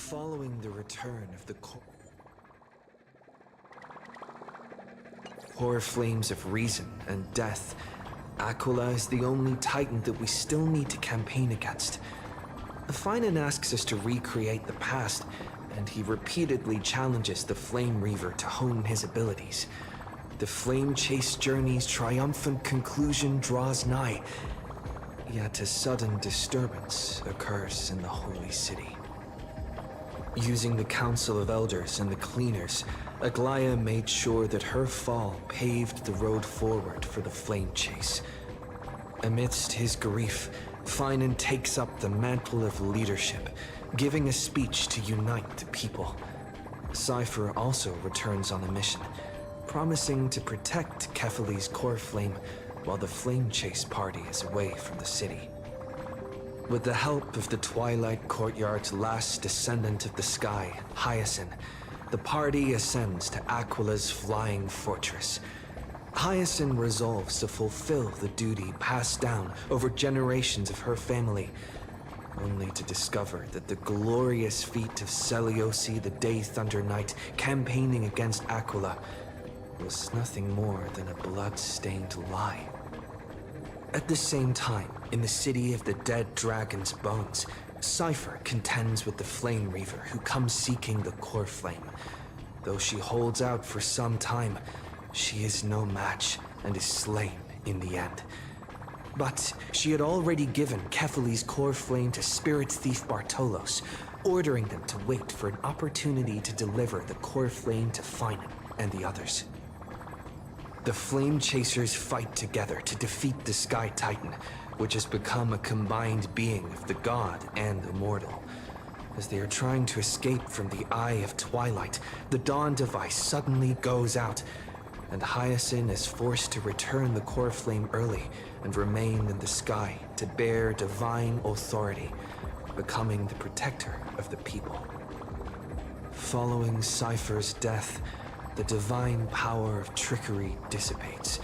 Following the return of the core flames of reason and death, Aquila is the only titan that we still need to campaign against. Finan asks us to recreate the past, and he repeatedly challenges the Flame Reaver to hone his abilities. The Flame Chase journey's triumphant conclusion draws nigh, yet a sudden disturbance occurs in the Holy City. Using the Council of Elders and the Cleaners, Aglaia made sure that her fall paved the road forward for the Flame Chase. Amidst his grief, Finan takes up the mantle of leadership, giving a speech to unite the people. Cypher also returns on a mission, promising to protect Kefali's core flame while the Flame Chase party is away from the city. With the help of the Twilight Courtyard's last descendant of the sky, Hyacinth, the party ascends to Aquila's flying fortress. Hyacinth resolves to fulfill the duty passed down over generations of her family, only to discover that the glorious feat of Seliosi the Day Thunder Knight campaigning against Aquila was nothing more than a blood-stained lie. At the same time, in the city of the dead dragon's bones, Cypher contends with the Flame Reaver who comes seeking the core flame. Though she holds out for some time, she is no match and is slain in the end. But she had already given Kefali's core flame to spirit thief Bartolos, ordering them to wait for an opportunity to deliver the core flame to Finan and the others. The Flame Chasers fight together to defeat the Sky Titan, which has become a combined being of the god and the mortal. As they are trying to escape from the Eye of Twilight, the Dawn device suddenly goes out, and Hyacinth is forced to return the core flame early and remain in the sky to bear divine authority, becoming the protector of the people. Following Cypher's death, the divine power of trickery dissipates,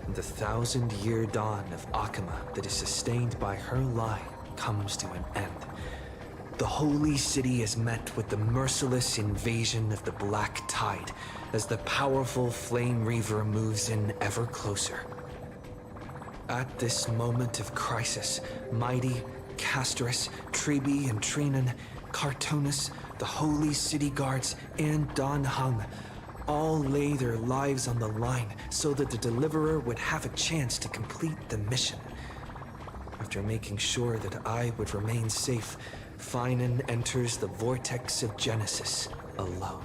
and the 1,000-year dawn of Akama that is sustained by her lie comes to an end. The Holy City is met with the merciless invasion of the Black Tide as the powerful Flame Reaver moves in ever closer. At this moment of crisis, Mighty, Castrus, Tribi and Trinan, Cartonus, the Holy City Guards, and Don Hung all lay their lives on the line so that the Deliverer would have a chance to complete the mission. After making sure that I would remain safe, Finan enters the vortex of Genesis alone.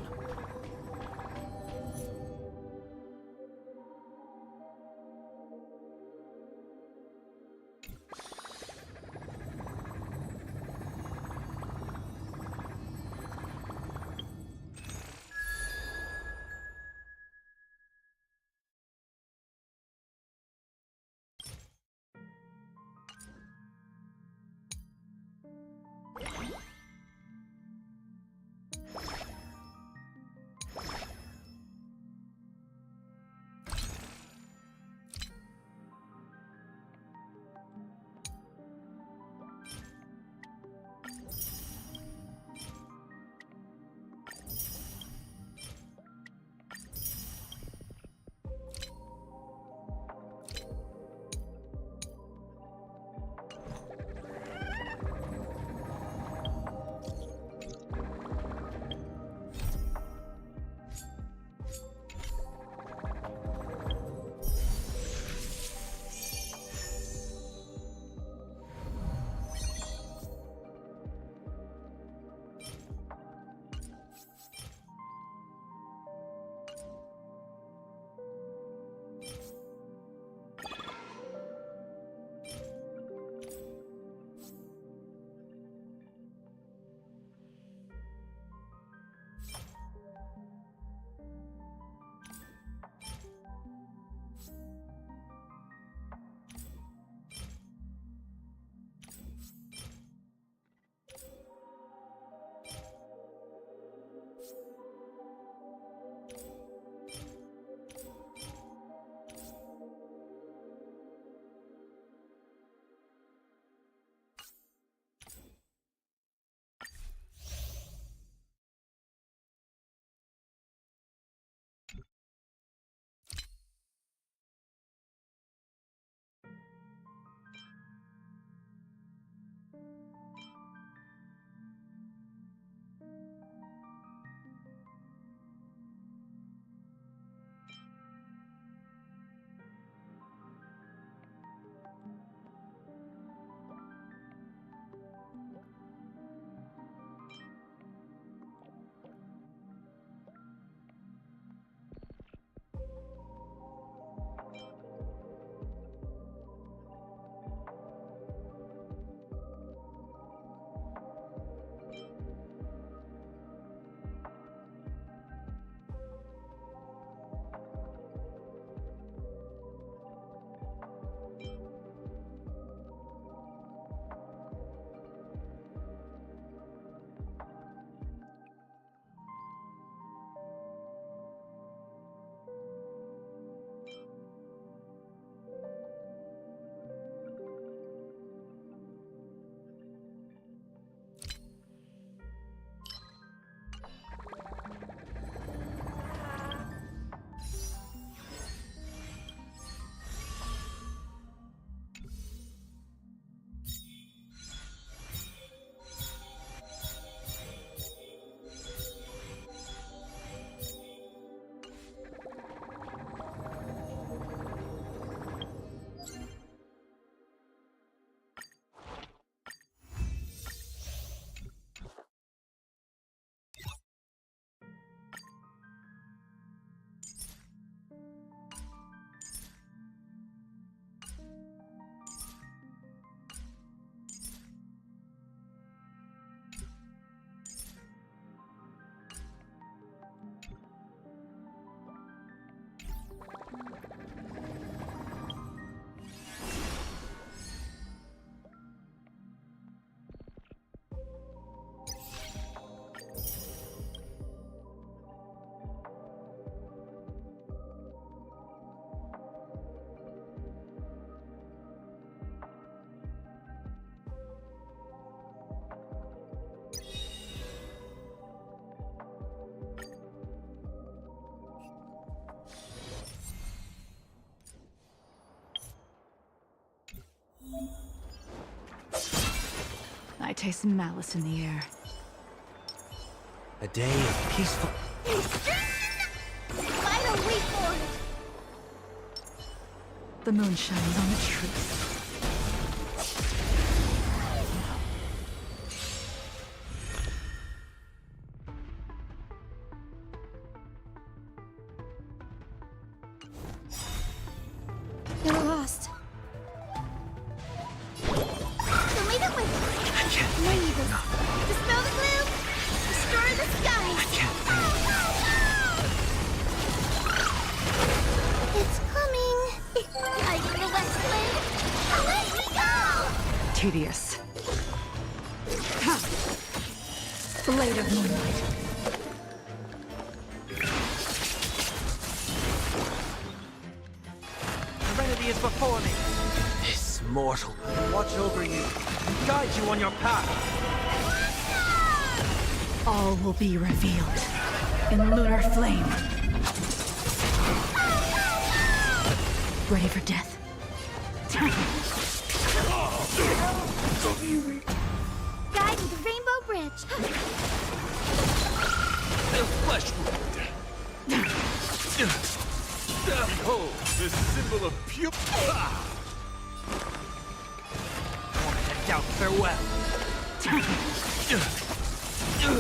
I taste malice in the air. A day of peaceful... I don't wait for it! The moon shines on the truth. You're lost. Show me the way. I can't think. Leave us. No, Dispel the gloom. Destroy the skies. I can't think. It's coming. Like the west wind. Away we go! Tedious. Ha! Blade of moonlight. Serenity is before me. This mortal. Watch over you. Guide you on your path. All will be revealed in lunar flame. Ready for death? Guide with the rainbow bridge. The flesh wound. Behold, the symbol of pure... Wanted to doubt farewell.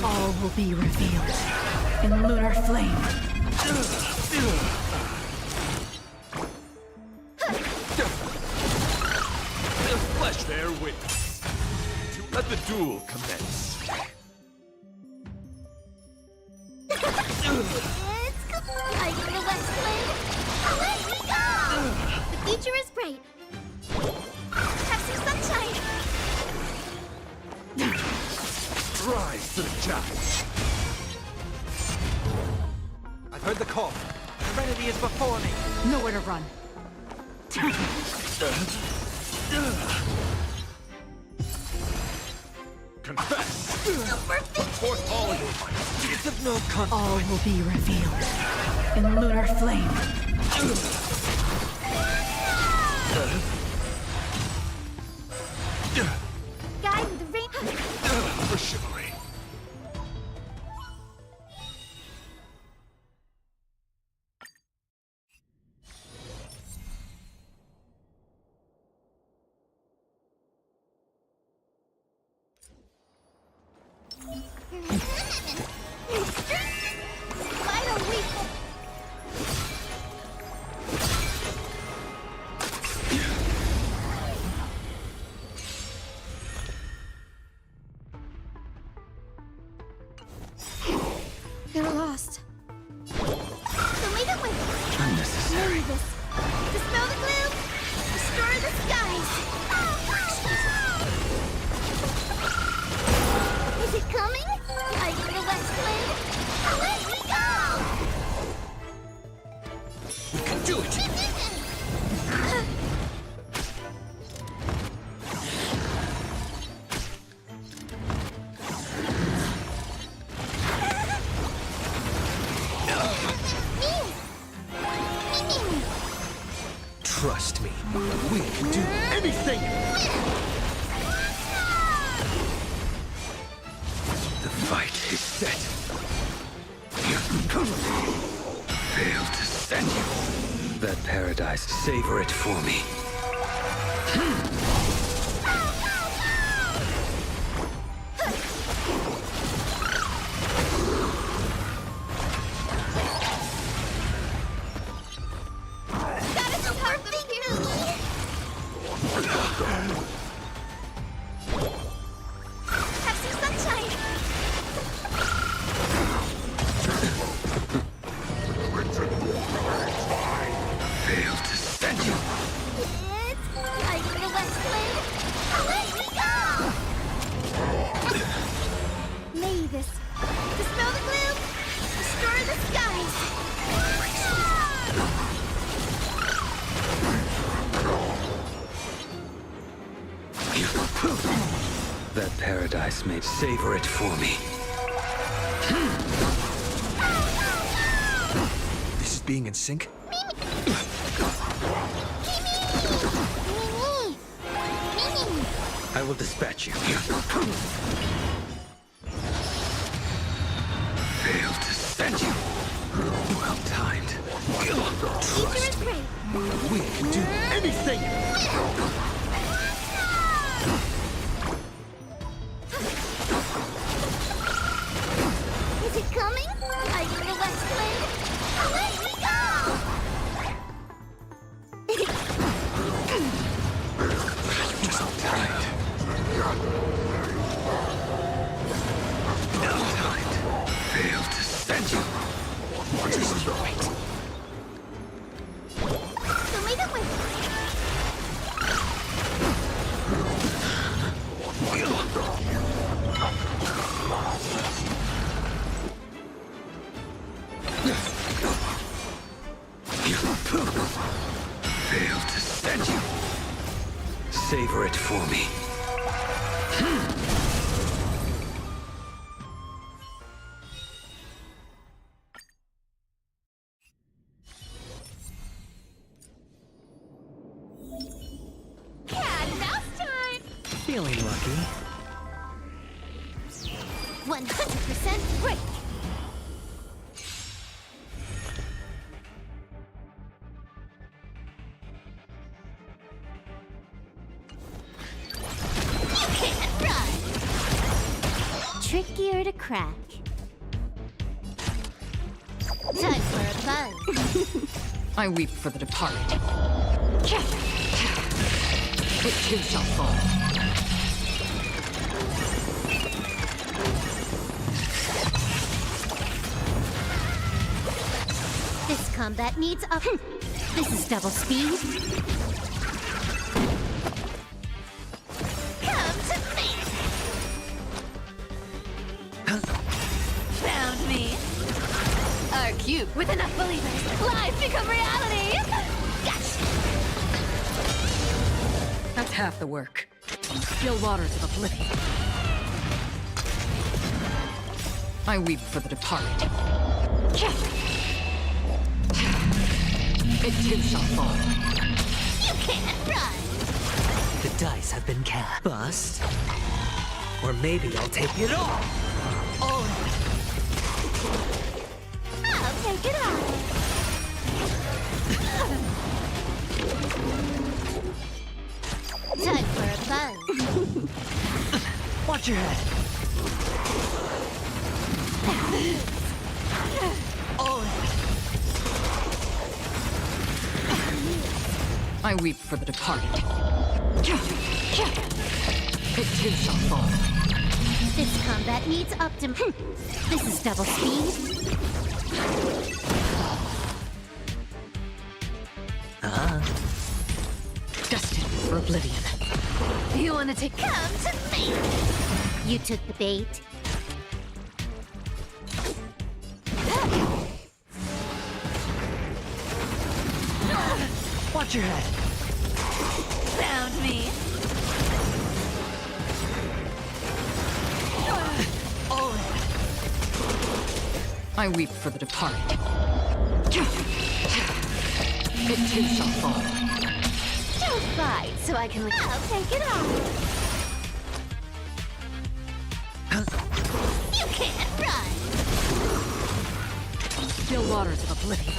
All will be revealed in lunar flame. The flesh bear witness. Let the duel commence. It's like the west wind. Away we go! The future is bright. Have some sunshine. Rise to the challenge. I've heard the call. Serenity is before me. Nowhere to run. Confess. Forth all your might. It's of no consequence. All will be revealed in lunar flame. Guide with the rainbow. For chivalry. Why don't we... You're lost. So lead the way. Unnecessary. Leave us. Dispel the gloom. Destroy the skies. Is it coming? Like the west wind. Away we go! We can do it! Trust me, we can do anything! The fight is set. Failed to send you. That paradise, savor it for me. That is a perfect movie! Have some sunshine! Failed to send you. It's like the west wind. Away we go! Mavis, dispel the gloom, destroy the skies. That paradise made savor it for me. This is being in sync? Mimi! I will dispatch you. Failed to send you. Well timed. Trust me. We can do anything. Is it coming? Are you in the west wind? Away we go! Well timed. Well timed. Failed to send you. Destroyed. Show me the way. Failed to send you. Savor it for me. Cat and mouse time! Feeling lucky. 100% break! You can't run! Trickier to crack. Time for a buzz. I weep for the departed. It too shall fall. This combat needs a... This is double speed. Come to me! Found me. Our cube with enough believers. Lies become reality. Gotcha! That's half the work. Still waters of oblivion. I weep for the departed. It too shall fall. You can't run! The dice have been cast. Bust. Or maybe I'll take it all. I'll take it off! Time for a buzz. Watch your head. I weep for the departed. It too shall fall. This combat needs optim. This is double speed. Destined for oblivion. You wanna take... Come to me! You took the bait. Watch your head. Found me. I weep for the departed. It too shall fall. Don't fight so I can... I'll take it off. You can't run! Still waters of oblivion.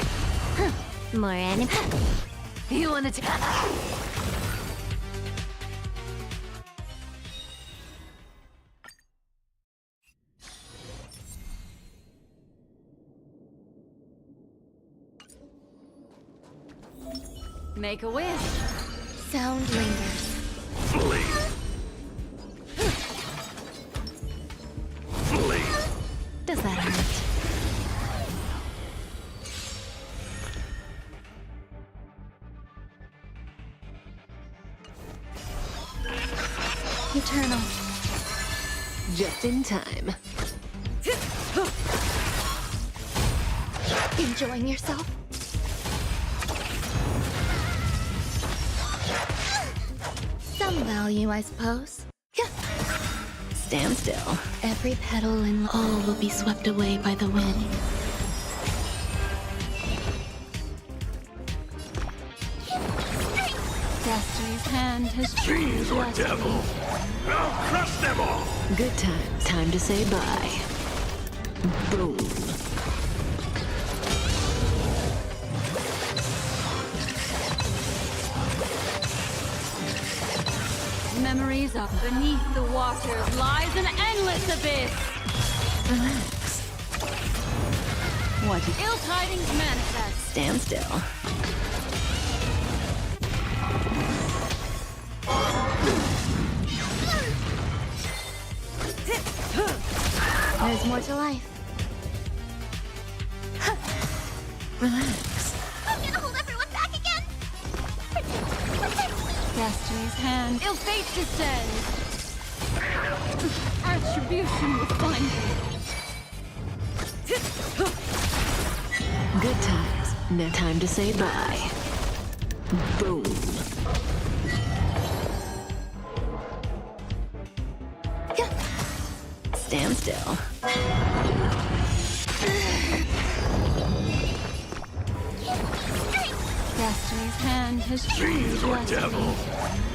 More enemy. You wanna take... Make a wish. Sound lingers. Flee. Flee. Does that hurt? Eternal. Just in time. Enjoying yourself? Some value, I suppose. Stand still. Every petal and all will be swept away by the wind. Destiny's hand has Fiend or devil. I'll crush them all! Good times. Time to say bye. Boom. Memories of beneath the waters lies an endless abyss. Relax. What ill tidings manifest. Stand still. There's more to life. Relax. I'm gonna hold everyone back again! Protect me! Destiny's hand. Ill fate descends. Retribution will find you. Good times. Now time to say bye. Boom. Stand still. Destiny's hand has truly Fiends or blessed devil! me.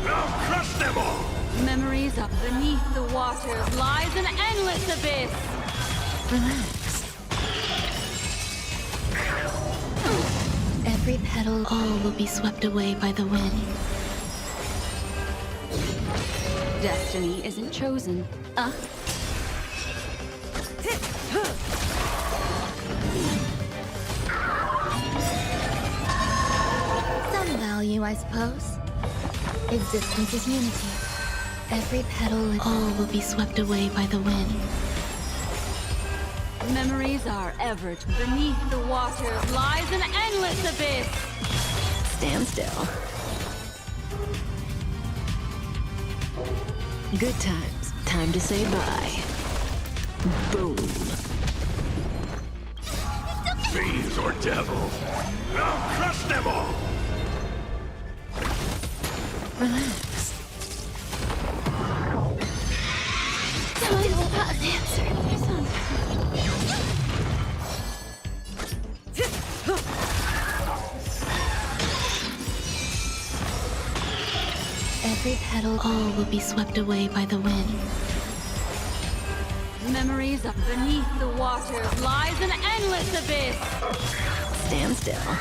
I'll crush them all! Memories of beneath the waters lies an endless abyss. Relax. Every petal, all will be swept away by the wind. Destiny isn't chosen. Some value, I suppose. Existence is unity. Every petal, all will be swept away by the wind. Memories are ever beneath the waters lies an endless abyss. Stand still. Good times. Time to say bye. Boom. Fiends or devil! I'll crush them all! Relax. Time will pass answer. Every petal, all will be swept away by the wind. Memories of beneath the waters lies an endless abyss. Stand still.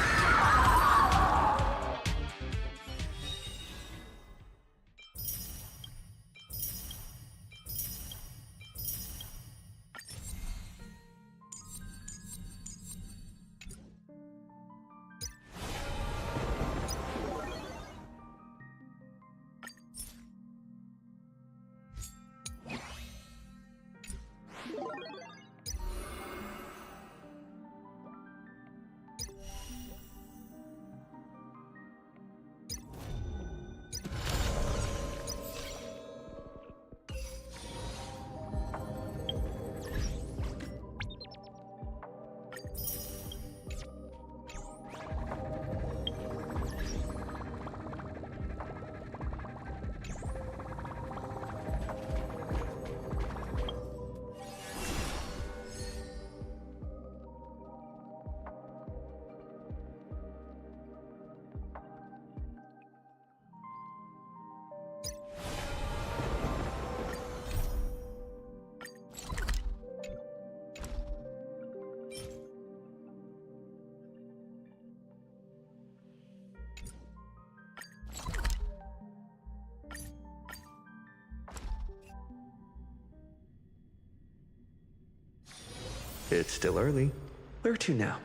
It's still early. Where to now?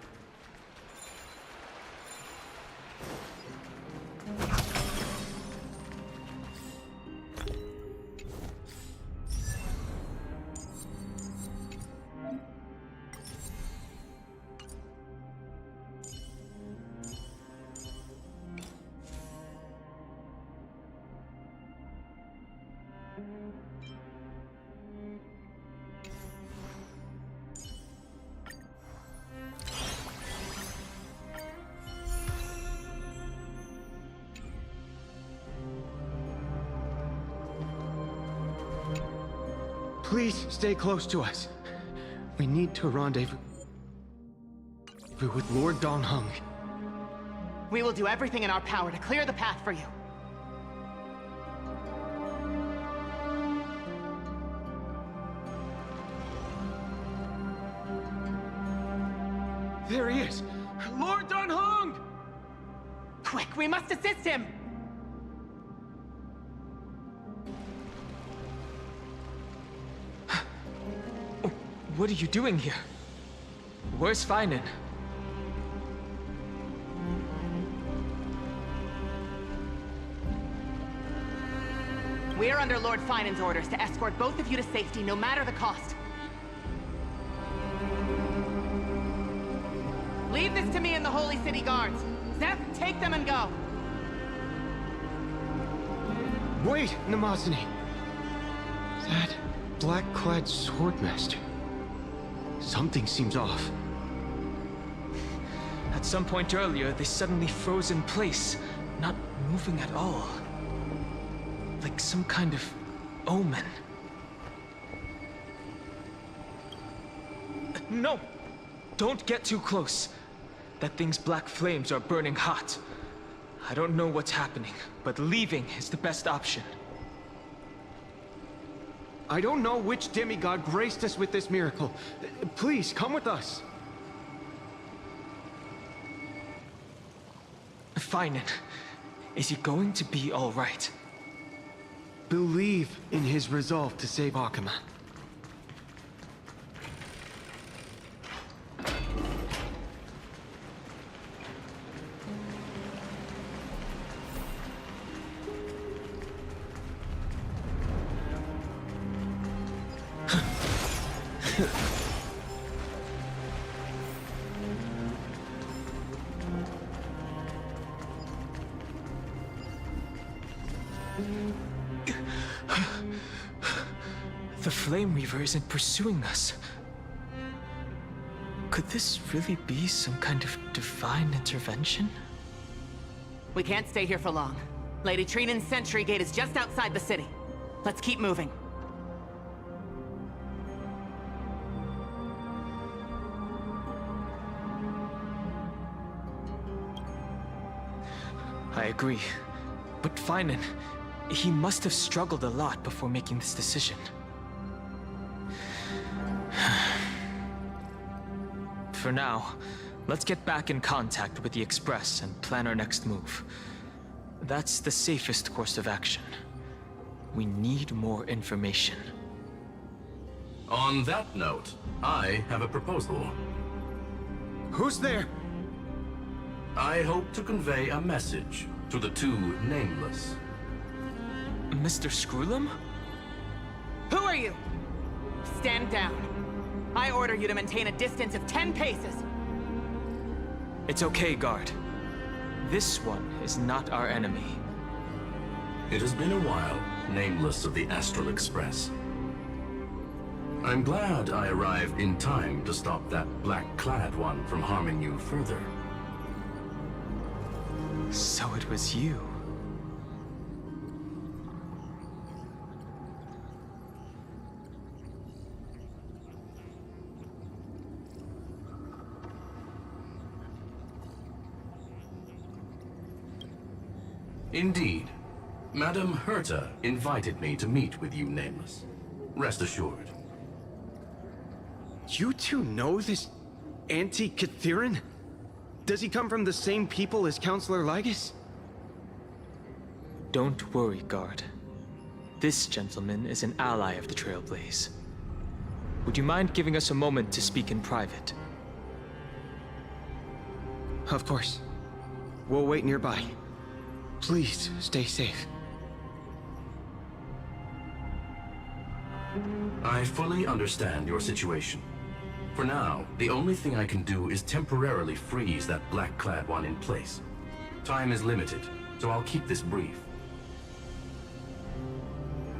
Please stay close to us. We need to rendezvous with Lord Dong Hung. We will do everything in our power to clear the path for you. There he is! Lord Don Hong! Quick, we must assist him! What are you doing here? Where's Finan? We are under Lord Finan's orders to escort both of you to safety, no matter the cost. Leave this to me and the Holy City Guards. Zeph, take them and go. Wait, Namazani! That black-clad swordmaster. Something seems off. At some point earlier, they suddenly froze in place, not moving at all. Like some kind of omen. No! Don't get too close. That thing's black flames are burning hot. I don't know what's happening, but leaving is the best option. I don't know which demigod graced us with this miracle. Please, come with us. Finan, is he going to be all right? Believe in his resolve to save Akama. The Flame Reaver isn't pursuing us. Could this really be some kind of divine intervention? We can't stay here for long. Lady Trinan's sentry gate is just outside the city. Let's keep moving. I agree. But Finan, he must have struggled a lot before making this decision. For now, let's get back in contact with the Express and plan our next move. That's the safest course of action. We need more information. On that note, I have a proposal. Who's there? I hope to convey a message to the two nameless. Mr. Screwlum? Who are you? Stand down. I order you to maintain a distance of 10 paces. It's okay, guard. This one is not our enemy. It has been a while, nameless of the Astral Express. I'm glad I arrived in time to stop that black-clad one from harming you further. So it was you. Indeed. Madame Herta invited me to meet with you, Nameless. Rest assured. You two know this anti-Catharin? Does he come from the same people as Counselor Lygus? Don't worry, guard. This gentleman is an ally of the Trailblaze. Would you mind giving us a moment to speak in private? Of course. We'll wait nearby. Please, stay safe. I fully understand your situation. For now, the only thing I can do is temporarily freeze that black-clad one in place. Time is limited, so I'll keep this brief.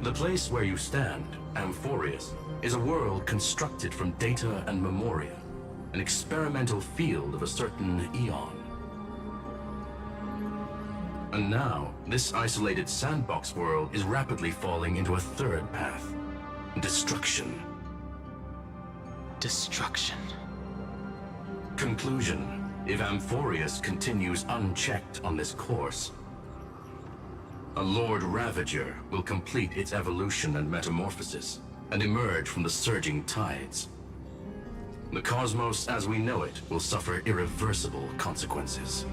The place where you stand, Amphoreus, is a world constructed from data and memoria, an experimental field of a certain eon. And now, this isolated sandbox world is rapidly falling into a third path. Destruction. Destruction. Conclusion. If Amphoreus continues unchecked on this course, a Lord Ravager will complete its evolution and metamorphosis, and emerge from the surging tides. The cosmos as we know it will suffer irreversible consequences.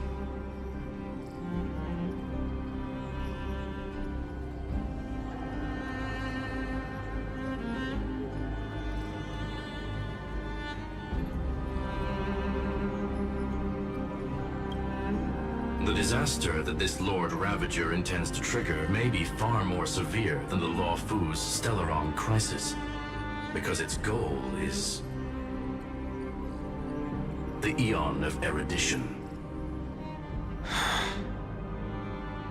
The disaster that this Lord Ravager intends to trigger may be far more severe than the Law Fu's Stellaron crisis, because its goal is the Eon of Erudition.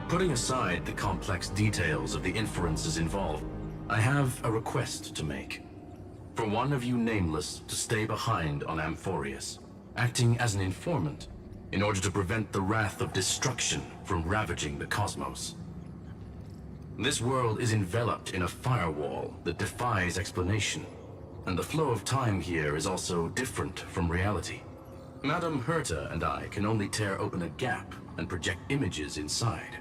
Putting aside the complex details of the inferences involved, I have a request to make. For one of you nameless to stay behind on Amphoreus, acting as an informant, in order to prevent the wrath of destruction from ravaging the cosmos. This world is enveloped in a firewall that defies explanation, and the flow of time here is also different from reality. Madame Herta and I can only tear open a gap and project images inside.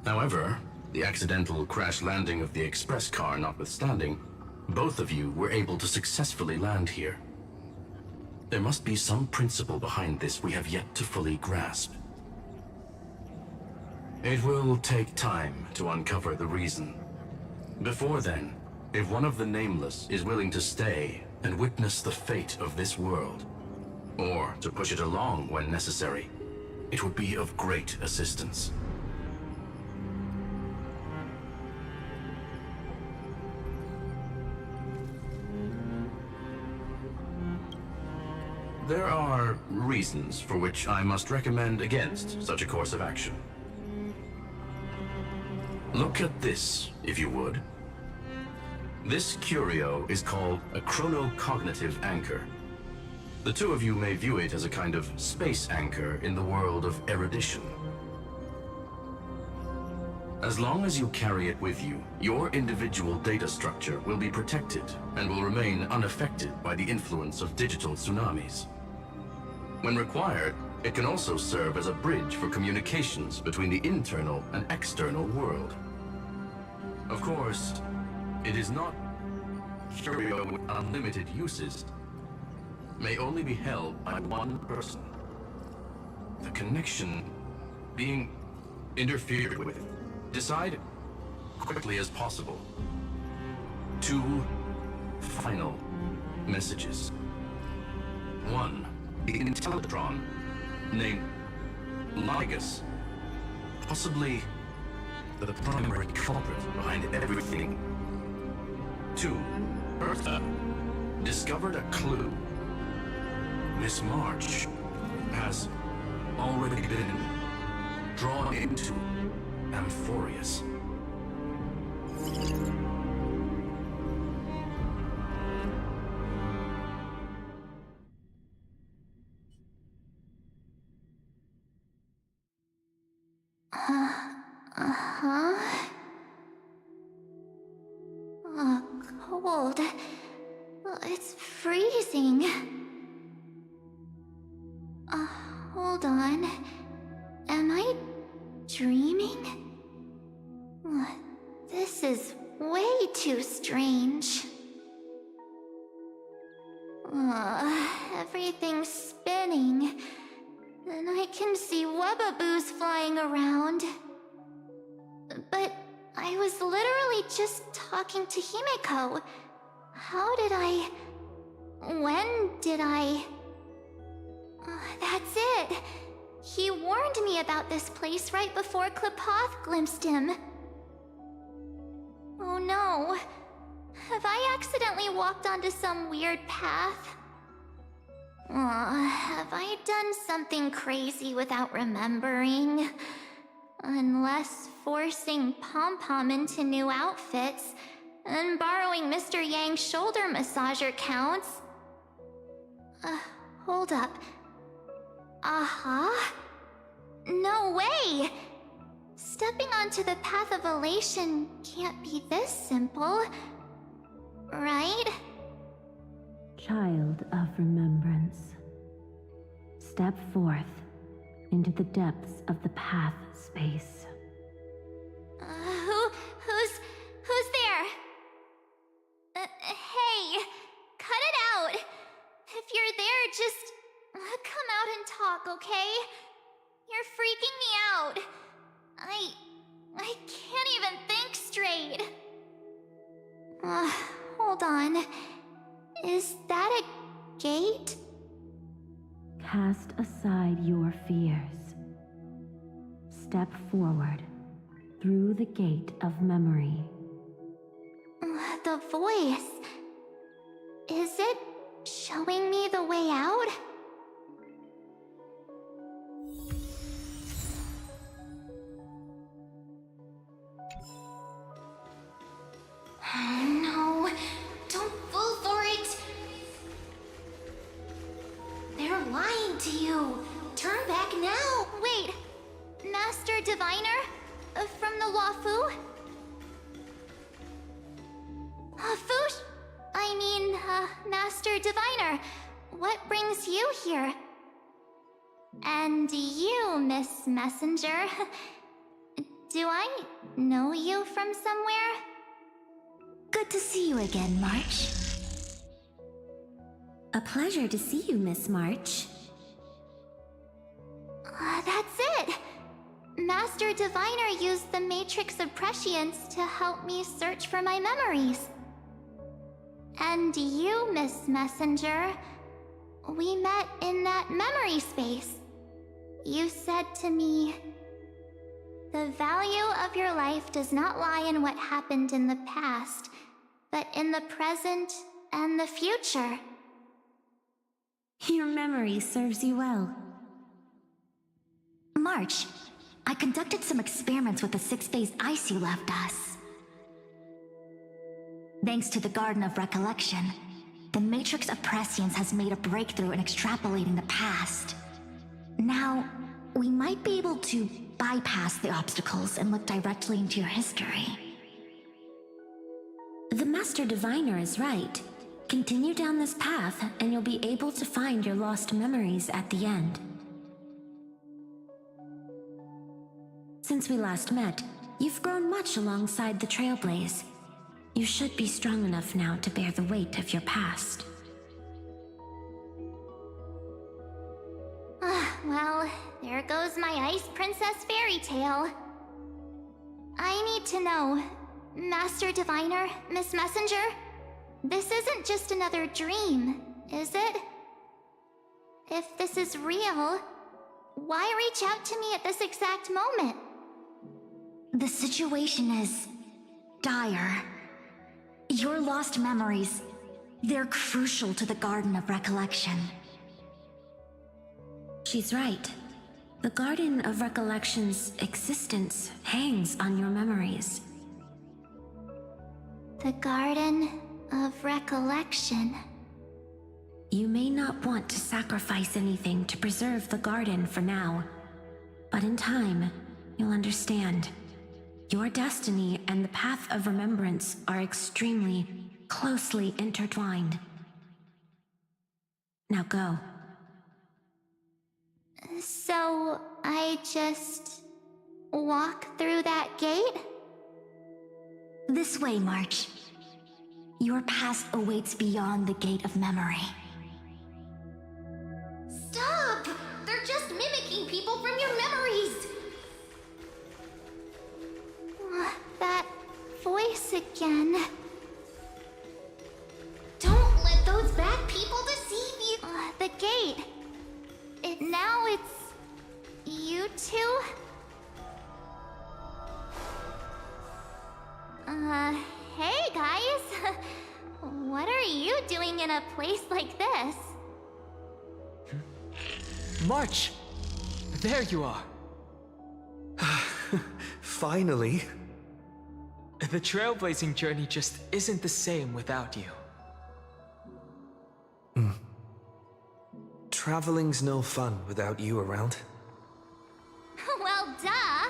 However, the accidental crash landing of the express car notwithstanding, both of you were able to successfully land here. There must be some principle behind this we have yet to fully grasp. It will take time to uncover the reason. Before then, if one of the Nameless is willing to stay and witness the fate of this world, or to push it along when necessary, it would be of great assistance. There are reasons for which I must recommend against such a course of action. Look at this, if you would. This curio is called a chronocognitive anchor. The two of you may view it as a kind of space anchor in the world of erudition. As long as you carry it with you, your individual data structure will be protected and will remain unaffected by the influence of digital tsunamis. When required, it can also serve as a bridge for communications between the internal and external world. Of course, it is not curio with unlimited uses. May only be held by one person. The connection being interfered with. Decide quickly as possible. 2 final messages. 1. The Intellitron, named Ligus, possibly the primary culprit behind everything. 2. Bertha discovered a clue. Miss March has already been drawn into Amphoreus. Cold. It's freezing. Hold on. Am I dreaming? This is way too strange. Everything's spinning. And I can see webbaboos flying around. But I was literally just talking to Himeko. How did I... When did I... That's it. He warned me about this place right before Klipoth glimpsed him. Oh no. Have I accidentally walked onto some weird path? Have I done something crazy without remembering? Unless forcing Pom-Pom into new outfits and borrowing Mr. Yang's shoulder massager counts. Hold up. No way! Stepping onto the path of elation can't be this simple, right? Child of remembrance, step forth into the depths of the path space. Who's there? Hey, cut it out! talk, okay? You're freaking me out. I can't even think straight. Hold on. Is that a gate? Cast aside your fears. Step forward through the gate of memory. The voice. Is it showing me the way out? No, don't fall for it. They're lying to you. Turn back now. Wait, Master Diviner? From the Wafu? Master Diviner, what brings you here? And you, Miss Messenger, do I know you from somewhere? Good to see you again, March. A pleasure to see you, Miss March. That's it! Master Diviner used the Matrix of Prescience to help me search for my memories. And you, Miss Messenger, we met in that memory space. You said to me, "The value of your life does not lie in what happened in the past, but in the present and the future." Your memory serves you well. March, I conducted some experiments with the 6-phase ice you left us. Thanks to the Garden of Recollection, the Matrix of Prescience has made a breakthrough in extrapolating the past. Now, we might be able to bypass the obstacles and look directly into your history. The Master Diviner is right. Continue down this path, and you'll be able to find your lost memories at the end. Since we last met, you've grown much alongside the Trailblaze. You should be strong enough now to bear the weight of your past. Well, there goes my Ice Princess fairy tale. I need to know, Master Diviner, Miss Messenger, this isn't just another dream, is it? If this is real, why reach out to me at this exact moment? The situation is dire. Your lost memories, they're crucial to the Garden of Recollection. She's right. The Garden of Recollection's existence hangs on your memories. The Garden of Recollection. You may not want to sacrifice anything to preserve the garden for now, but in time, you'll understand. Your destiny and the path of remembrance are extremely, closely intertwined. Now go. So, I just walk through that gate? This way, March. Your past awaits beyond the gate of memory. Stop! They're just mimicking people from your memories! That voice again. Don't let those bad people deceive you! The gate. Now it's... you two? Hey guys! What are you doing in a place like this? March! There you are! Finally. The trailblazing journey just isn't the same without you. Traveling's no fun without you around. Well, duh!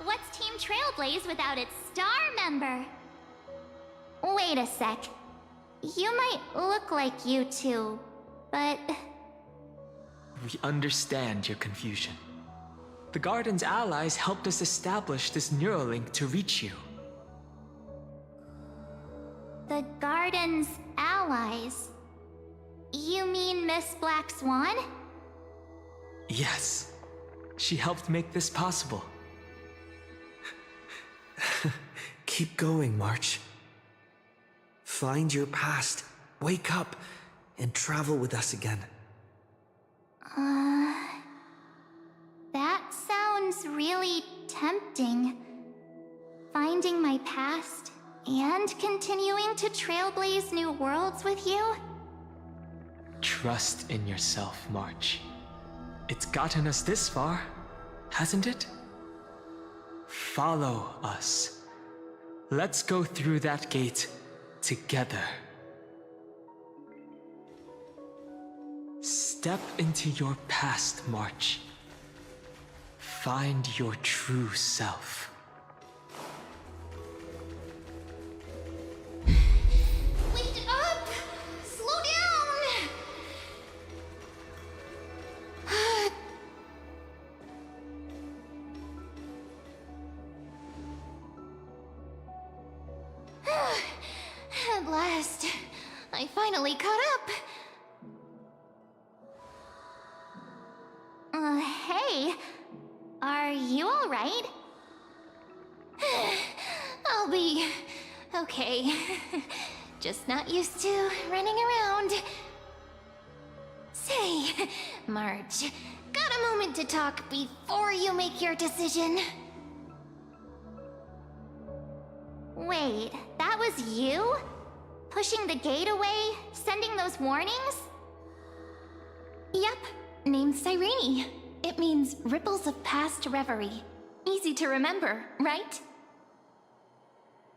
What's Team Trailblaze without its star member? Wait a sec. You might look like you two, but... We understand your confusion. The Garden's allies helped us establish this Neuralink to reach you. The Garden's allies? You mean Miss Black Swan? Yes. She helped make this possible. Keep going, March. Find your past, wake up, and travel with us again. That sounds really tempting. Finding my past and continuing to trailblaze new worlds with you? Trust in yourself, March. It's gotten us this far, hasn't it? Follow us. Let's go through that gate together. Step into your past, March. Find your true self. Wait up! Slow down! At last, I finally caught up. Hey, are you all right? I'll be okay. Just not used to running around. Say, March, got a moment to talk before you make your decision? Wait, that was you? Pushing the gate away? Sending those warnings? Yep, named Cyrene. It means ripples of past reverie. Easy to remember, right?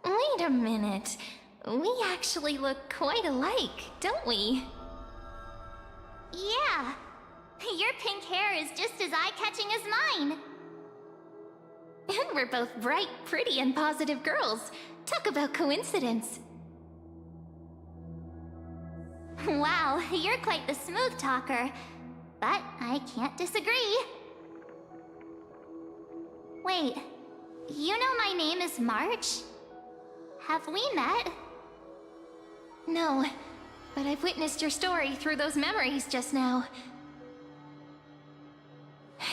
Wait a minute. We actually look quite alike, don't we? Yeah. Your pink hair is just as eye-catching as mine. And we're both bright, pretty, and positive girls. Talk about coincidence. Wow, you're quite the smooth talker. But I can't disagree. Wait, you know my name is March? Have we met? No, but I've witnessed your story through those memories just now.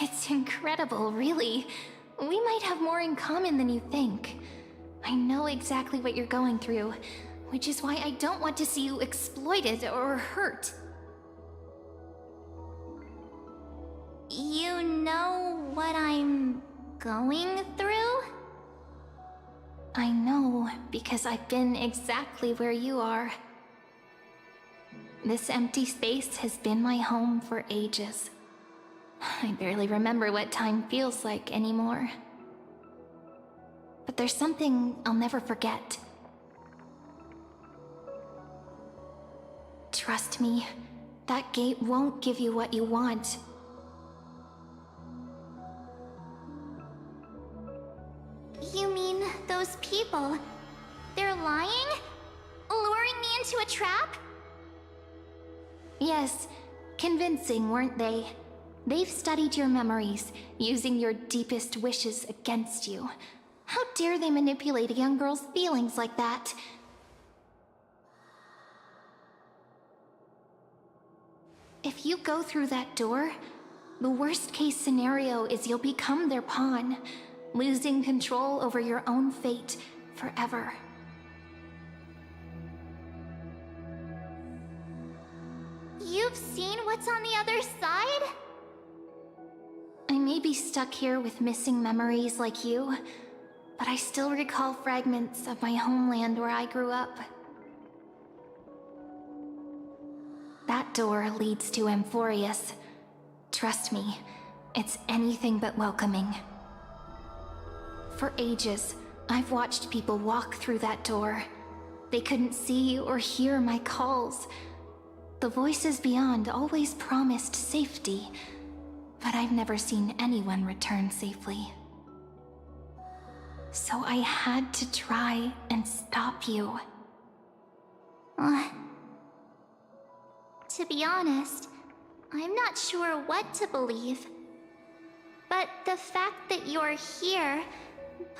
It's incredible, really. We might have more in common than you think. I know exactly what you're going through, which is why I don't want to see you exploited or hurt. You know what I'm going through? I know, because I've been exactly where you are. This empty space has been my home for ages. I barely remember what time feels like anymore. But there's something I'll never forget. Trust me, that gate won't give you what you want. You mean those people? They're lying? Luring me into a trap? Yes, convincing, weren't they? They've studied your memories, using your deepest wishes against you. How dare they manipulate a young girl's feelings like that? If you go through that door, the worst-case scenario is you'll become their pawn, losing control over your own fate forever. You've seen what's on the other side? I may be stuck here with missing memories like you, but I still recall fragments of my homeland where I grew up. That door leads to Amphoreus. Trust me, it's anything but welcoming. For ages, I've watched people walk through that door. They couldn't see or hear my calls. The voices beyond always promised safety, but I've never seen anyone return safely. So I had to try and stop you. To be honest, I'm not sure what to believe. But the fact that you're here,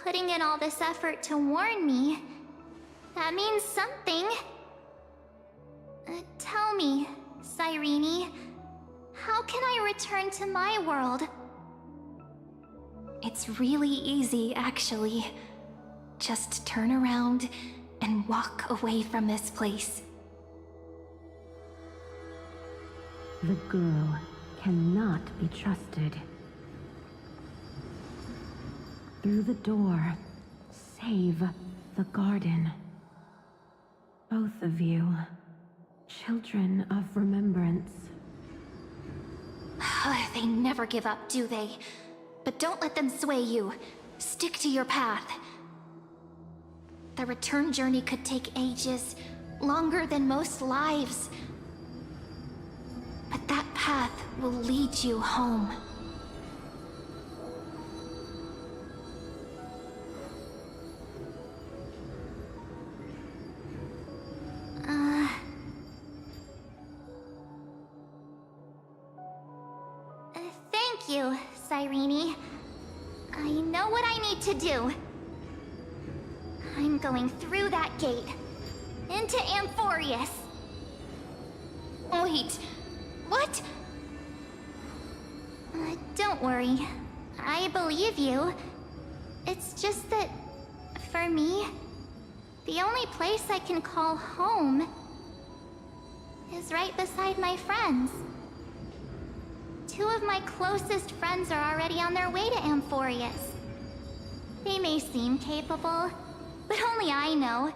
putting in all this effort to warn me, that means something. Tell me, Cyrene, how can I return to my world? It's really easy, actually. Just turn around and walk away from this place. The girl cannot be trusted. Through the door, save the garden. Both of you, children of remembrance. They never give up, do they? But don't let them sway you. Stick to your path. The return journey could take ages, longer than most lives. But that path will lead you home. Thank you, Cyrene. I know what I need to do. I'm going through that gate. Into Amphoreus. Wait, what? Don't worry. I believe you. It's just that, for me, the only place I can call home is right beside my friends. Two of my closest friends are already on their way to Amphoreus. They may seem capable, but only I know.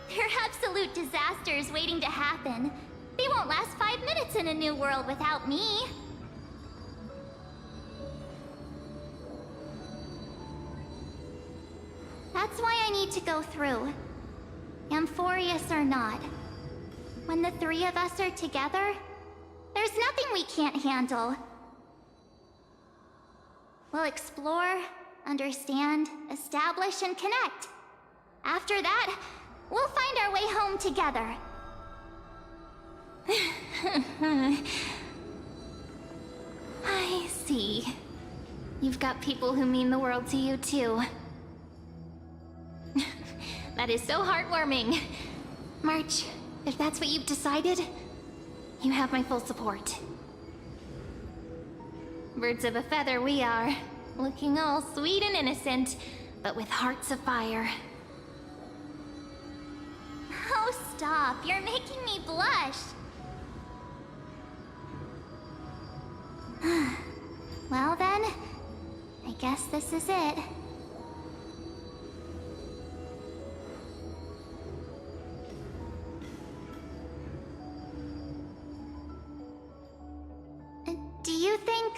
They're absolute disasters waiting to happen. They won't last 5 minutes in a new world without me. That's why I need to go through. Amphoreus or not. When the three of us are together, there's nothing we can't handle. We'll explore, understand, establish, and connect. After that, we'll find our way home together. I see. You've got people who mean the world to you, too. That is so heartwarming. March, if that's what you've decided, you have my full support. Birds of a feather we are, looking all sweet and innocent, but with hearts of fire. Oh, stop. You're making me blush. Well then, I guess this is it. Do you think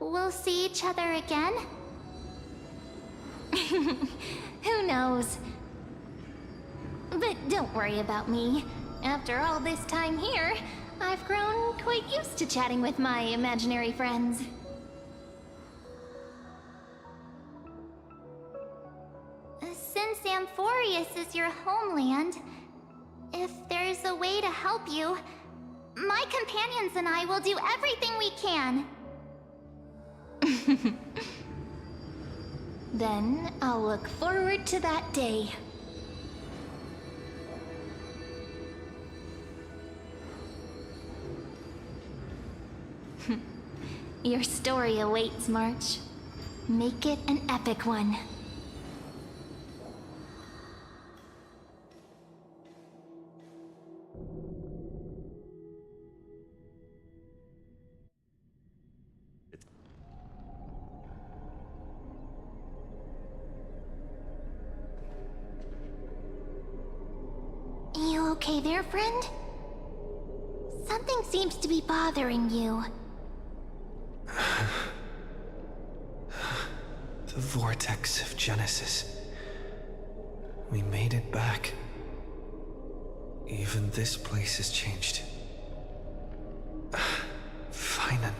we'll see each other again? Who knows? But don't worry about me. After all this time here, I've grown quite used to chatting with my imaginary friends. Since Amphoreus is your homeland, if there's a way to help you, my companions and I will do everything we can. Then I'll look forward to that day. Your story awaits, March. Make it an epic one. You okay there, friend? Something seems to be bothering you. The vortex of Genesis. We made it back. Even this place has changed. Finan.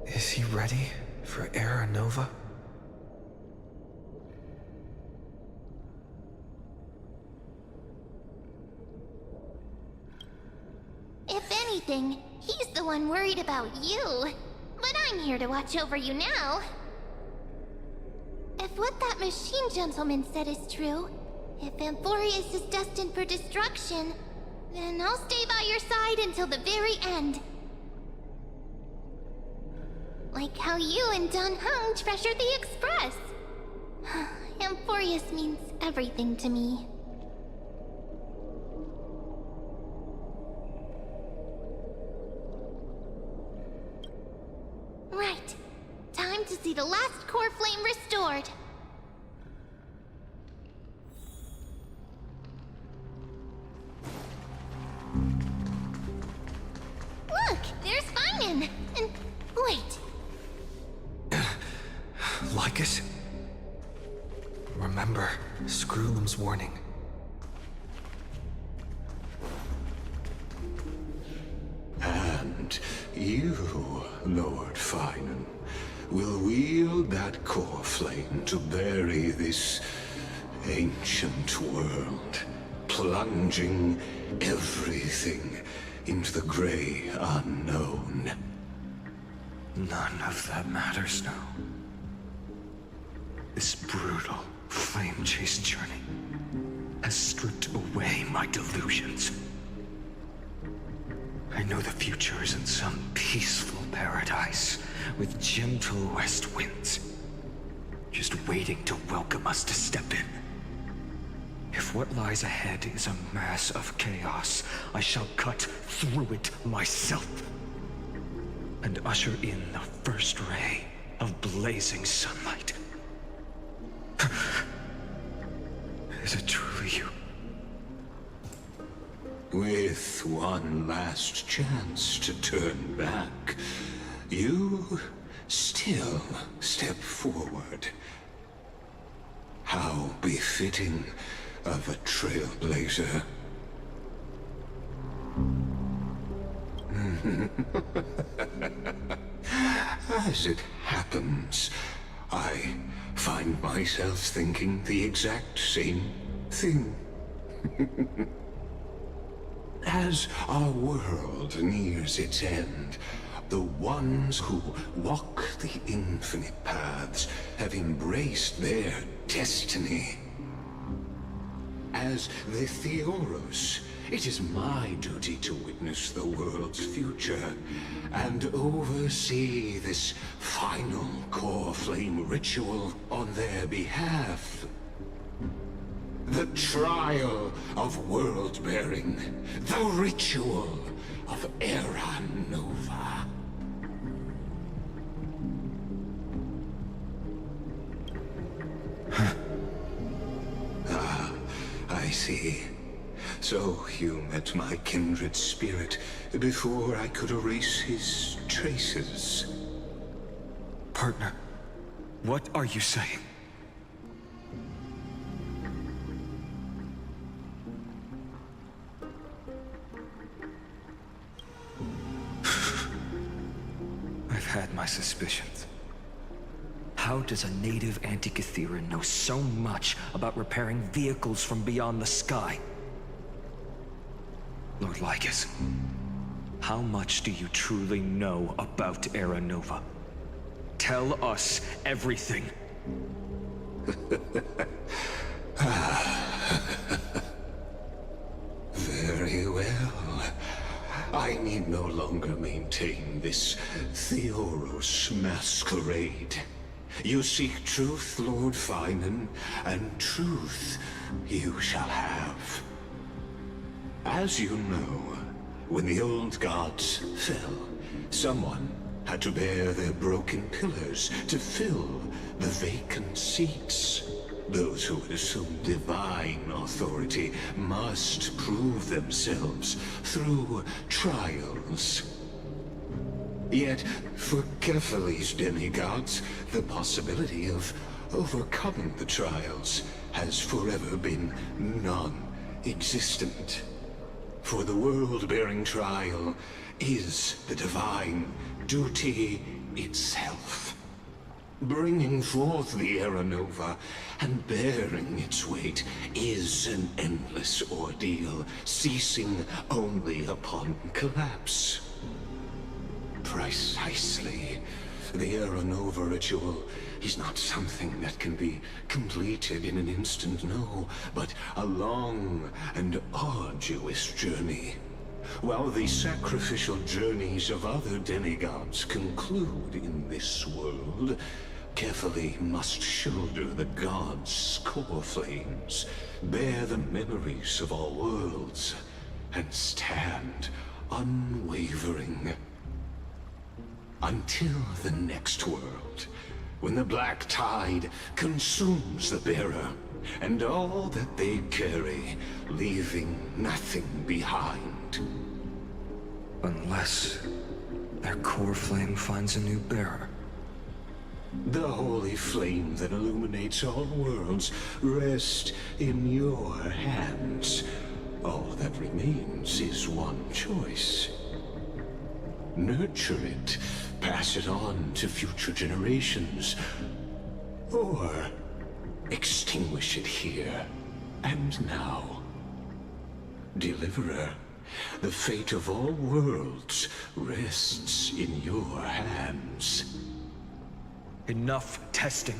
Is he ready for Era Nova? If anything, he's the one worried about you. But I'm here to watch over you now. If what that machine gentleman said is true, if Amphoreus is destined for destruction, Then I'll stay by your side until the very end. Like how you and Don Hung treasured the Express. Amphoreus means everything to me. Right. Time to see the last core flame restored. Look, there's Finan. And wait. Lycus? Remember Screwlum's warning. And you, Lord Finan, will wield that core flame to bury this ancient world, plunging everything into the gray unknown. None of that matters now. This brutal, flame-chased journey has stripped away my delusions. I know the future is in some peaceful paradise with gentle west winds, just waiting to welcome us to step in. If what lies ahead is a mass of chaos, I shall cut through it myself and usher in the first ray of blazing sunlight. Is it truly you? With one last chance to turn back, you still step forward. How befitting of a trailblazer. As it happens, I find myself thinking the exact same thing. As our world nears its end, the ones who walk the infinite paths have embraced their destiny. As the Theoros, it is my duty to witness the world's future and oversee this final core flame ritual on their behalf. The trial of world-bearing, the ritual of Era Nova. I see. So you met my kindred spirit before I could erase his traces. Partner, what are you saying? I've had my suspicions. How does a native Antikytheran know so much about repairing vehicles from beyond the sky? Lord Lycus, how much do you truly know about Era Nova? Tell us everything. Very well. I need no longer maintain this Theoros masquerade. You seek truth, Lord Finan, and truth you shall have. As you know, when the old gods fell, someone had to bear their broken pillars to fill the vacant seats. Those who would assume divine authority must prove themselves through trials. Yet, for Kephales's demigods, the possibility of overcoming the trials has forever been non-existent. For the world-bearing trial is the divine duty itself. Bringing forth the Era Nova and bearing its weight is an endless ordeal, ceasing only upon collapse. Precisely. The Era Nova ritual is not something that can be completed in an instant, no, but a long and arduous journey. While the sacrificial journeys of other demigods conclude in this world, carefully must shoulder the gods' core flames, bear the memories of all worlds, and stand unwavering. Until the next world, when the black tide consumes the bearer, and all that they carry, leaving nothing behind. Unless their core flame finds a new bearer. The holy flame that illuminates all worlds rests in your hands. All that remains is one choice. Nurture it, pass it on to future generations, or extinguish it here and now. Deliverer, the fate of all worlds rests in your hands. Enough testing.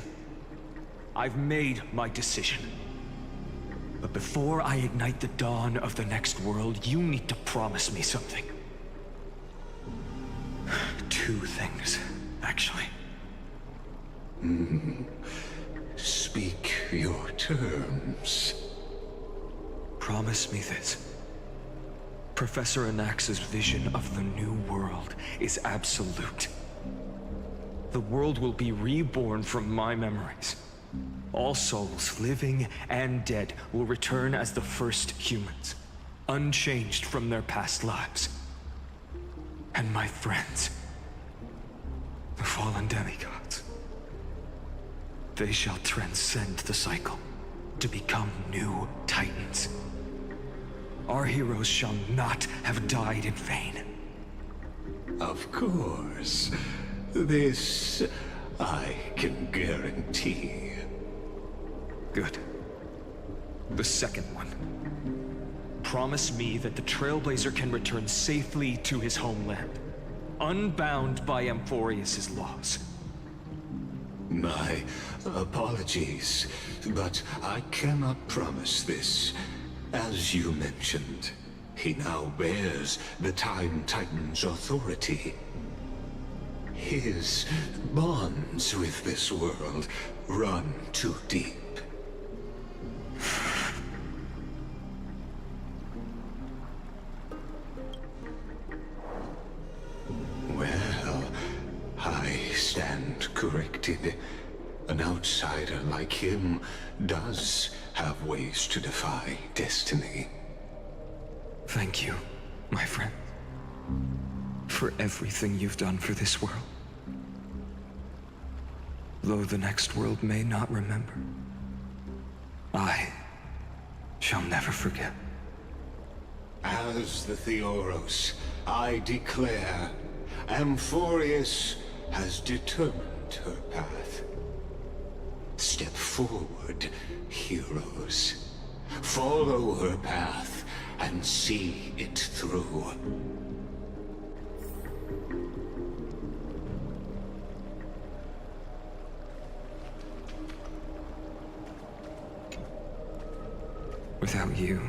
I've made my decision. But before I ignite the dawn of the next world, you need to promise me something. 2 things, actually. Speak your terms. Promise me this. Professor Anax's vision of the new world is absolute. The world will be reborn from my memories. All souls, living and dead, will return as the first humans, unchanged from their past lives. And my friends, the fallen demigods, they shall transcend the cycle to become new titans. Our heroes shall not have died in vain. Of course. This I can guarantee. Good. The second one. Promise me that the Trailblazer can return safely to his homeland, unbound by Amphoreus' laws. My apologies, but I cannot promise this. As you mentioned, he now bears the Time Titan's authority. His bonds with this world run too deep. Well, I stand corrected. An outsider like him does have ways to defy destiny. Thank you, my friend, for everything you've done for this world. Though the next world may not remember, I shall never forget. As the Theoros, I declare, Amphoreus has determined her path. Step forward, heroes. Follow her path and see it through. Without you,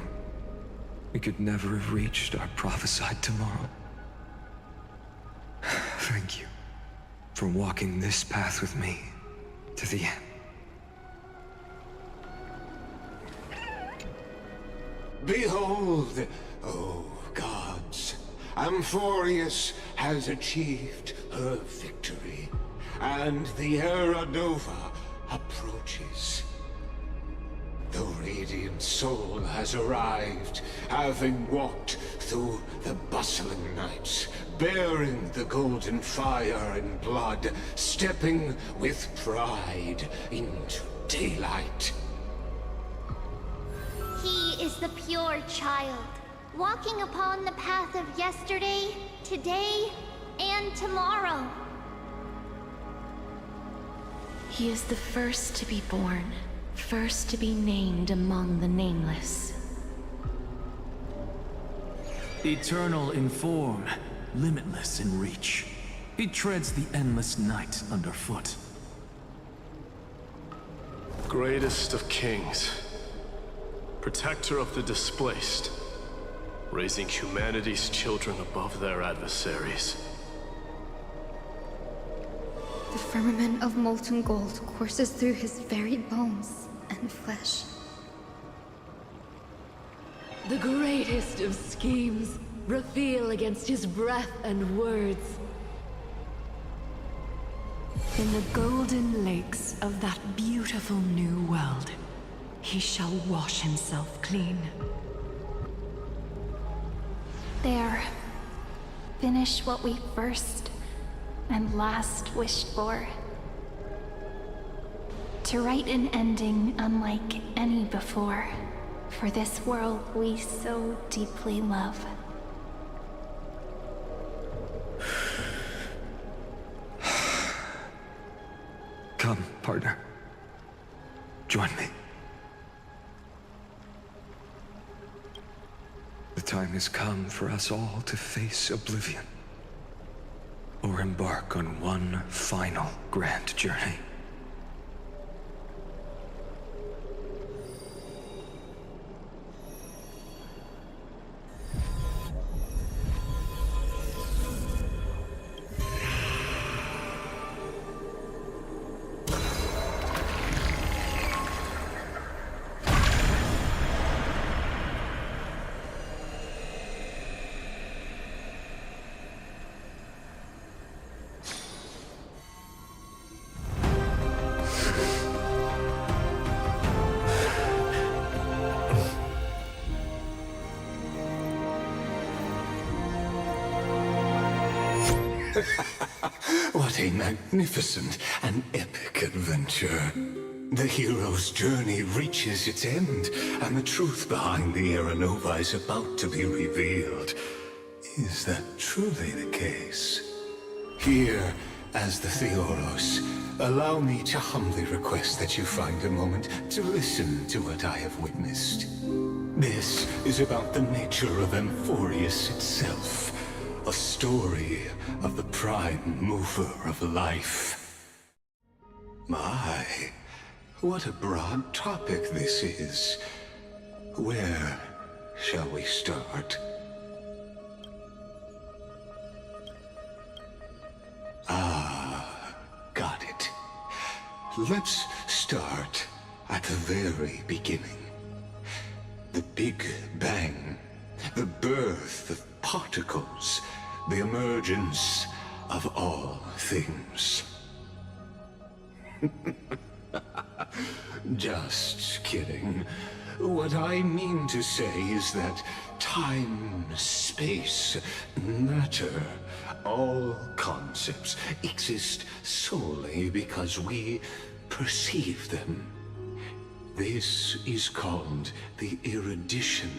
we could never have reached our prophesied tomorrow. Thank you for walking this path with me to the end. Behold, O gods, Amphoreus has achieved her victory, and the Era Nova approaches. The radiant soul has arrived, having walked through the bustling nights, bearing the golden fire and blood, stepping with pride into daylight. He is the pure child, walking upon the path of yesterday, today, and tomorrow. He is the first to be born, first to be named among the nameless. Eternal in form, limitless in reach. He treads the endless night underfoot. greatest of kings, protector of the displaced, raising humanity's children above their adversaries. The firmament of molten gold courses through his very bones and flesh. The greatest of schemes reveal against his breath and words. In the golden lakes of that beautiful new world, he shall wash himself clean. There. Finish what we first and last wished for. To write an ending unlike any before, for this world we so deeply love. Come, partner. Join me. The time has come for us all to face oblivion, or embark on one final grand journey. What a magnificent and epic adventure. The hero's journey reaches its end, and the truth behind the Aeronova is about to be revealed. Is that truly the case? Here, as the Theoros, allow me to humbly request that you find a moment to listen to what I have witnessed. This is about the nature of Amphoreus itself. A story of the prime mover of life. My, what a broad topic this is. Where shall we start? Ah, got it. Let's start at the very beginning. The Big Bang, the birth of particles, the emergence of all things. Just kidding. What I mean to say is that time, space, matter, all concepts exist solely because we perceive them. This is called the erudition.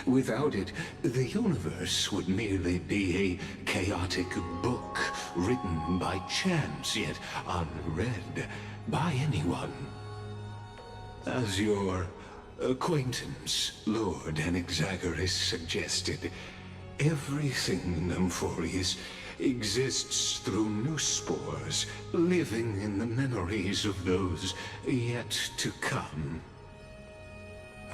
Without it, the universe would merely be a chaotic book written by chance, yet unread by anyone. As your acquaintance, Lord Anaxagoras, suggested, everything in Amphoreus exists through new spores, living in the memories of those yet to come.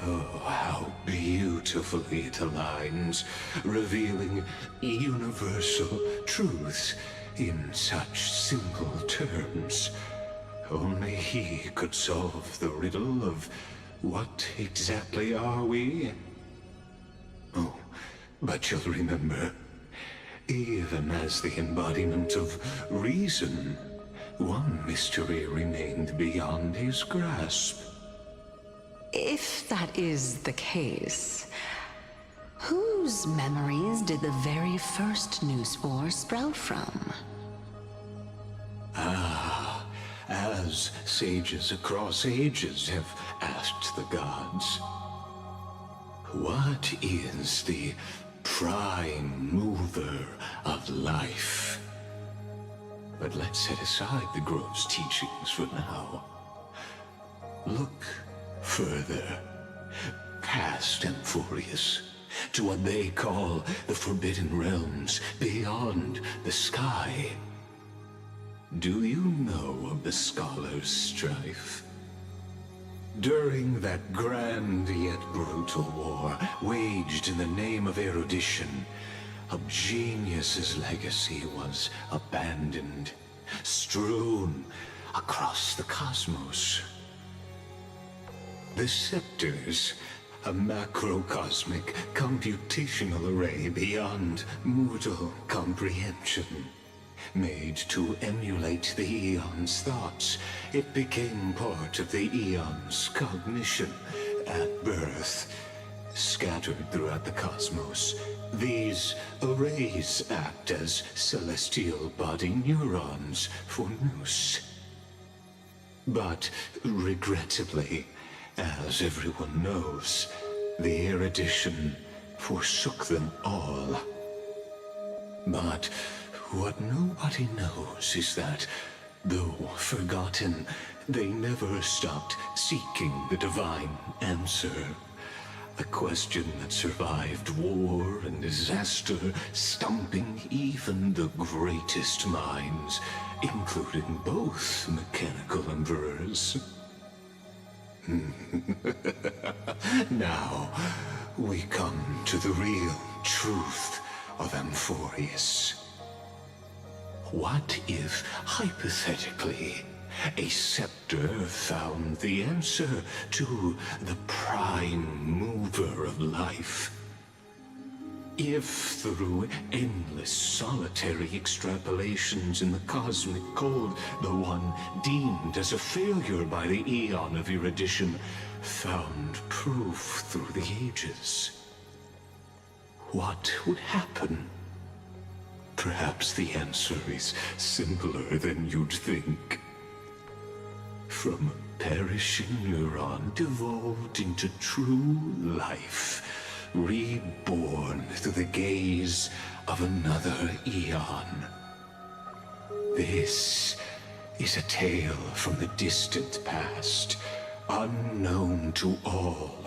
Oh, how beautifully it aligns, revealing universal truths in such simple terms. Only he could solve the riddle of what exactly are we? Oh, but you'll remember, even as the embodiment of reason, one mystery remained beyond his grasp. If that is the case, whose memories did the very first new spore sprout from? Ah, as sages across ages have asked the gods, what is the prime mover of life? But let's set aside the grove's teachings for now. Look further, past Amphoreus, to what they call the Forbidden Realms beyond the sky. Do you know of the Scholar's strife? During that grand yet brutal war, waged in the name of erudition, a genius's legacy was abandoned, strewn across the cosmos. The scepters, a macrocosmic computational array beyond mortal comprehension. Made to emulate the Eon's thoughts, it became part of the Eon's cognition at birth. Scattered throughout the cosmos, these arrays act as celestial body neurons for Nous. But regrettably, as everyone knows, the erudition forsook them all. But what nobody knows is that, though forgotten, they never stopped seeking the divine answer. A question that survived war and disaster, stumping even the greatest minds, including both mechanical emperors. Now, we come to the real truth of Amphoreus. What if, hypothetically, a scepter found the answer to the prime mover of life? If, through endless solitary extrapolations in the cosmic code, the one deemed as a failure by the Eon of erudition found proof through the ages, what would happen? Perhaps the answer is simpler than you'd think. From a perishing neuron devolved into true life, reborn through the gaze of another Eon. This is a tale from the distant past, unknown to all,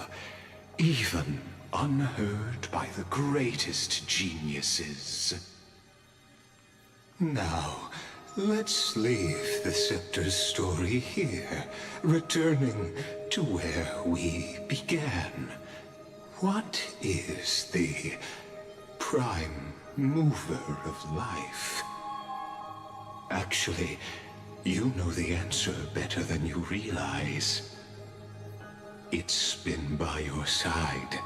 even unheard by the greatest geniuses. Now, let's leave the Scepter's story here, returning to where we began. What is the prime mover of life? Actually, you know the answer better than you realize. It's been by your side,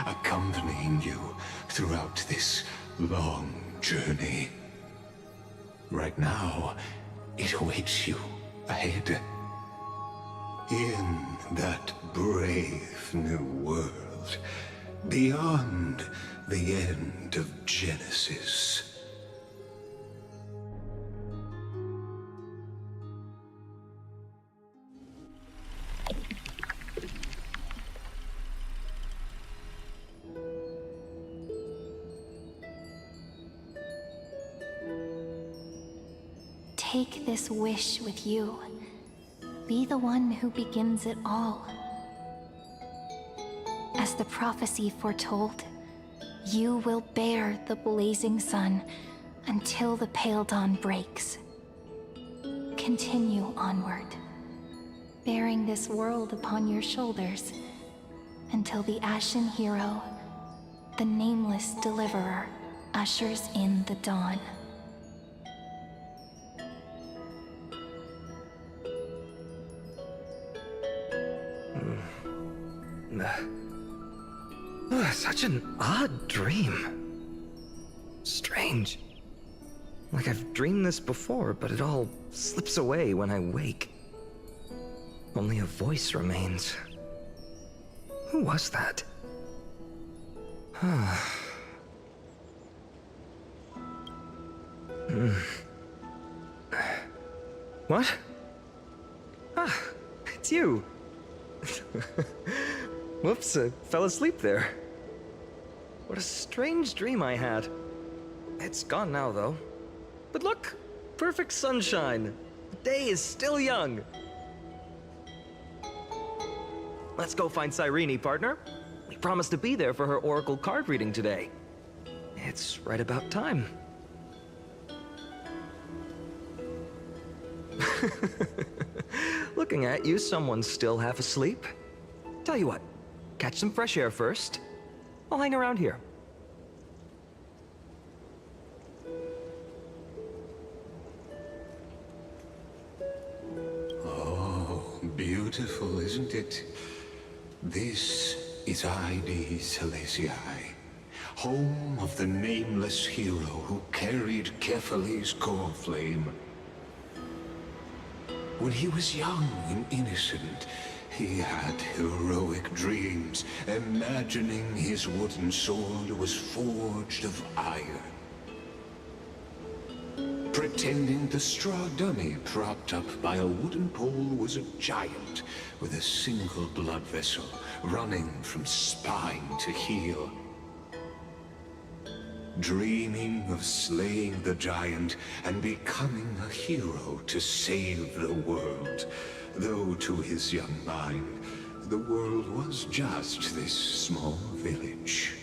accompanying you throughout this long journey. Right now, it awaits you ahead. In that brave new world, beyond the end of Genesis. Take this wish with you. Be the one who begins it all. As the prophecy foretold, you will bear the blazing sun until the pale dawn breaks. Continue onward, bearing this world upon your shoulders until the Ashen Hero, the nameless deliverer, ushers in the dawn. Such an odd dream. Strange. Like I've dreamed this before, but it all slips away when I wake. Only a voice remains. Who was that? What? Ah, it's you. Whoops, I fell asleep there. What a strange dream I had. It's gone now, though. But look, perfect sunshine. The day is still young. Let's go find Cyrene, partner. We promised to be there for her oracle card reading today. It's right about time. Looking at you, someone's still half asleep. Tell you what, catch some fresh air first. I'll hang around here. Oh, beautiful, isn't it? This is Ide Celestii, home of the nameless hero who carried Kephales's core flame. When he was young and innocent, he had heroic dreams, imagining his wooden sword was forged of iron. Pretending the straw dummy propped up by a wooden pole was a giant with a single blood vessel running from spine to heel. Dreaming of slaying the giant and becoming a hero to save the world, though to his young mind, the world was just this small village.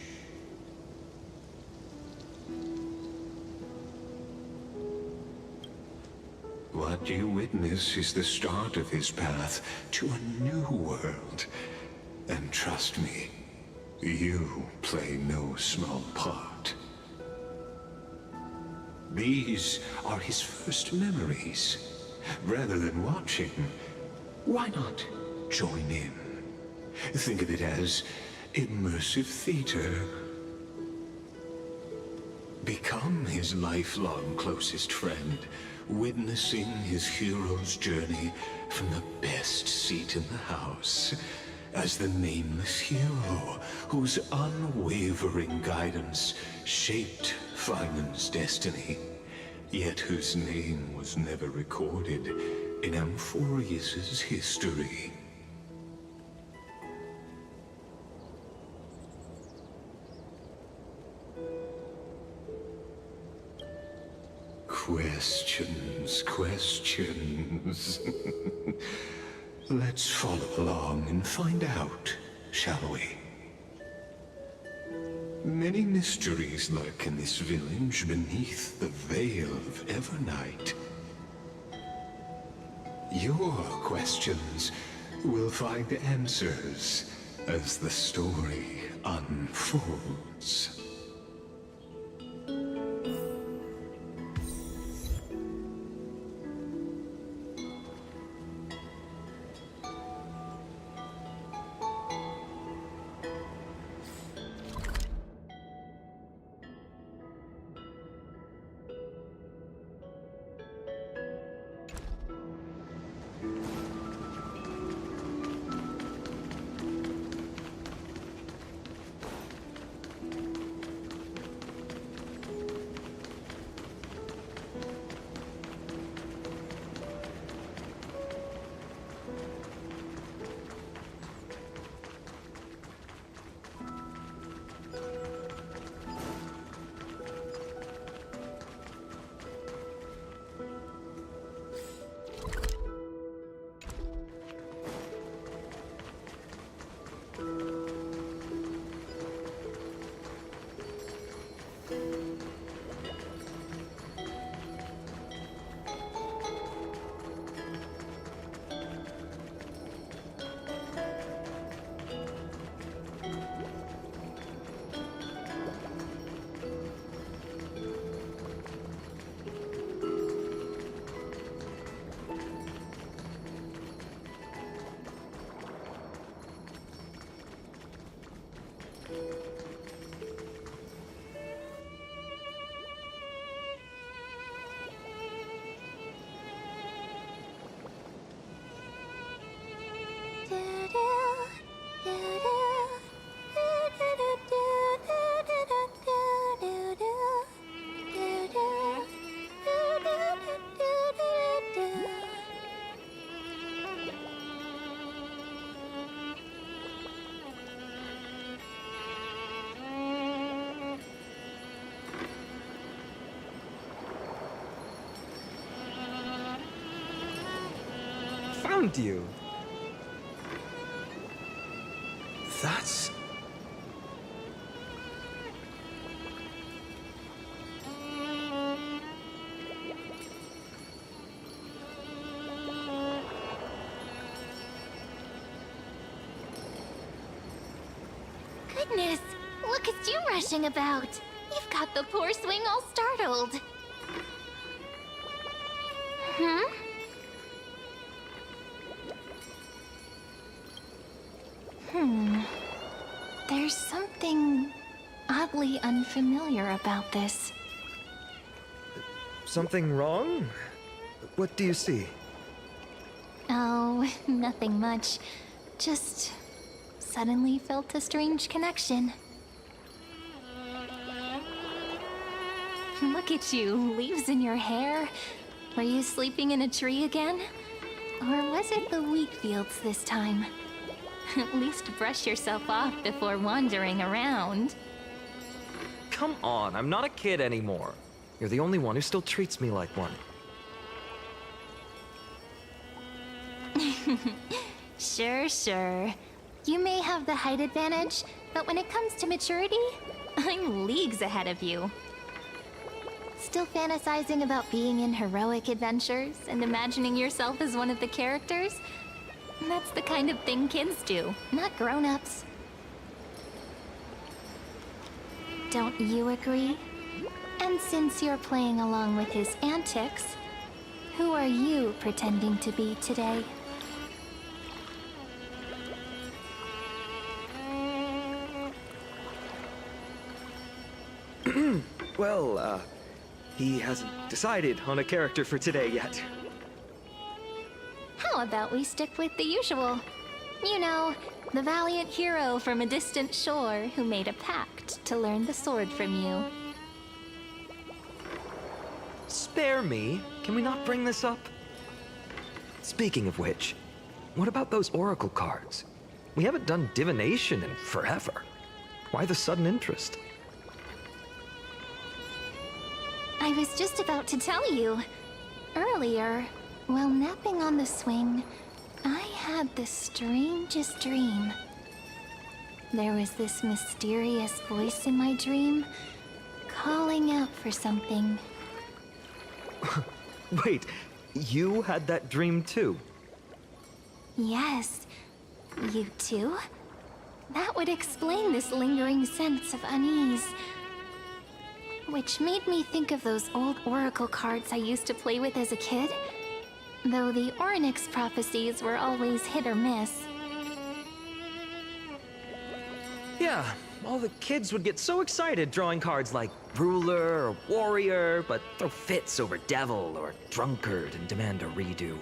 What you witness is the start of his path to a new world. And trust me, you play no small part. These are his first memories. Rather than watching, why not join in? Think of it as immersive theater. Become his lifelong closest friend, witnessing his hero's journey from the best seat in the house, as the nameless hero whose unwavering guidance shaped Fineman's destiny, yet whose name was never recorded in Amphoreus' history. Questions, questions. Let's follow along and find out, shall we? Many mysteries lurk in this village beneath the veil of Evernight. Your questions will find answers as the story unfolds. Found you. That's... goodness! Look at you rushing about! You've got the poor swing all startled. There's something oddly unfamiliar about this. Something wrong? What do you see? Oh, nothing much. Just suddenly felt a strange connection. Look at you, leaves in your hair. Were you sleeping in a tree again? Or was it the wheat fields this time? At least brush yourself off before wandering around. Come on, I'm not a kid anymore. You're the only one who still treats me like one. Sure. You may have the height advantage, but when it comes to maturity, I'm leagues ahead of you. Still fantasizing about being in heroic adventures and imagining yourself as one of the characters? That's the kind of thing kids do, not grown-ups. Don't you agree? And since you're playing along with his antics, who are you pretending to be today? Well, he hasn't decided on a character for today yet. How about we stick with the usual? You know, the valiant hero from a distant shore who made a pact to learn the sword from you. Spare me. Can we not bring this up? Speaking of which, what about those oracle cards? We haven't done divination in forever. Why the sudden interest? I was just about to tell you. Earlier, while napping on the swing, I had the strangest dream. There was this mysterious voice in my dream, calling out for something. Wait, you had that dream too? Yes, you too? That would explain this lingering sense of unease. Which made me think of those old oracle cards I used to play with as a kid. Though the Ornyx prophecies were always hit or miss. Yeah, all the kids would get so excited drawing cards like ruler or warrior, but throw fits over devil or drunkard and demand a redo.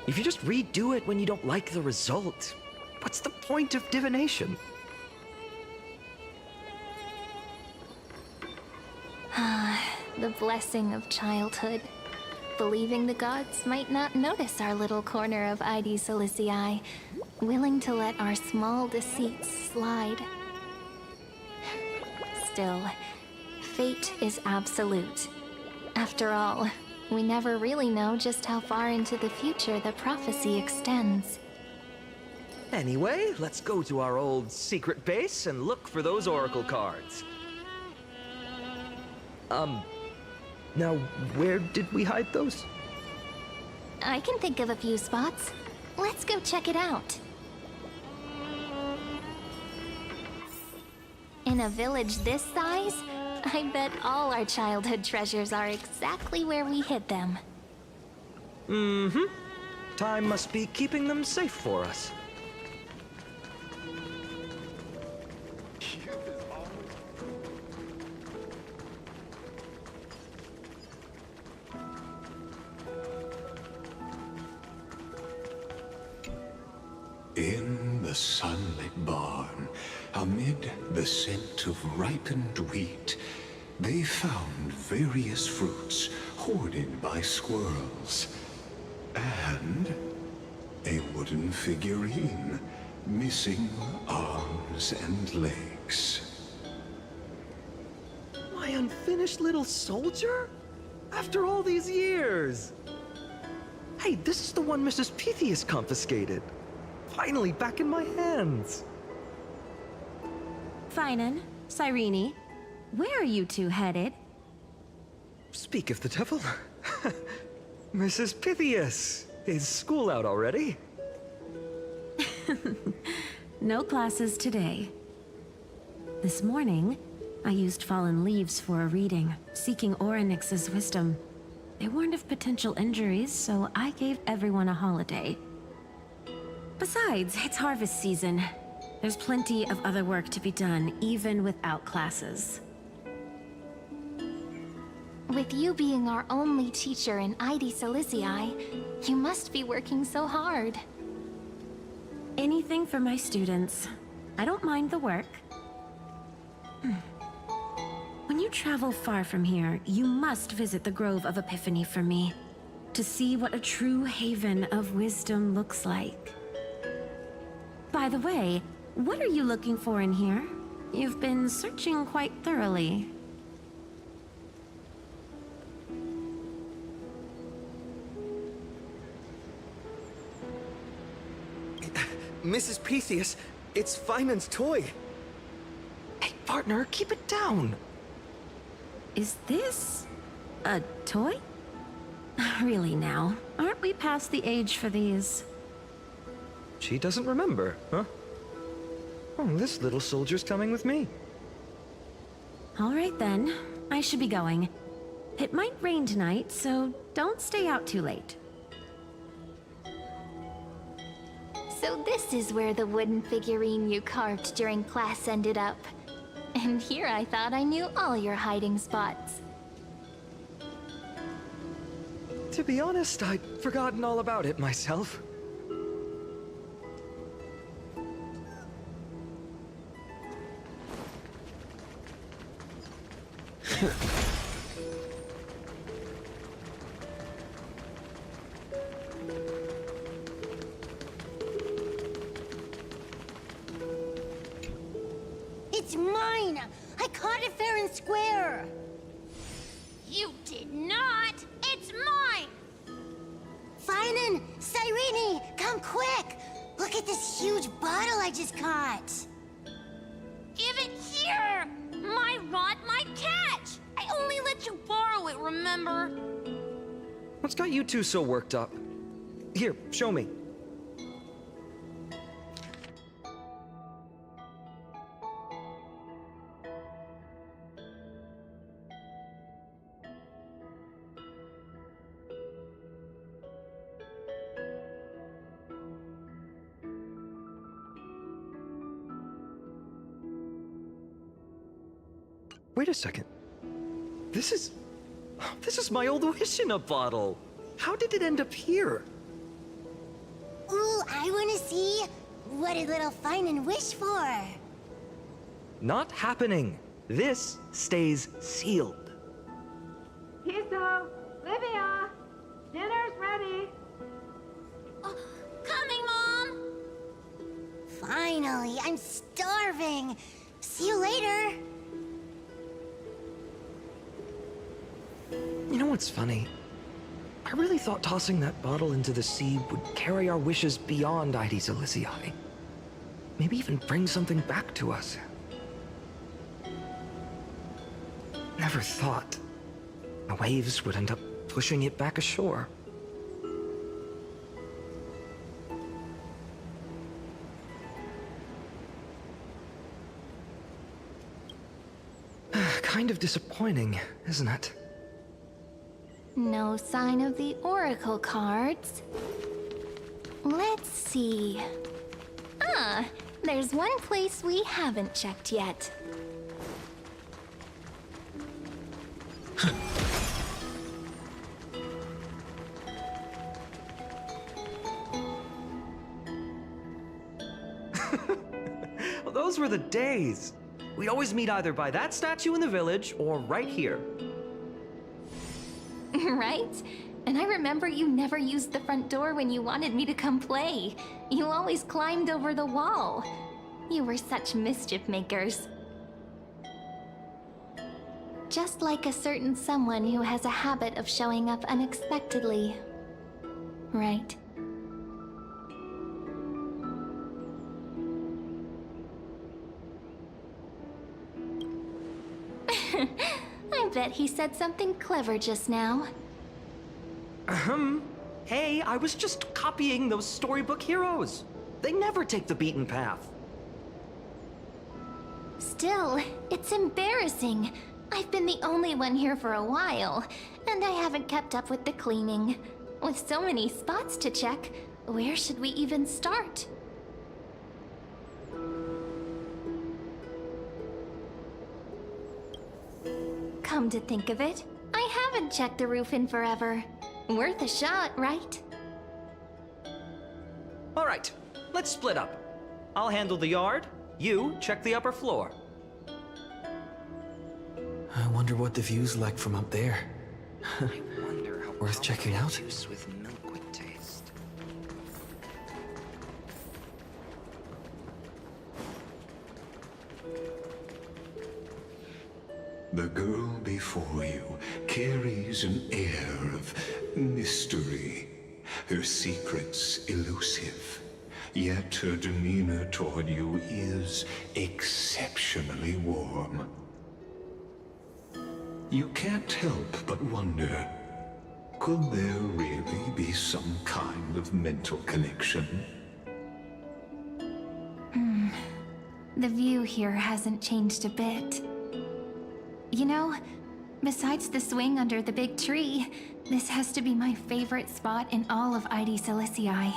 If you just redo it when you don't like the result, what's the point of divination? The blessing of childhood. Believing the gods might not notice our little corner of ID Silicii, willing to let our small deceits slide. Still, fate is absolute. After all, we never really know just how far into the future the prophecy extends. Anyway, let's go to our old secret base and look for those oracle cards. Now, where did we hide those? I can think of a few spots. Let's go check it out. In a village this size, I bet all our childhood treasures are exactly where we hid them. Mm-hmm. Time must be keeping them safe for us. In the sunlit barn, amid the scent of ripened wheat, they found various fruits hoarded by squirrels. And a wooden figurine, missing arms and legs. My unfinished little soldier? After all these years! Hey, this is the one Mrs. Pythias confiscated. Finally back in my hands. Finan, Cyrene, where are you two headed? Speak of the devil. Mrs. Pythias, is school out already? no classes today. This morning, I used fallen leaves for a reading, seeking Orynyx's wisdom. They warned of potential injuries, so I gave everyone a holiday. Besides, it's harvest season. There's plenty of other work to be done, even without classes. With you being our only teacher in ID Silicii, you must be working so hard. Anything for my students. I don't mind the work. When you travel far from here, you must visit the Grove of Epiphany for me, to see what a true haven of wisdom looks like. By the way, what are you looking for in here? You've been searching quite thoroughly. Mrs. Theseus, it's Finan's toy. Hey, partner, keep it down. Is this a toy? Really now, aren't we past the age for these? She doesn't remember, huh? Oh, this little soldier's coming with me. All right then, I should be going. It might rain tonight, so don't stay out too late. So this is where the wooden figurine you carved during class ended up. And here I thought I knew all your hiding spots. To be honest, I'd forgotten all about it myself. It's mine! I caught it fair and square! You did not! It's mine! Finan! Cyrene! Come quick! Look at this huge bottle I just caught! Give it here! My rod, my catch! I only let you borrow it, remember? What's got you two so worked up? Here, show me. Wait a second. This is my old wish in a bottle. How did it end up here? Ooh, I wanna see. What did little Finan wish for? Not happening. This stays sealed. Piso, Livia, dinner's ready. Coming, Mom! Finally, I'm starving. See you later. You know what's funny? I really thought tossing that bottle into the sea would carry our wishes beyond ID Silicii. Maybe even bring something back to us. Never thought the waves would end up pushing it back ashore. Kind of disappointing, isn't it? No sign of the oracle cards. Let's see. Ah, there's one place we haven't checked yet. Well, those were the days. We'd always meet either by that statue in the village or right here. Right? And I remember you never used the front door when you wanted me to come play. You always climbed over the wall. You were such mischief makers. Just like a certain someone who has a habit of showing up unexpectedly. Right? I bet he said something clever just now. Hey, I was just copying those storybook heroes. They never take the beaten path. Still, it's embarrassing. I've been the only one here for a while, and I haven't kept up with the cleaning. With so many spots to check, where should we even start? Come to think of it, I haven't checked the roof in forever. Worth a shot, right? All right, let's split up. I'll handle the yard, you check the upper floor. I wonder what the view's like from up there. I wonder how Worth checking out. juice with milk would taste. The girl before you carries an air of mystery, her secrets elusive, yet her demeanor toward you is exceptionally warm. You can't help but wonder, could there really be some kind of mental connection? The view here hasn't changed a bit. You know, besides the swing under the big tree, this has to be my favorite spot in all of ID Silicii.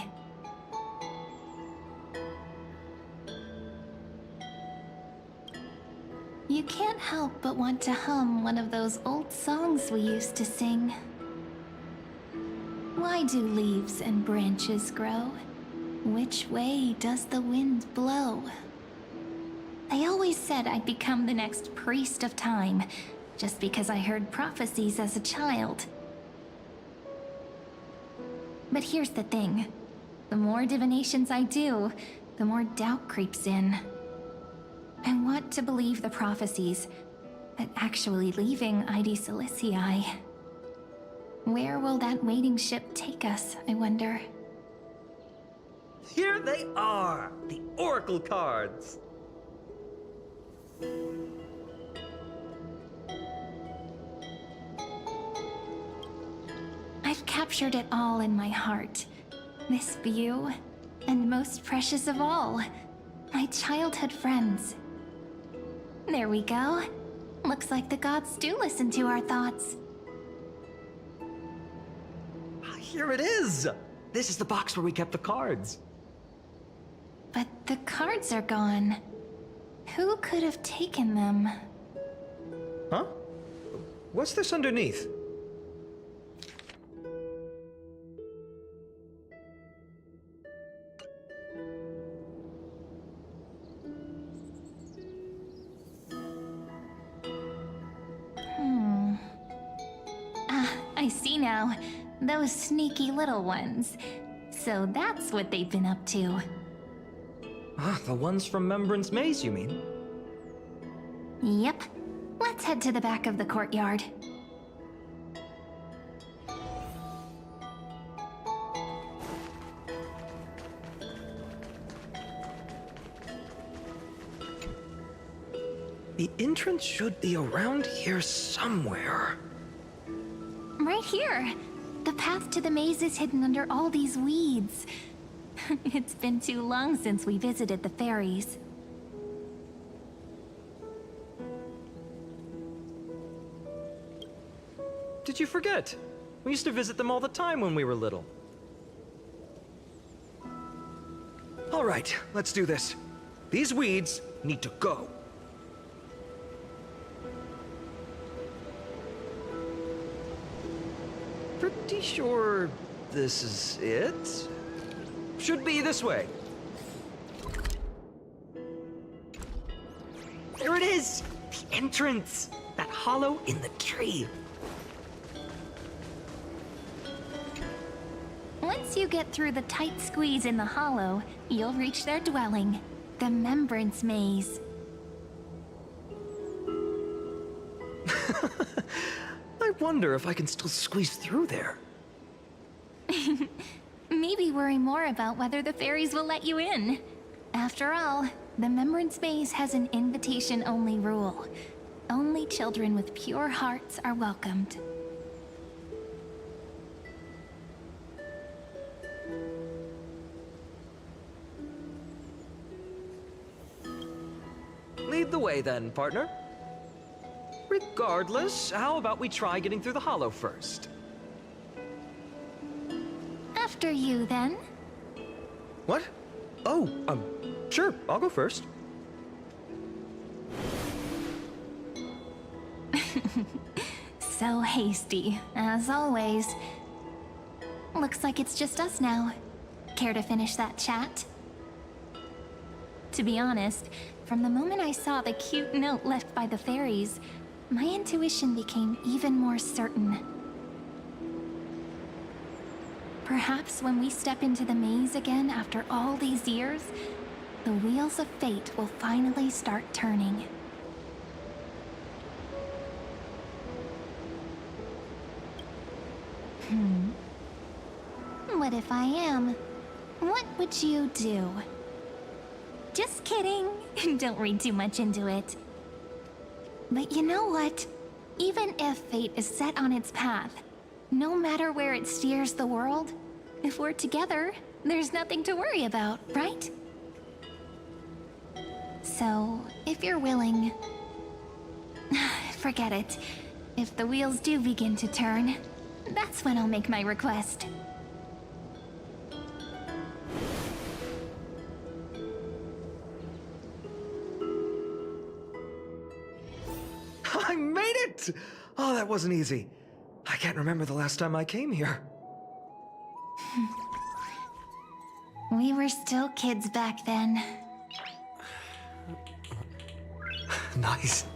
You can't help but want to hum one of those old songs we used to sing. Why do leaves and branches grow? Which way does the wind blow? They always said I'd become the next priest of time, just because I heard prophecies as a child. But here's the thing. The more divinations I do, the more doubt creeps in. I want to believe the prophecies, but actually leaving ID Silicii. Where will that waiting ship take us, I wonder? Here they are, the Oracle cards. I've captured it all in my heart. This view, and most precious of all, my childhood friends. There we go. Looks like the gods do listen to our thoughts. Here it is! This is the box where we kept the cards. But the cards are gone. Who could have taken them? Huh? What's this underneath? I see now. Those sneaky little ones. So that's what they've been up to. Ah, the ones from Remembrance Maze, you mean? Yep. Let's head to the back of the courtyard. The entrance should be around here somewhere. Right here. The path to the maze is hidden under all these weeds. It's been too long since we visited the fairies. Did you forget? We used to visit them all the time when we were little. All right, let's do this. These weeds need to go. Pretty sure this is it? Should be this way. There it is! The entrance! That hollow in the tree. Once you get through the tight squeeze in the hollow, you'll reach their dwelling, the Remembrance Maze. I wonder if I can still squeeze through there. Maybe worry more about whether the fairies will let you in. After all, the Remembrance Maze has an invitation-only rule. Only children with pure hearts are welcomed. Lead the way then, partner. Regardless, how about we try getting through the hollow first? After you, then. What? Oh, sure, I'll go first. So hasty, as always. Looks like it's just us now. Care to finish that chat? To be honest, from the moment I saw the cute note left by the fairies, my intuition became even more certain. Perhaps when we step into the maze again after all these years, the wheels of fate will finally start turning. What if I am? What would you do? Just kidding. Don't read too much into it. But you know what? Even if fate is set on its path, no matter where it steers the world, if we're together, there's nothing to worry about, right? So, if you're willing... Forget it. If the wheels do begin to turn, that's when I'll make my request. I made it! Oh, that wasn't easy. I can't remember the last time I came here. We were still kids back then. Nice.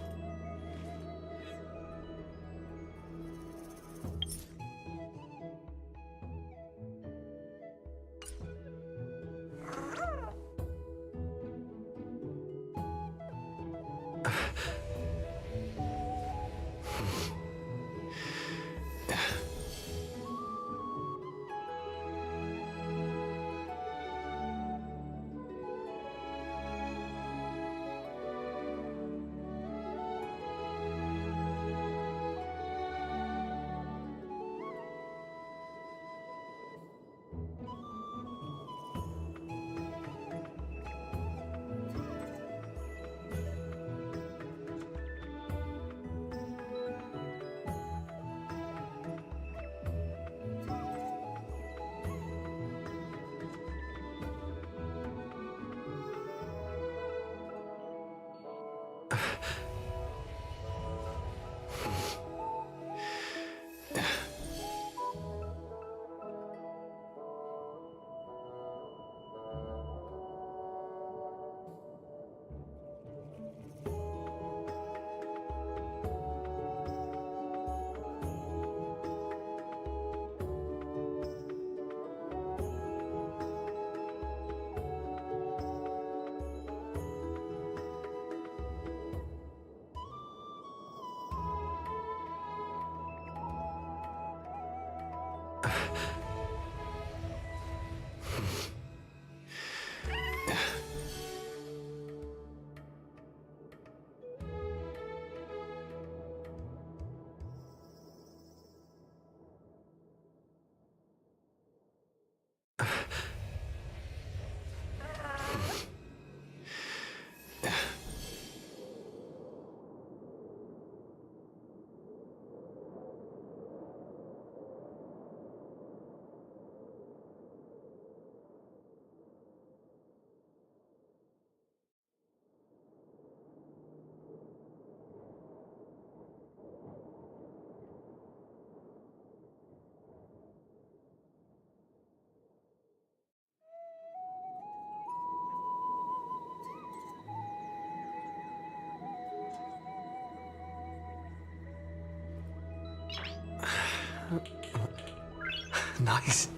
Nice.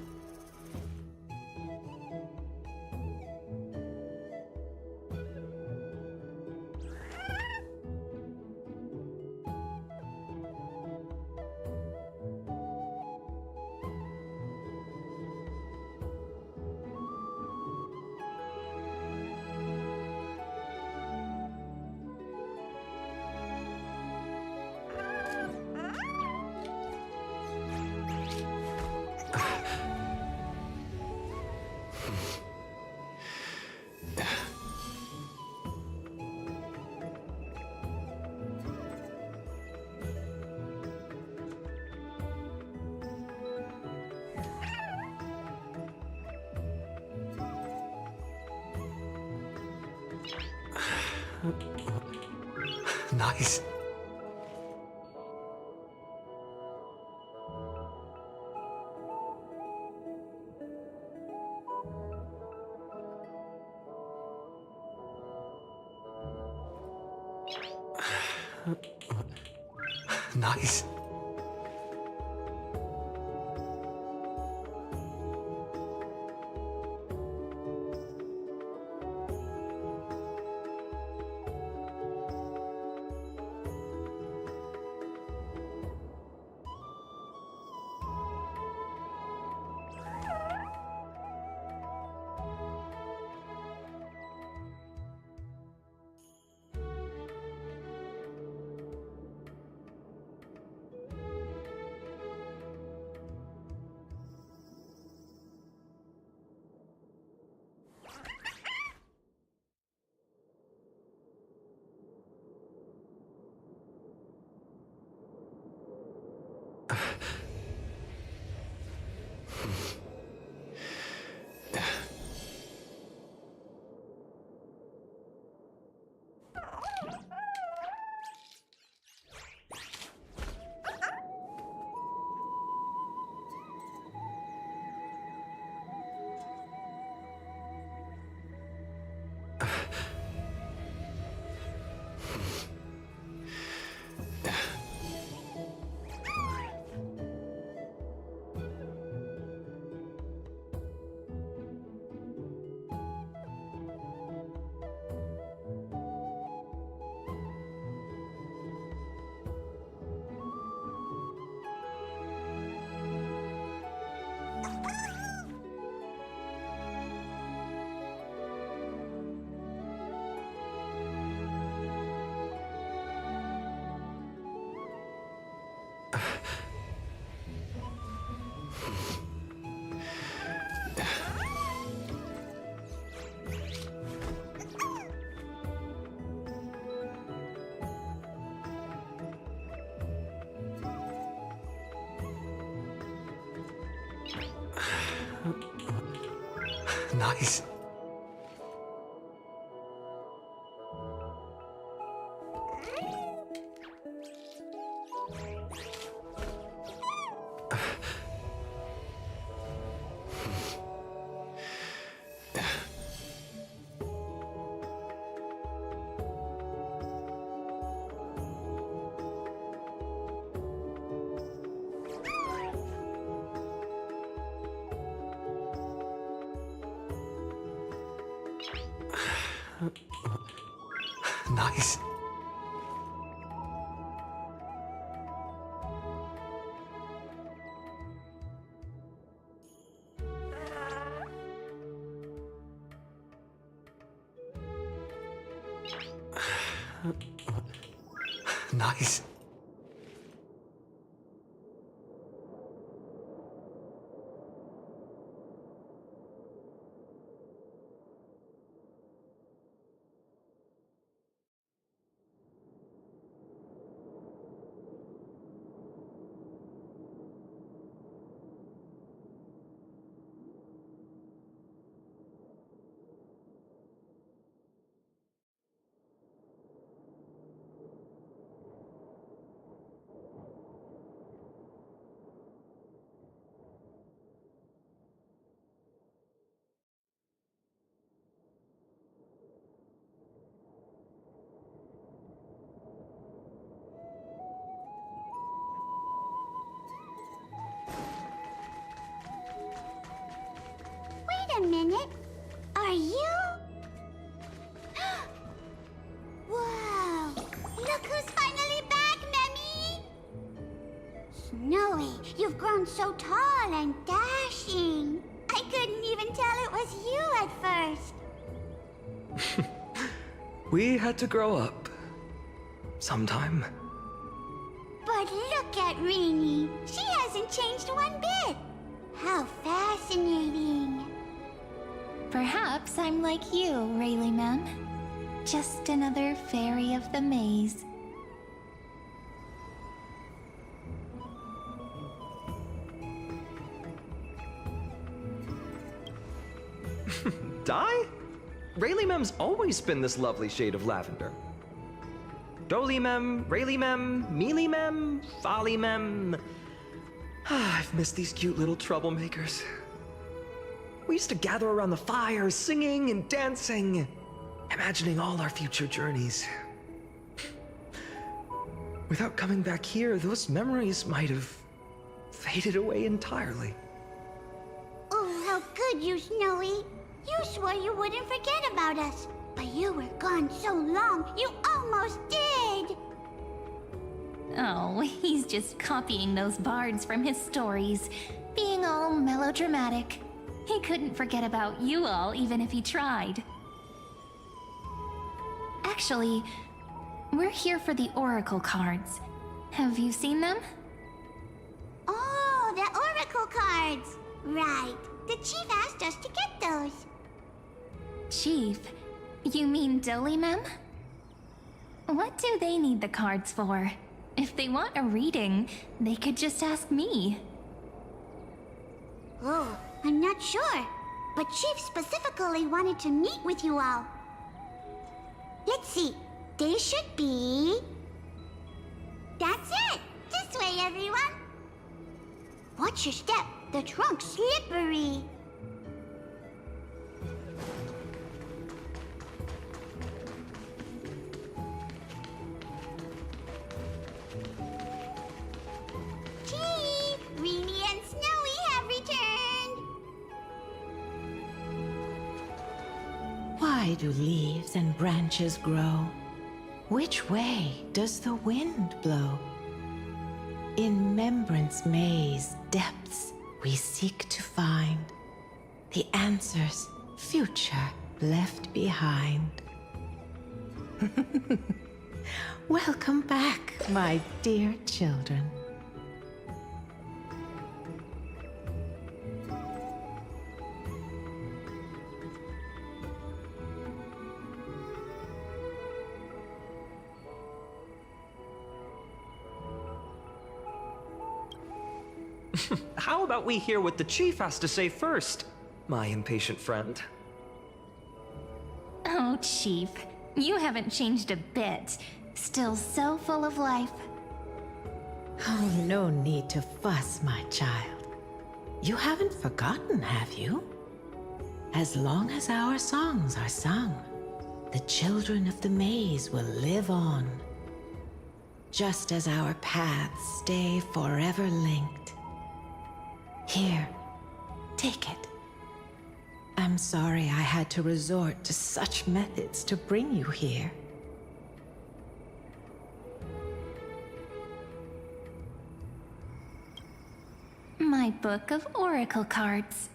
Nice. Nice. Nice. Nice. Nice. Wait a minute. Are you? Whoa! Look who's finally back, Memmy! Snowy, you've grown so tall and dashing. I couldn't even tell it was you at first. We had to grow up. Sometime. But look at Rini. She hasn't changed one bit. How fascinating. Perhaps I'm like you, Rayleigh Ma'am. Just another fairy of the maze. Die? Rayleigh-Mem's always been this lovely shade of lavender. Dolly-Mem, Rayleigh-Mem, Mealy-Mem, Folly-Mem. I've missed these cute little troublemakers. We used to gather around the fire, singing and dancing, imagining all our future journeys. Without coming back here, those memories might have faded away entirely. Oh, how good you, Snowy. You swore you wouldn't forget about us. But you were gone so long, you almost did! Oh, he's just copying those bards from his stories, being all melodramatic. He couldn't forget about you all, even if he tried. Actually, we're here for the Oracle cards. Have you seen them? Oh, the Oracle cards! Right. The Chief asked us to get those. Chief? You mean Dolly-Mem? What do they need the cards for? If they want a reading, they could just ask me. Oh, I'm not sure. But Chief specifically wanted to meet with you all. Let's see. They should be... That's it! This way, everyone! Watch your step. The trunk's slippery. Chief! Reenie and Snowy have returned! Why do leaves and branches grow? Which way does the wind blow? In Membrance Maze depths we seek to find the answers future left behind. Welcome back, my dear children. How about we hear what the Chief has to say first, my impatient friend? Oh, Chief, you haven't changed a bit. Still so full of life. Oh, no need to fuss, my child. You haven't forgotten, have you? As long as our songs are sung, the children of the maze will live on. Just as our paths stay forever linked. Here, take it. I'm sorry I had to resort to such methods to bring you here. My book of oracle cards.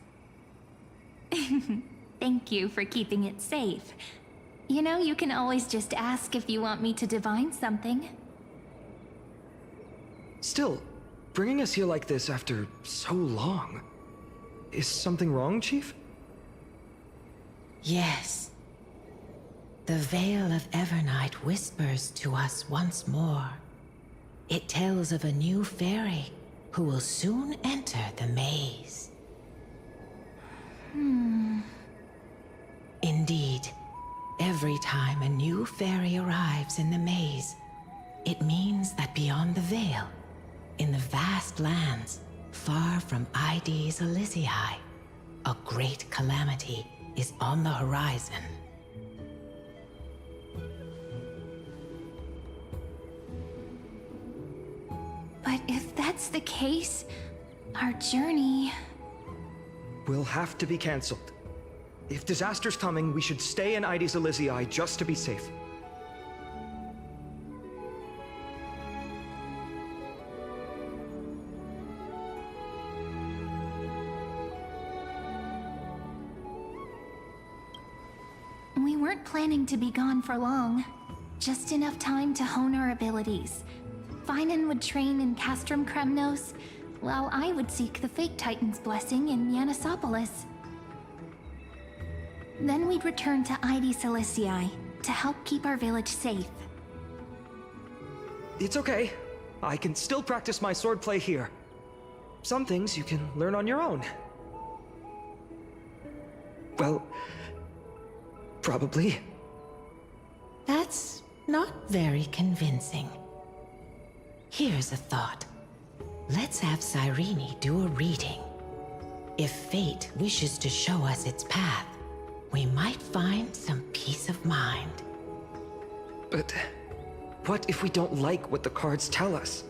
Thank you for keeping it safe. You know, you can always just ask if you want me to divine something. Still, bringing us here like this after so long. Is something wrong, Chief? Yes. The Veil of Evernight whispers to us once more. It tells of a new fairy who will soon enter the maze. Indeed, every time a new fairy arrives in the maze, it means that beyond the veil, in the vast lands, far from Ides Elysiae, a great calamity is on the horizon. But if that's the case, our journey... Will have to be cancelled. If disaster's coming, we should stay in Ides Elysiae just to be safe. We weren't planning to be gone for long. Just enough time to hone our abilities. Finan would train in Castrum Kremnos, while I would seek the Fake Titan's blessing in Yanisopolis. Then we'd return to Ides Elysiae to help keep our village safe. It's okay. I can still practice my swordplay here. Some things you can learn on your own. Well, Probably. That's not very convincing. Here's a thought. Let's have Cyrene do a reading. If fate wishes to show us its path, we might find some peace of mind. But what if we don't like what the cards tell us?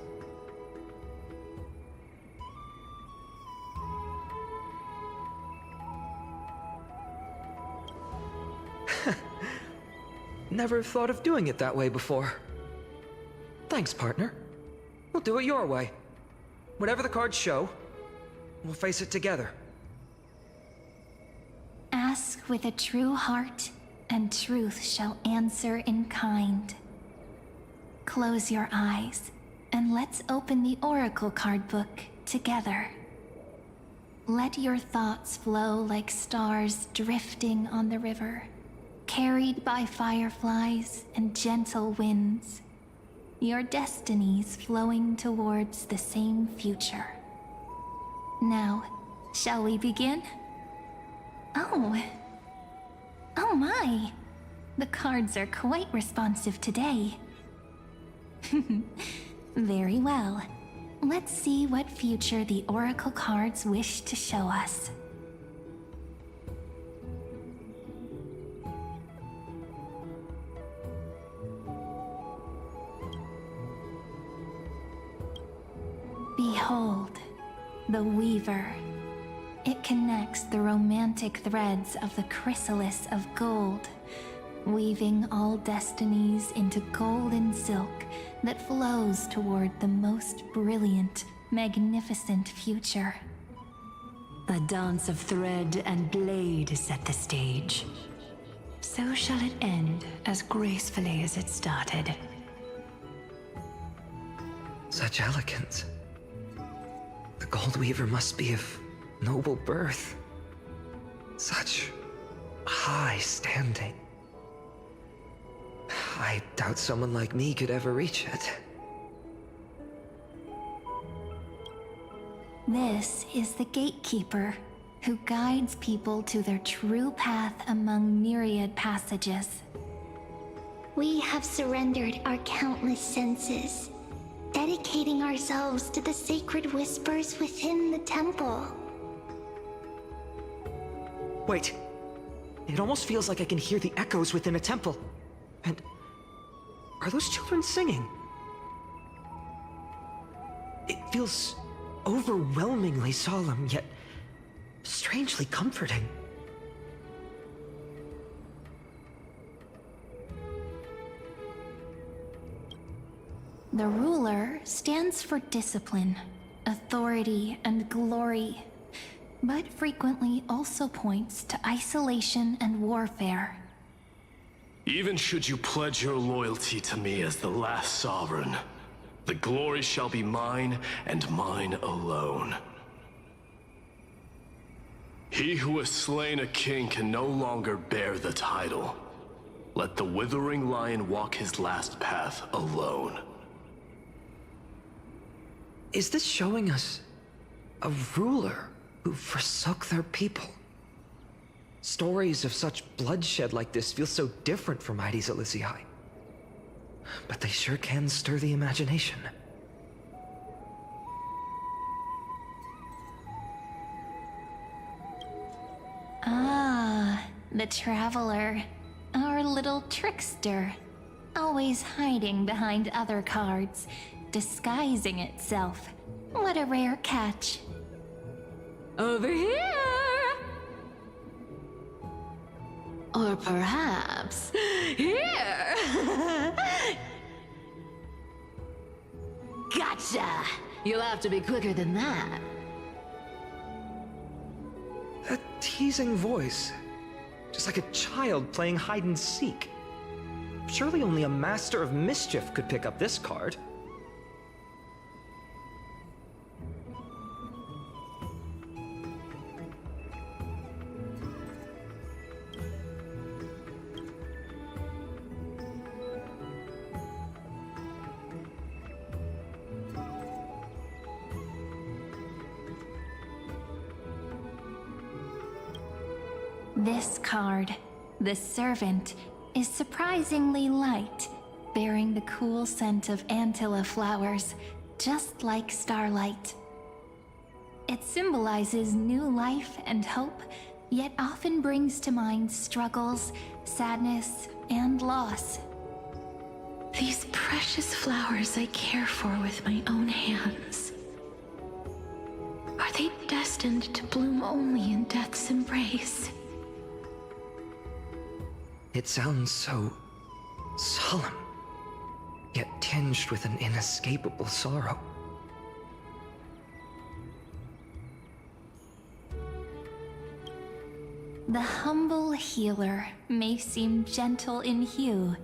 Never thought of doing it that way before. Thanks, partner. We'll do it your way. Whatever the cards show, we'll face it together. Ask with a true heart, and truth shall answer in kind. Close your eyes, and let's open the Oracle card book together. Let your thoughts flow like stars drifting on the river, carried by fireflies and gentle winds. Your destinies flowing towards the same future. Now, shall we begin? Oh my! The cards are quite responsive today. Very well. Let's see what future the Oracle cards wish to show us. Behold, the Weaver. It connects the romantic threads of the chrysalis of gold, weaving all destinies into golden silk that flows toward the most brilliant, magnificent future. The dance of thread and blade set the stage. So shall it end as gracefully as it started. Such elegance. The Gold Weaver must be of noble birth. Such high standing. I doubt someone like me could ever reach it. This is the Gatekeeper, who guides people to their true path among myriad passages. We have surrendered our countless senses, dedicating ourselves to the sacred whispers within the temple. Wait. It almost feels like I can hear the echoes within a temple. And are those children singing? It feels overwhelmingly solemn, yet strangely comforting. The ruler stands for discipline, authority, and glory, but frequently also points to isolation and warfare. Even should you pledge your loyalty to me as the last sovereign, the glory shall be mine and mine alone. He who has slain a king can no longer bear the title. Let the withering lion walk his last path alone. Is this showing us a ruler who forsook their people? Stories of such bloodshed like this feel so different from Heidi's Elysiae. But they sure can stir the imagination. Ah, the Traveler. Our little trickster. Always hiding behind other cards, disguising itself. What a rare catch. Over here! Or perhaps here! Gotcha! You'll have to be quicker than that. A teasing voice. Just like a child playing hide and seek. Surely only a master of mischief could pick up this card. This card, The servant is surprisingly light, bearing the cool scent of Antilla flowers, just like starlight. It symbolizes new life and hope, yet often brings to mind struggles, sadness, and loss. These precious flowers I care for with my own hands. Are they destined to bloom only in death's embrace? It sounds so solemn, yet tinged with an inescapable sorrow. The humble healer may seem gentle in hue,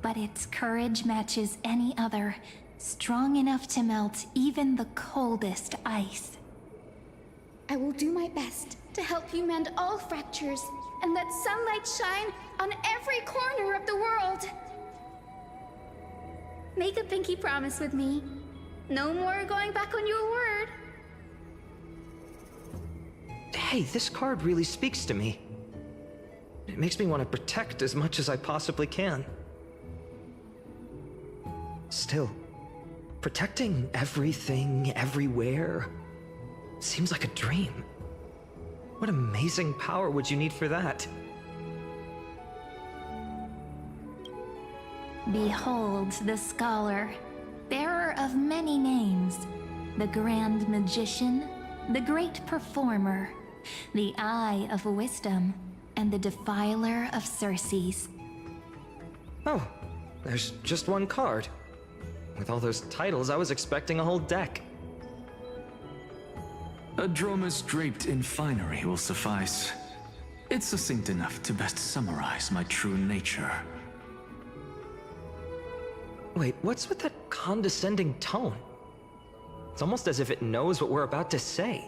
but its courage matches any other, strong enough to melt even the coldest ice. I will do my best to help you mend all fractures and let sunlight shine on every corner of the world. Make a pinky promise with me. No more going back on your word. Hey, this card really speaks to me. It makes me want to protect as much as I possibly can. Still, protecting everything, everywhere, seems like a dream. What amazing power would you need for that? Behold the scholar, bearer of many names, the grand magician, the great performer, the eye of wisdom, and the defiler of Circes. Oh, there's just one card. With all those titles, I was expecting a whole deck. A dromus draped in finery will suffice. It's succinct enough to best summarize my true nature. Wait, what's with that condescending tone? It's almost as if it knows what we're about to say.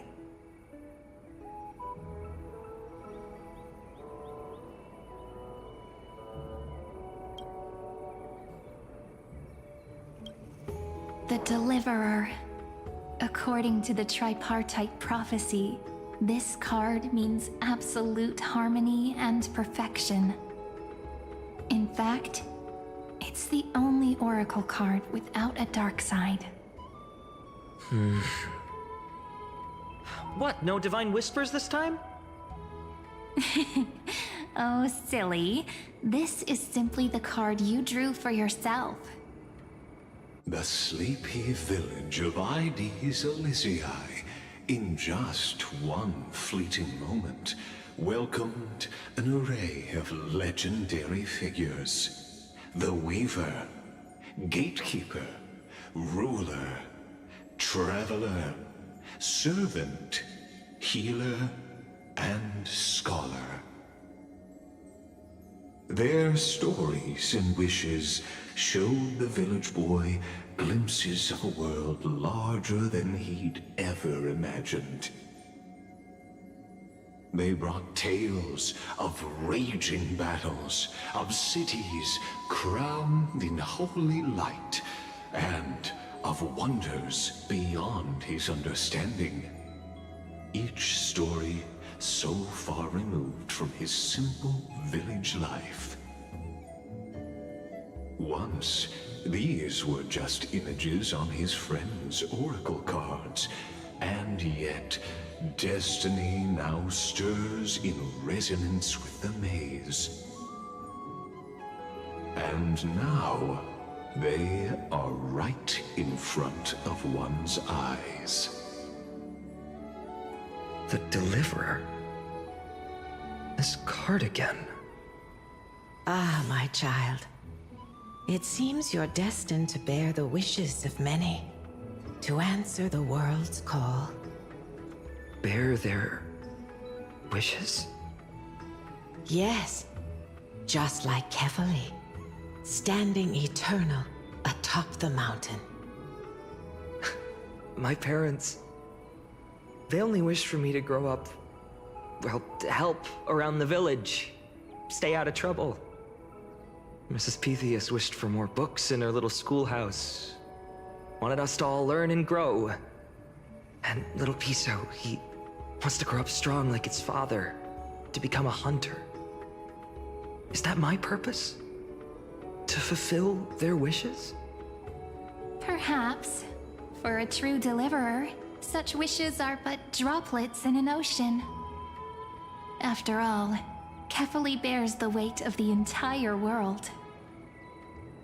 The Deliverer. According to the tripartite prophecy, this card means absolute harmony and perfection. In fact, it's the only oracle card without a dark side. What, no divine whispers this time? Oh, silly. This is simply the card you drew for yourself. The sleepy village of Ides Elysiae, in just one fleeting moment, welcomed an array of legendary figures. The Weaver, Gatekeeper, Ruler, Traveler, Servant, Healer, and Scholar. Their stories and wishes showed the village boy glimpses of a world larger than he'd ever imagined. They brought tales of raging battles, of cities crowned in holy light, and of wonders beyond his understanding. Each story so far removed from his simple village life. Once, these were just images on his friend's oracle cards, and yet destiny now stirs in resonance with the maze. And now, they are right in front of one's eyes. The Deliverer. This card again. Ah, my child. It seems you're destined to bear the wishes of many, to answer the world's call. Bear their wishes? Yes, just like Kefali, standing eternal atop the mountain. My parents, they only wished for me to grow up, well, to help around the village, stay out of trouble. Mrs. Pythias wished for more books in her little schoolhouse, wanted us to all learn and grow. And little Piso, he wants to grow up strong like its father, to become a hunter. Is that my purpose? To fulfill their wishes? Perhaps. For a true deliverer, such wishes are but droplets in an ocean. After all, Kefali bears the weight of the entire world.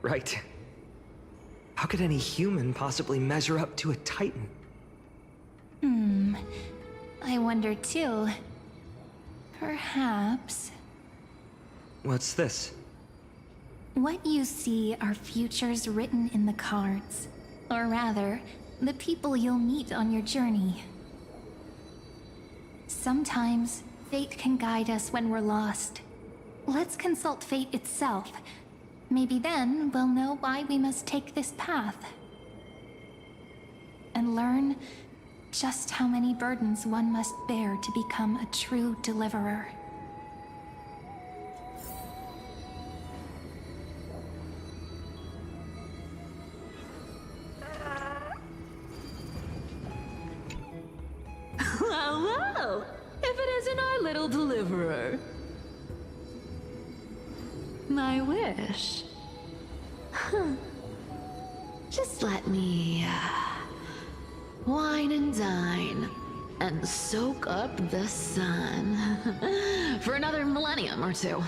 Right. How could any human possibly measure up to a Titan? I wonder too. Perhaps... What's this? What you see are futures written in the cards. Or rather, the people you'll meet on your journey. Sometimes, fate can guide us when we're lost. Let's consult fate itself. Maybe then we'll know why we must take this path. And learn just how many burdens one must bear to become a true deliverer. Well, if it isn't our little deliverer. My wish. Just let me wine and dine and soak up the sun for another millennium or two.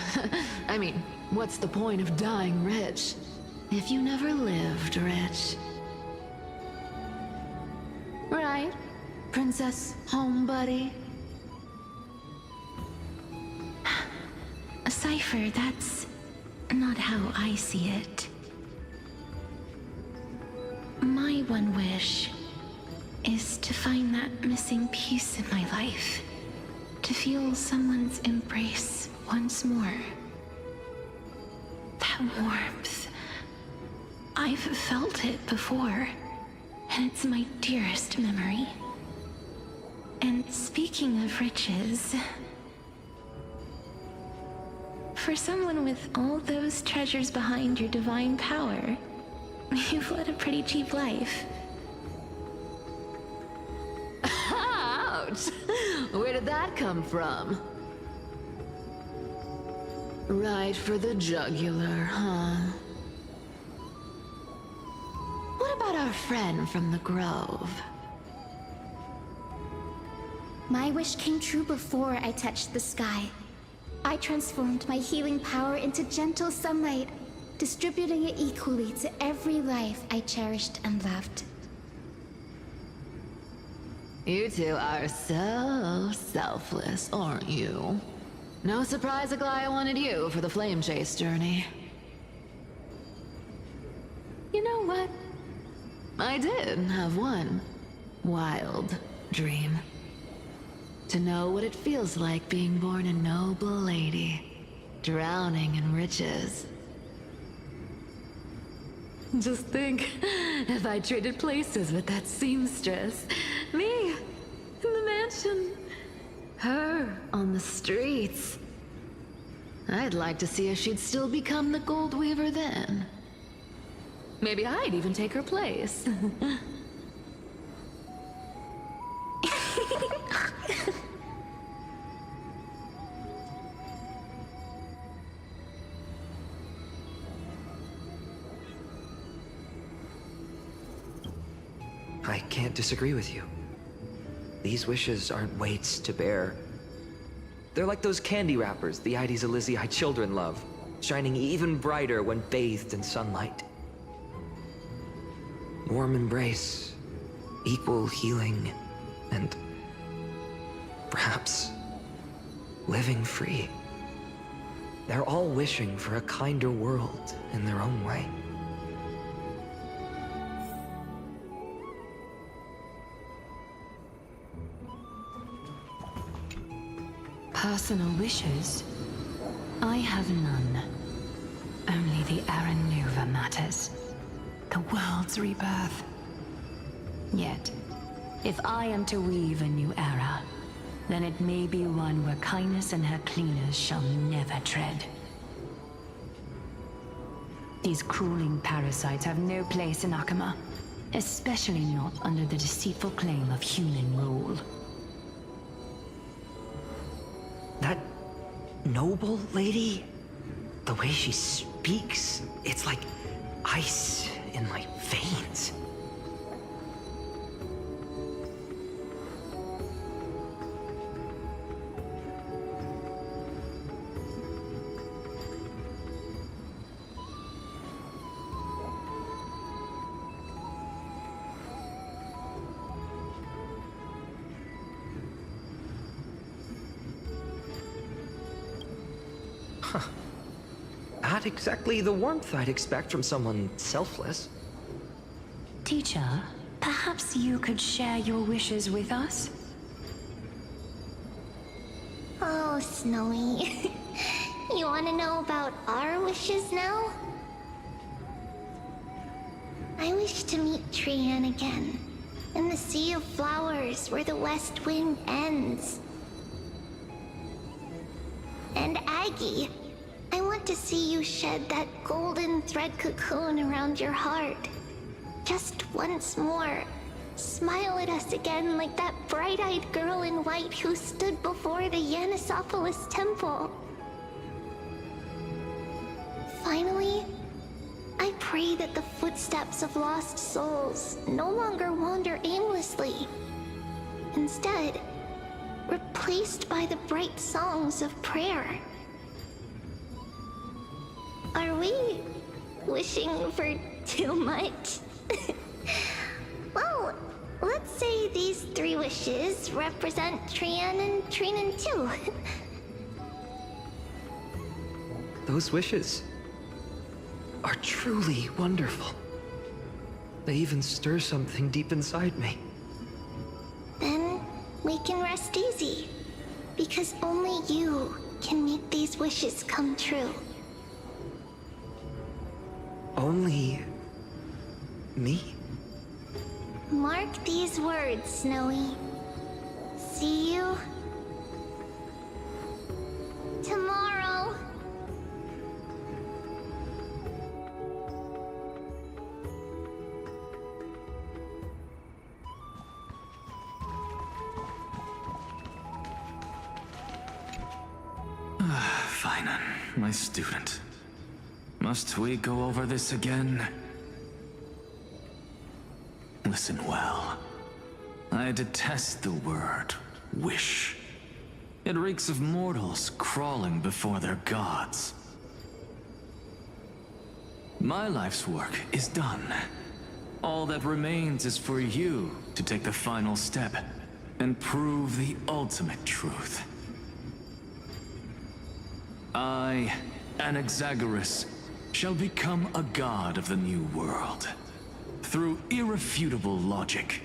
I mean, what's the point of dying rich if you never lived rich? Right, Princess Homebuddy? Cypher, that's not how I see it. My one wish is to find that missing piece in my life. To feel someone's embrace once more. That warmth. I've felt it before, and it's my dearest memory. And speaking of riches... For someone with all those treasures behind your divine power, you've led a pretty cheap life. Ouch! Where did that come from? Right for the jugular, huh? What about our friend from the Grove? My wish came true before I touched the sky. I transformed my healing power into gentle sunlight, distributing it equally to every life I cherished and loved. You two are so selfless, aren't you? No surprise Aglaya wanted you for the flame chase journey. You know what? I did have one wild dream. To know what it feels like being born a noble lady, drowning in riches. Just think, if I traded places with that seamstress, me in the mansion, her on the streets. I'd like to see if she'd still become the gold weaver then. Maybe I'd even take her place. I can't disagree with you. These wishes aren't weights to bear. They're like those candy wrappers the Ides Elysiae children love, shining even brighter when bathed in sunlight. Warm embrace, equal healing, and perhaps living free. They're all wishing for a kinder world in their own way. Personal wishes? I have none. Only the Aranuva matters. The world's rebirth. Yet, if I am to weave a new era, then it may be one where kindness and her cleaners shall never tread. These crueling parasites have no place in Akama, especially not under the deceitful claim of human rule. That noble lady? The way she speaks, it's like ice in my veins. Huh. Not exactly the warmth I'd expect from someone selfless. Teacher, perhaps you could share your wishes with us? Oh, Snowy. You want to know about our wishes now? I wish to meet Trian again, in the sea of flowers where the west wind ends. And Aggie, I want to see you shed that golden thread cocoon around your heart. Just once more. Smile at us again like that bright-eyed girl in white who stood before the Yanisopolis temple. Finally, I pray that the footsteps of lost souls no longer wander aimlessly. Instead, replaced by the bright songs of prayer. Are we wishing for too much? Well, let's say these 3 wishes represent Trian and Trinan too. Those wishes are truly wonderful. They even stir something deep inside me. Then we can rest easy, because only you can make these wishes come true. Only me? Mark these words, Snowy. See you tomorrow. Finan, my student. Must we go over this again? Listen well. I detest the word wish. It reeks of mortals crawling before their gods. My life's work is done. All that remains is for you to take the final step and prove the ultimate truth. I, Anaxagoras, shall become a god of the new world. Through irrefutable logic,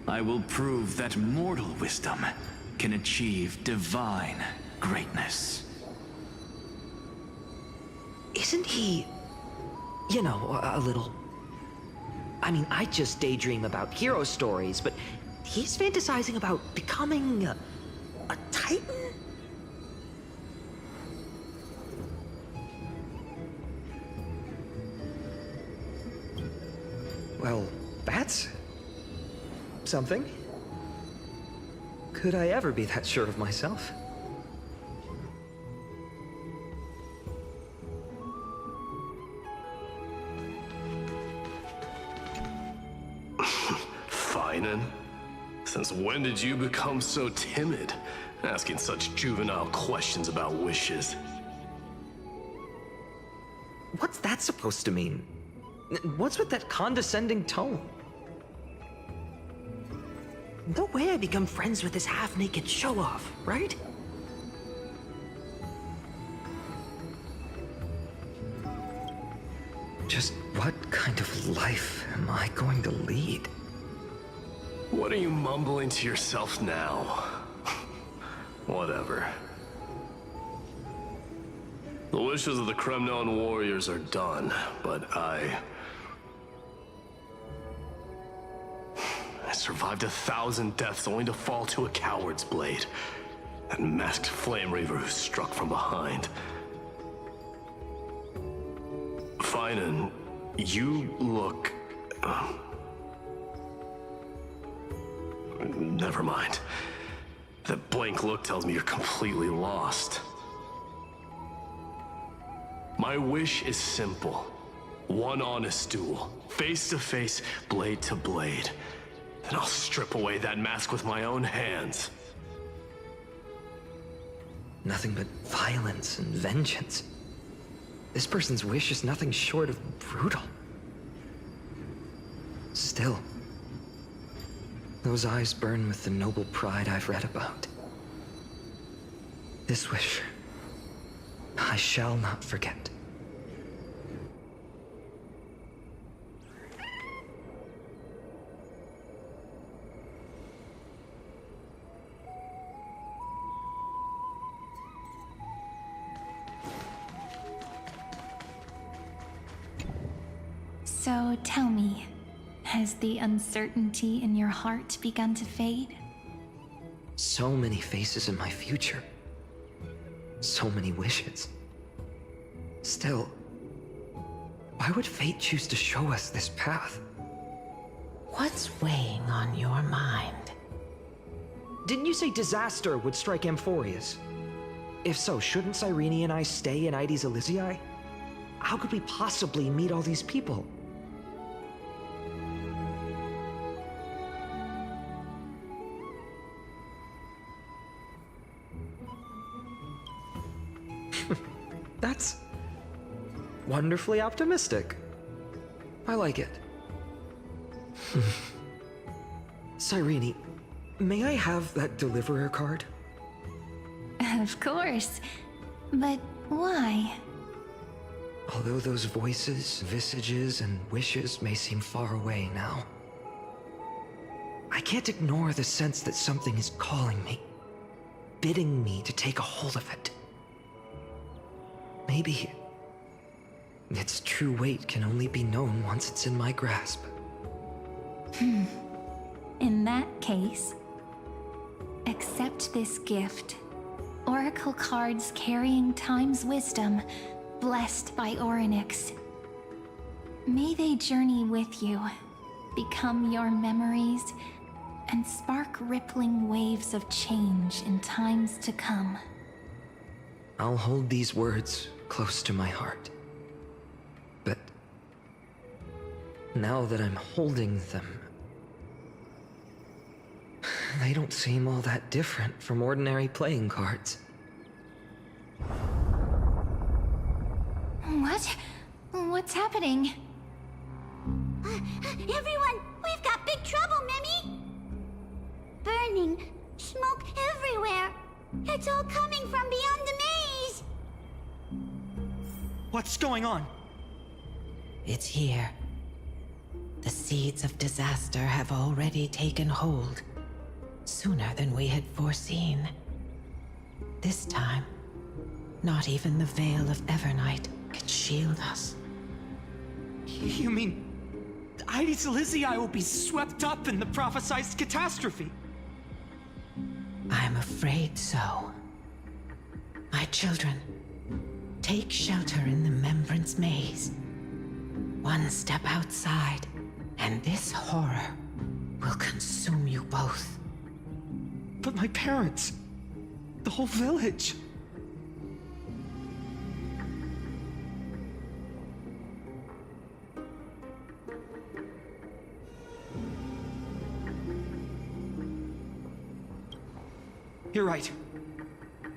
I will prove that mortal wisdom can achieve divine greatness. Isn't he, you know, a little... I mean, I just daydream about hero stories, but he's fantasizing about becoming a titan? Well, that's something. Could I ever be that sure of myself? Finan? Since when did you become so timid, asking such juvenile questions about wishes? What's that supposed to mean? What's with that condescending tone? No way I become friends with this half-naked show-off, right? Just what kind of life am I going to lead? What are you mumbling to yourself now? Whatever. The wishes of the Kremnon warriors are done, but I survived 1,000 deaths only to fall to a coward's blade. That masked flame reaver who struck from behind. Finan, you look... Never mind. That blank look tells me you're completely lost. My wish is simple. One honest duel, face to face, blade to blade. Then I'll strip away that mask with my own hands. Nothing but violence and vengeance. This person's wish is nothing short of brutal. Still, those eyes burn with the noble pride I've read about. This wish, I shall not forget. So tell me, has the uncertainty in your heart begun to fade? So many faces in my future. So many wishes. Still, why would fate choose to show us this path? What's weighing on your mind? Didn't you say disaster would strike Amphoreus? If so, shouldn't Cyrene and I stay in Ides Elysiae? How could we possibly meet all these people? That's wonderfully optimistic. I like it. Cyrene, may I have that deliverer card? Of course. But why? Although those voices, visages, and wishes may seem far away now, I can't ignore the sense that something is calling me, bidding me to take a hold of it. Maybe its true weight can only be known once it's in my grasp. In that case, accept this gift. Oracle cards carrying time's wisdom, blessed by Orynyx. May they journey with you, become your memories, and spark rippling waves of change in times to come. I'll hold these words close to my heart. But now that I'm holding them, they don't seem all that different from ordinary playing cards. What? What's happening? Everyone, we've got big trouble, Mimi! Burning, smoke everywhere. It's all coming from beyond the maze! What's going on? It's here. The seeds of disaster have already taken hold, sooner than we had foreseen. This time, not even the Veil of Evernight can shield us. You mean Ides Elysiae will be swept up in the prophesied catastrophe? I'm afraid so. My children, take shelter in the Membrance Maze. One step outside, and this horror will consume you both. But my parents, the whole village. You're right.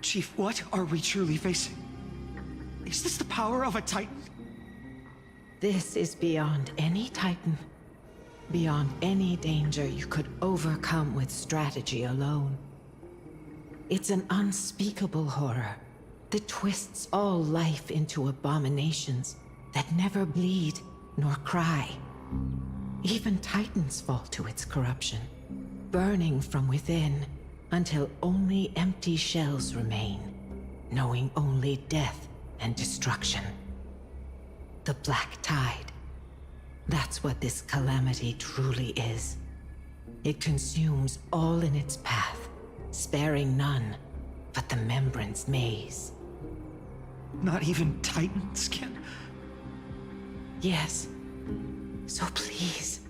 Chief, what are we truly facing? Is this the power of a Titan? This is beyond any Titan. Beyond any danger you could overcome with strategy alone. It's an unspeakable horror that twists all life into abominations that never bleed nor cry. Even Titans fall to its corruption, burning from within until only empty shells remain, knowing only death and destruction. The Black Tide. That's what this calamity truly is. It consumes all in its path, sparing none but the Membrance Maze. Not even Titans can... Yes. So please,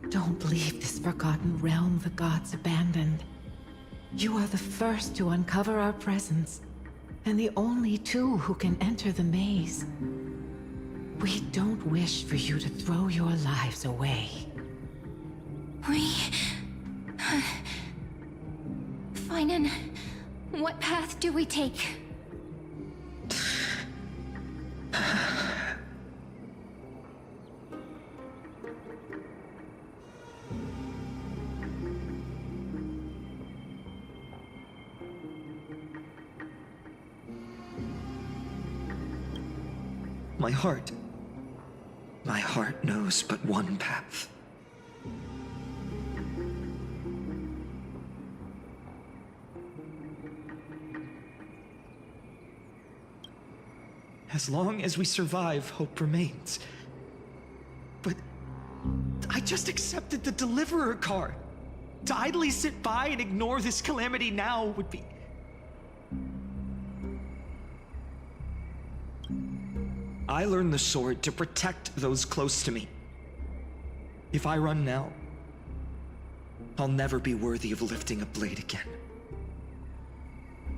don't leave this forgotten realm the gods abandoned. You are the first to uncover our presence, and the only two who can enter the maze. We don't wish for you to throw your lives away. Finan, what path do we take? My heart knows but one path. As long as we survive, hope remains. But I just accepted the Deliverer card. To idly sit by and ignore this calamity now would be... I learned the sword to protect those close to me. If I run now, I'll never be worthy of lifting a blade again.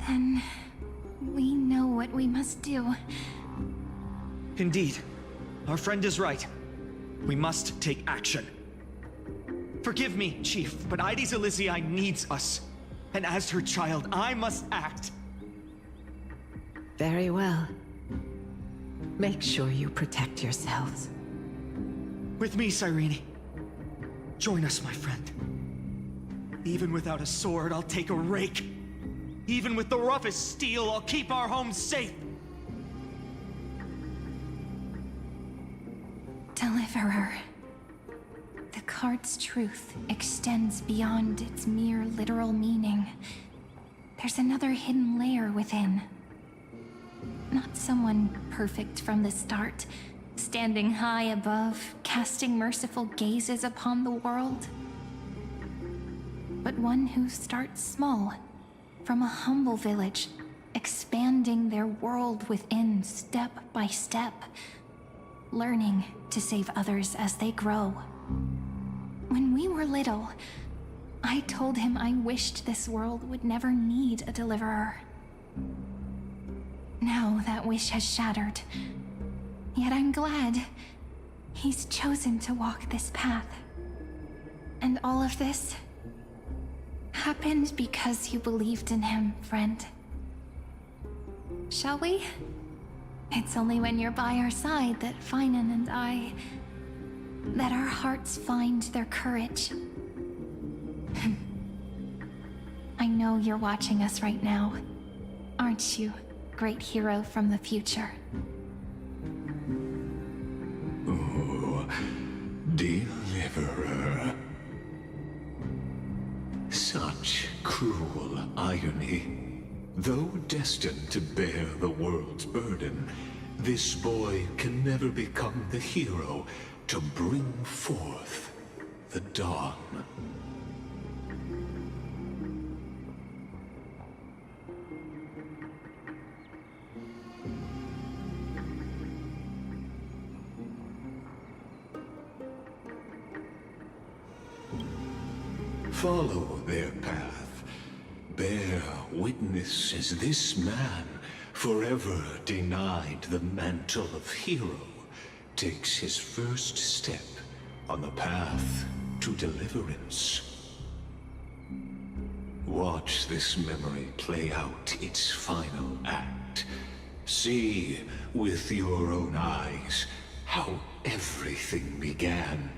Then we know what we must do. Indeed, our friend is right. We must take action. Forgive me, Chief, but Ides Elysiae needs us. And as her child, I must act. Very well. Make sure you protect yourselves. With me, Cyrene. Join us, my friend. Even without a sword, I'll take a rake. Even with the roughest steel, I'll keep our home safe. Deliverer. The card's truth extends beyond its mere literal meaning. There's another hidden layer within. Not someone perfect from the start, standing high above, casting merciful gazes upon the world. But one who starts small, from a humble village, expanding their world within step by step, learning to save others as they grow. When we were little, I told him I wished this world would never need a deliverer. Now that wish has shattered. Yet I'm glad he's chosen to walk this path. And all of this happened because you believed in him, friend. Shall we? It's only when you're by our side that Finan and that our hearts find their courage. I know you're watching us right now, aren't you? Great hero from the future. Oh, Deliverer. Such cruel irony. Though destined to bear the world's burden, this boy can never become the hero to bring forth the dawn. Follow their path. Bear witness as this man, forever denied the mantle of hero, takes his first step on the path to deliverance. Watch this memory play out its final act. See with your own eyes how everything began.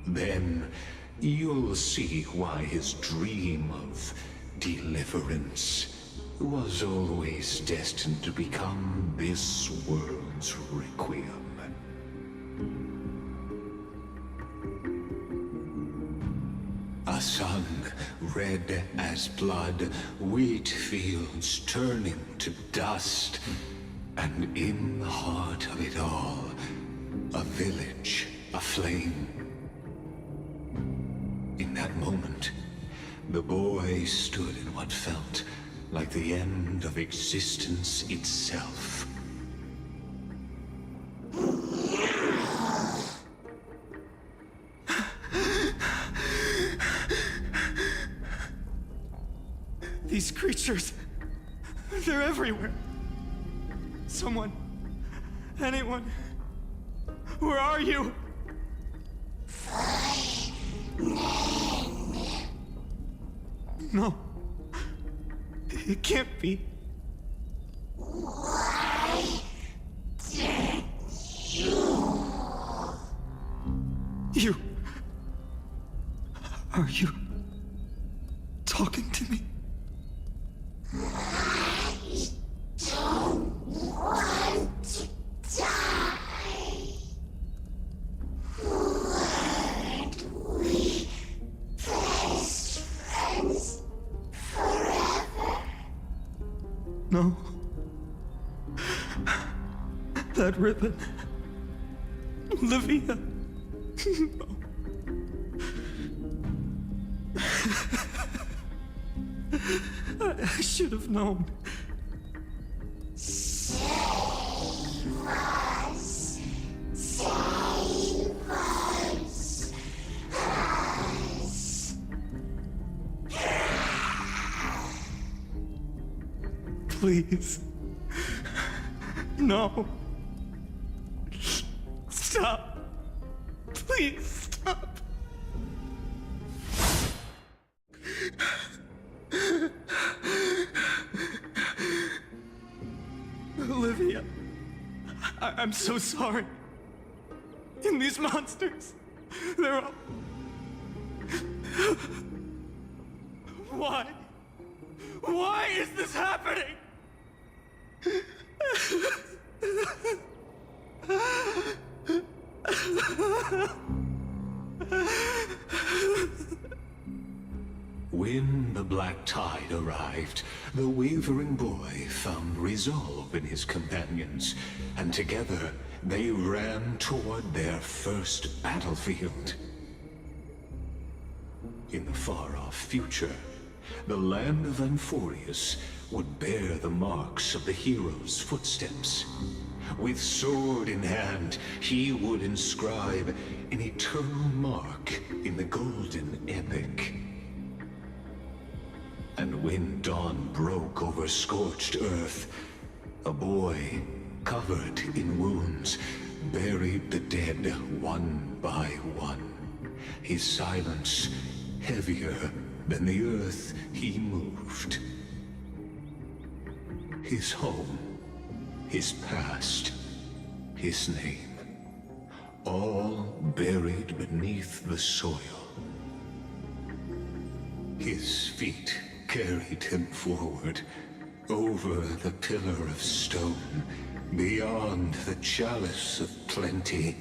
Then you'll see why his dream of deliverance was always destined to become this world's requiem. A sun red as blood, wheat fields turning to dust, and in the heart of it all, a village aflame. In that moment, the boy stood in what felt like the end of existence itself. These creatures, They're everywhere. Someone. Anyone. Where are you? No. It can't be. Why did You. Are you talking to me? I don't want to die. Weren't we best friends forever? No. That ribbon. Olivia. No. I should have known. Save us. Save us. Please. No. Stop. Please stop. Olivia, I'm so sorry. And these monsters, they're all... Why? Why is this happening? When the black tide arrived, the wavering boy found resolve in his companions, and together they ran toward their first battlefield. In the far-off future, the land of Amphoreus would bear the marks of the hero's footsteps. With sword in hand, he would inscribe an eternal mark in the golden epic. And when dawn broke over scorched earth, a boy, covered in wounds, buried the dead one by one. His silence heavier than the earth he moved. His home, his past, his name, all buried beneath the soil. His feet carried him forward, over the pillar of stone, beyond the chalice of plenty,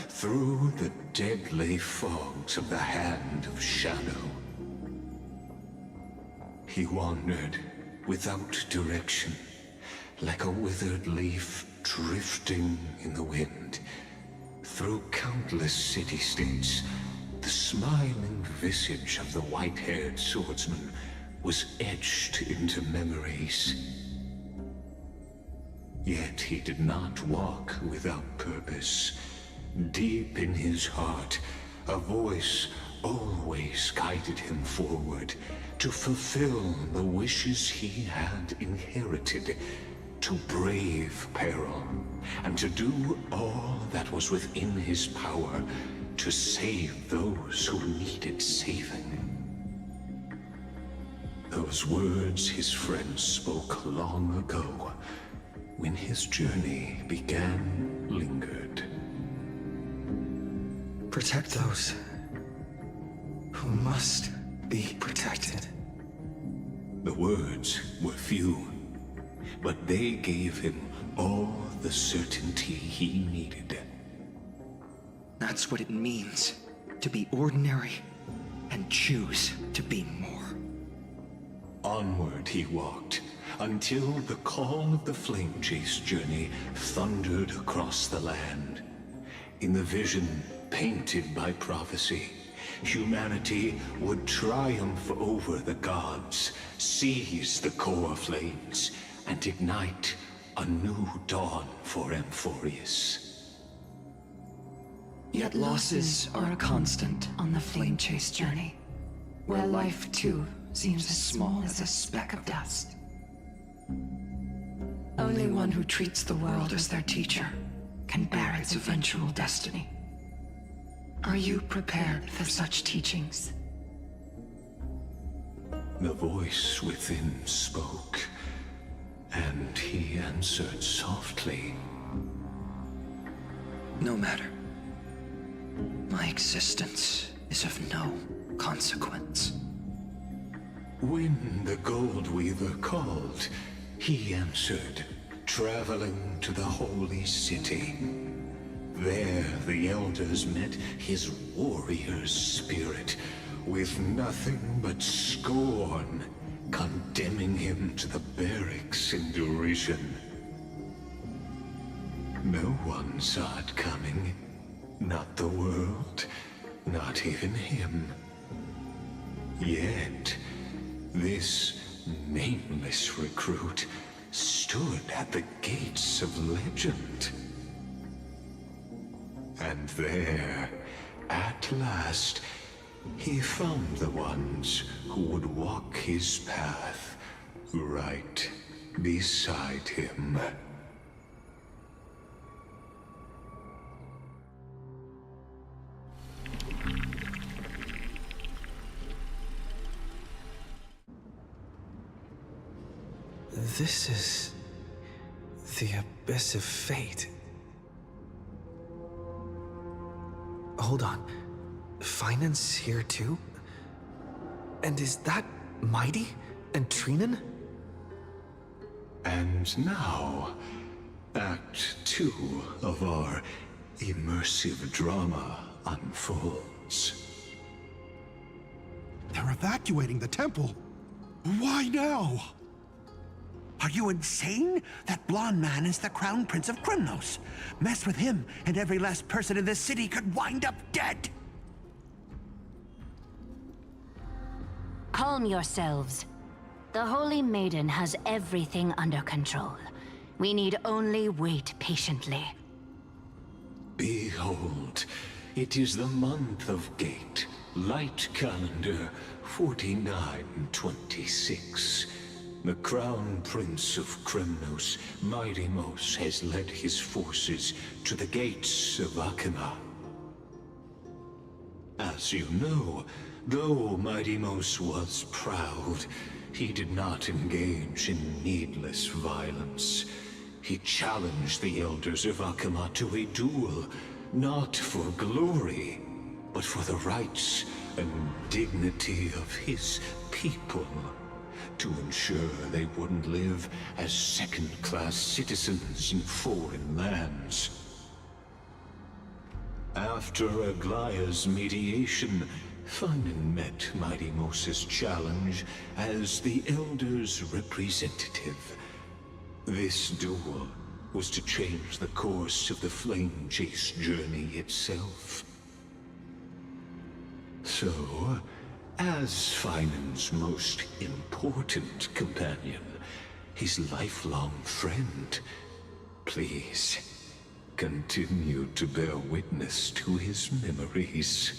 through the deadly fogs of the hand of shadow. He wandered without direction, like a withered leaf drifting in the wind, through countless city-states. The smiling visage of the white-haired swordsman was etched into memories. Yet he did not walk without purpose. Deep in his heart, a voice always guided him forward to fulfill the wishes he had inherited, to brave peril, and to do all that was within his power to save those who needed saving. Those words his friends spoke long ago, when his journey began, lingered. Protect those who must be protected. The words were few, but they gave him all the certainty he needed. That's what it means to be ordinary and choose to be more. Onward he walked, until the call of the flame chase journey thundered across the land. In the vision painted by prophecy, humanity would triumph over the gods, seize the core flames, and ignite a new dawn for Amphoreus. Yet losses are a constant on the flame chase journey, where life too seems as small as a speck of dust. Only one who treats the world as their teacher can bear its eventual destiny. Are you prepared for such teachings? The voice within spoke, and he answered softly. No matter. My existence is of no consequence. When the Gold Weaver called, he answered, traveling to the holy city. There the elders met his warrior's spirit, with nothing but scorn, condemning him to the barracks in derision. No one saw it coming. Not the world, not even him. Yet, this nameless recruit stood at the gates of legend. And there, at last, he found the ones who would walk his path right beside him. This is the Abyss of Fate. Hold on. Finance here too? And is that Mighty and Trinan? And now, Act 2 of our immersive drama unfolds. They're evacuating the temple. Why now? Are you insane? That blonde man is the Crown Prince of Krymnos. Mess with him, and every last person in this city could wind up dead. Calm yourselves. The Holy Maiden has everything under control. We need only wait patiently. Behold, it is the month of Gate, Light Calendar 4926. The Crown Prince of Krymnos, Mighty-Mos, has led his forces to the gates of Akima. As you know, though Mighty-Mos was proud, he did not engage in needless violence. He challenged the elders of Akima to a duel, not for glory, but for the rights and dignity of his people, to ensure they wouldn't live as second-class citizens in foreign lands. After Aglaya's mediation, Finan met Mighty-Mos's challenge as the Elder's representative. This duel was to change the course of the Flame Chase journey itself. So, as Finan's most important companion, his lifelong friend, please continue to bear witness to his memories.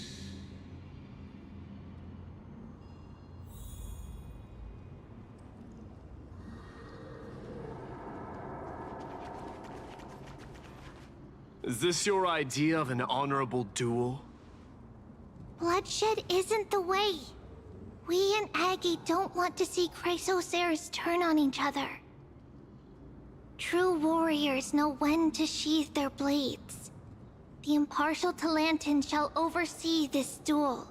Is this your idea of an honorable duel? Bloodshed isn't the way. We and Aggie don't want to see Chrysoceres turn on each other. True warriors know when to sheathe their blades. The impartial Talantin shall oversee this duel.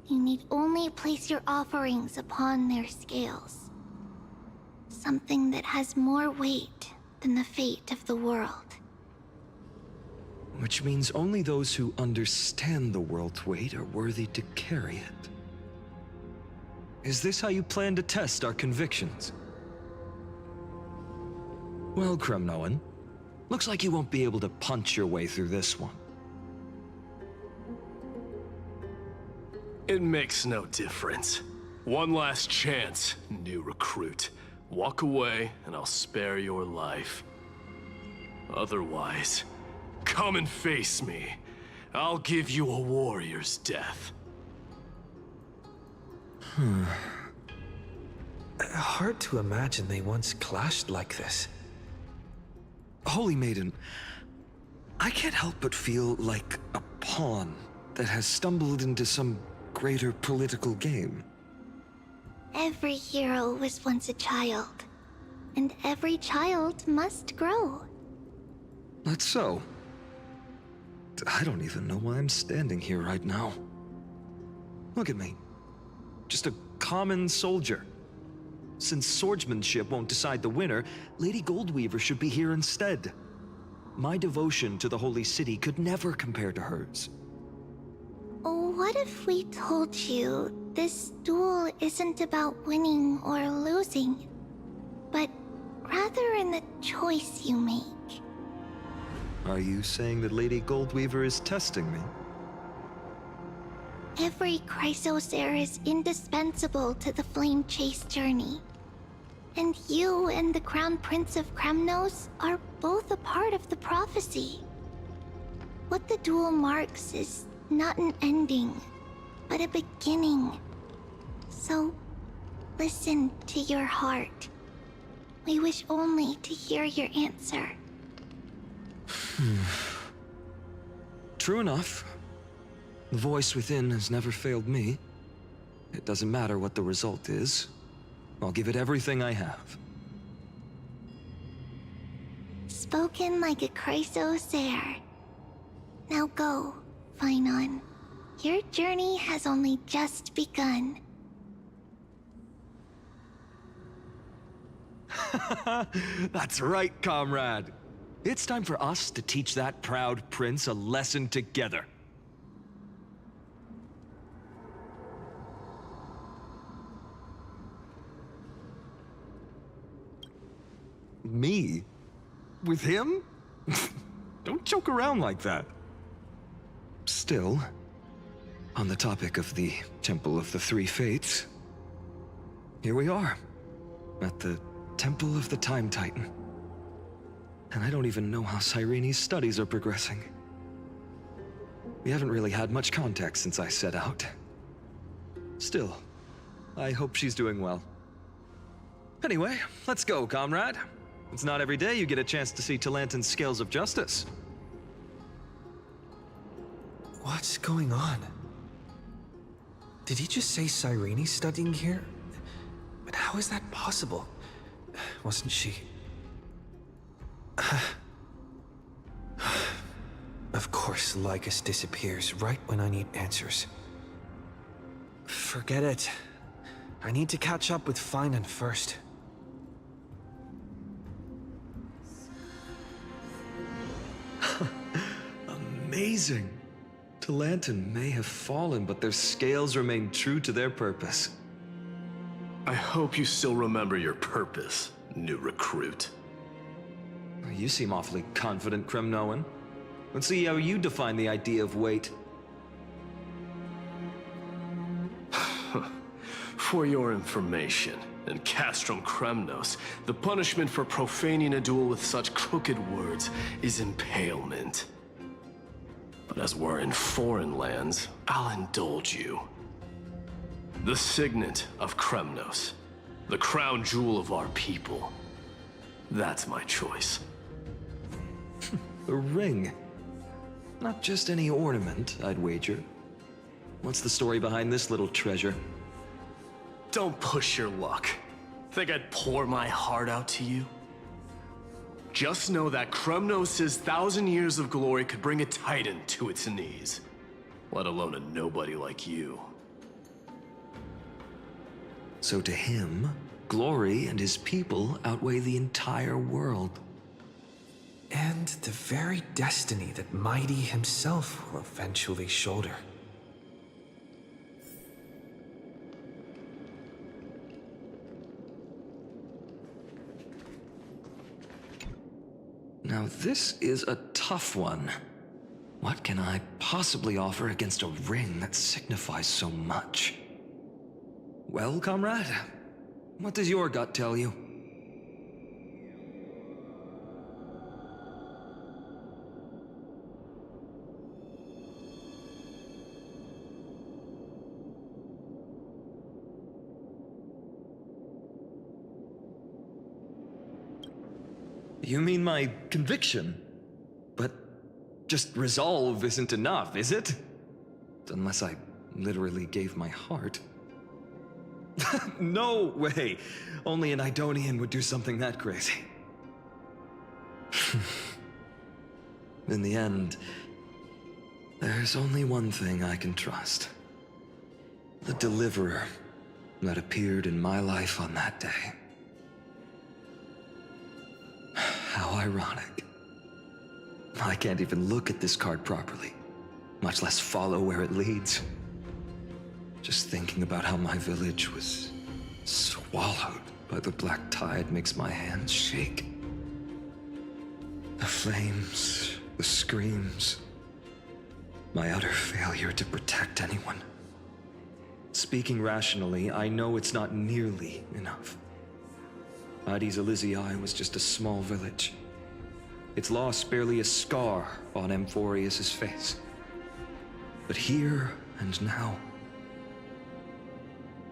You need only place your offerings upon their scales. Something that has more weight than the fate of the world. Which means only those who understand the world's weight are worthy to carry it. Is this how you plan to test our convictions? Well, Krymnoan, looks like you won't be able to punch your way through this one. It makes no difference. One last chance, new recruit. Walk away, and I'll spare your life. Otherwise, come and face me. I'll give you a warrior's death. Hard to imagine they once clashed like this. Holy Maiden, I can't help but feel like a pawn that has stumbled into some greater political game. Every hero was once a child, and every child must grow. That's so. I don't even know why I'm standing here right now. Look at me. Just a common soldier. Since swordsmanship won't decide the winner, Lady Goldweaver should be here instead. My devotion to the Holy City could never compare to hers. What if we told you this duel isn't about winning or losing, but rather in the choice you make? Are you saying that Lady Goldweaver is testing me? Every Chrysos heir is indispensable to the Flame Chase journey. And you and the Crown Prince of Kremnos are both a part of the prophecy. What the duel marks is not an ending, but a beginning. So, listen to your heart. We wish only to hear your answer. True enough. The voice within has never failed me. It doesn't matter what the result is. I'll give it everything I have. Spoken like a Chrysos heir. Now go, Phainon. Your journey has only just begun. That's right, comrade. It's time for us to teach that proud prince a lesson together. Me? With him? Don't joke around like that. Still, on the topic of the Temple of the Three Fates, here we are, at the Temple of the Time Titan. And I don't even know how Cyrene's studies are progressing. We haven't really had much contact since I set out. Still, I hope she's doing well. Anyway, let's go, comrade. It's not every day you get a chance to see Talantin's scales of justice. What's going on? Did he just say Cyrene's studying here? But how is that possible? Wasn't she... Of course, Lycus disappears right when I need answers. Forget it. I need to catch up with Phainon first. Amazing. Talantin may have fallen, but their scales remain true to their purpose. I hope you still remember your purpose, new recruit. You seem awfully confident, Kremnoan. Let's see how you define the idea of weight. For your information, in Castrum Kremnos, the punishment for profaning a duel with such crooked words is impalement. But as we're in foreign lands, I'll indulge you. The signet of Kremnos, the crown jewel of our people. That's my choice. A ring. Not just any ornament, I'd wager. What's the story behind this little treasure? Don't push your luck. Think I'd pour my heart out to you? Just know that Kremnos' 1,000 years of glory could bring a titan to its knees. Let alone a nobody like you. So to him, glory and his people outweigh the entire world. And the very destiny that Mighty himself will eventually shoulder. Now this is a tough one. What can I possibly offer against a ring that signifies so much? Well, comrade, what does your gut tell you? You mean my conviction? But just resolve isn't enough, is it? Unless I literally gave my heart. No way! Only an Idonian would do something that crazy. In the end, there's only one thing I can trust. The Deliverer that appeared in my life on that day. How ironic. I can't even look at this card properly, much less follow where it leads. Just thinking about how my village was swallowed by the black tide makes my hands shake. The flames, the screams, my utter failure to protect anyone. Speaking rationally, I know it's not nearly enough. Addis Elysiae was just a small village. Its loss barely a scar on Amphoreus' face. But here and now,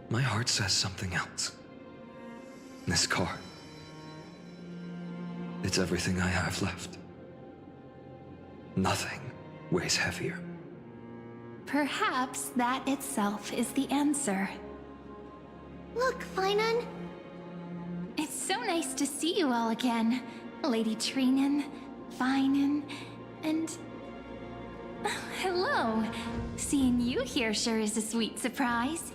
my heart says something else. This card. It's everything I have left. Nothing weighs heavier. Perhaps that itself is the answer. Look, Finan. It's so nice to see you all again. Lady Trinen, Finan, and... hello. Seeing you here sure is a sweet surprise.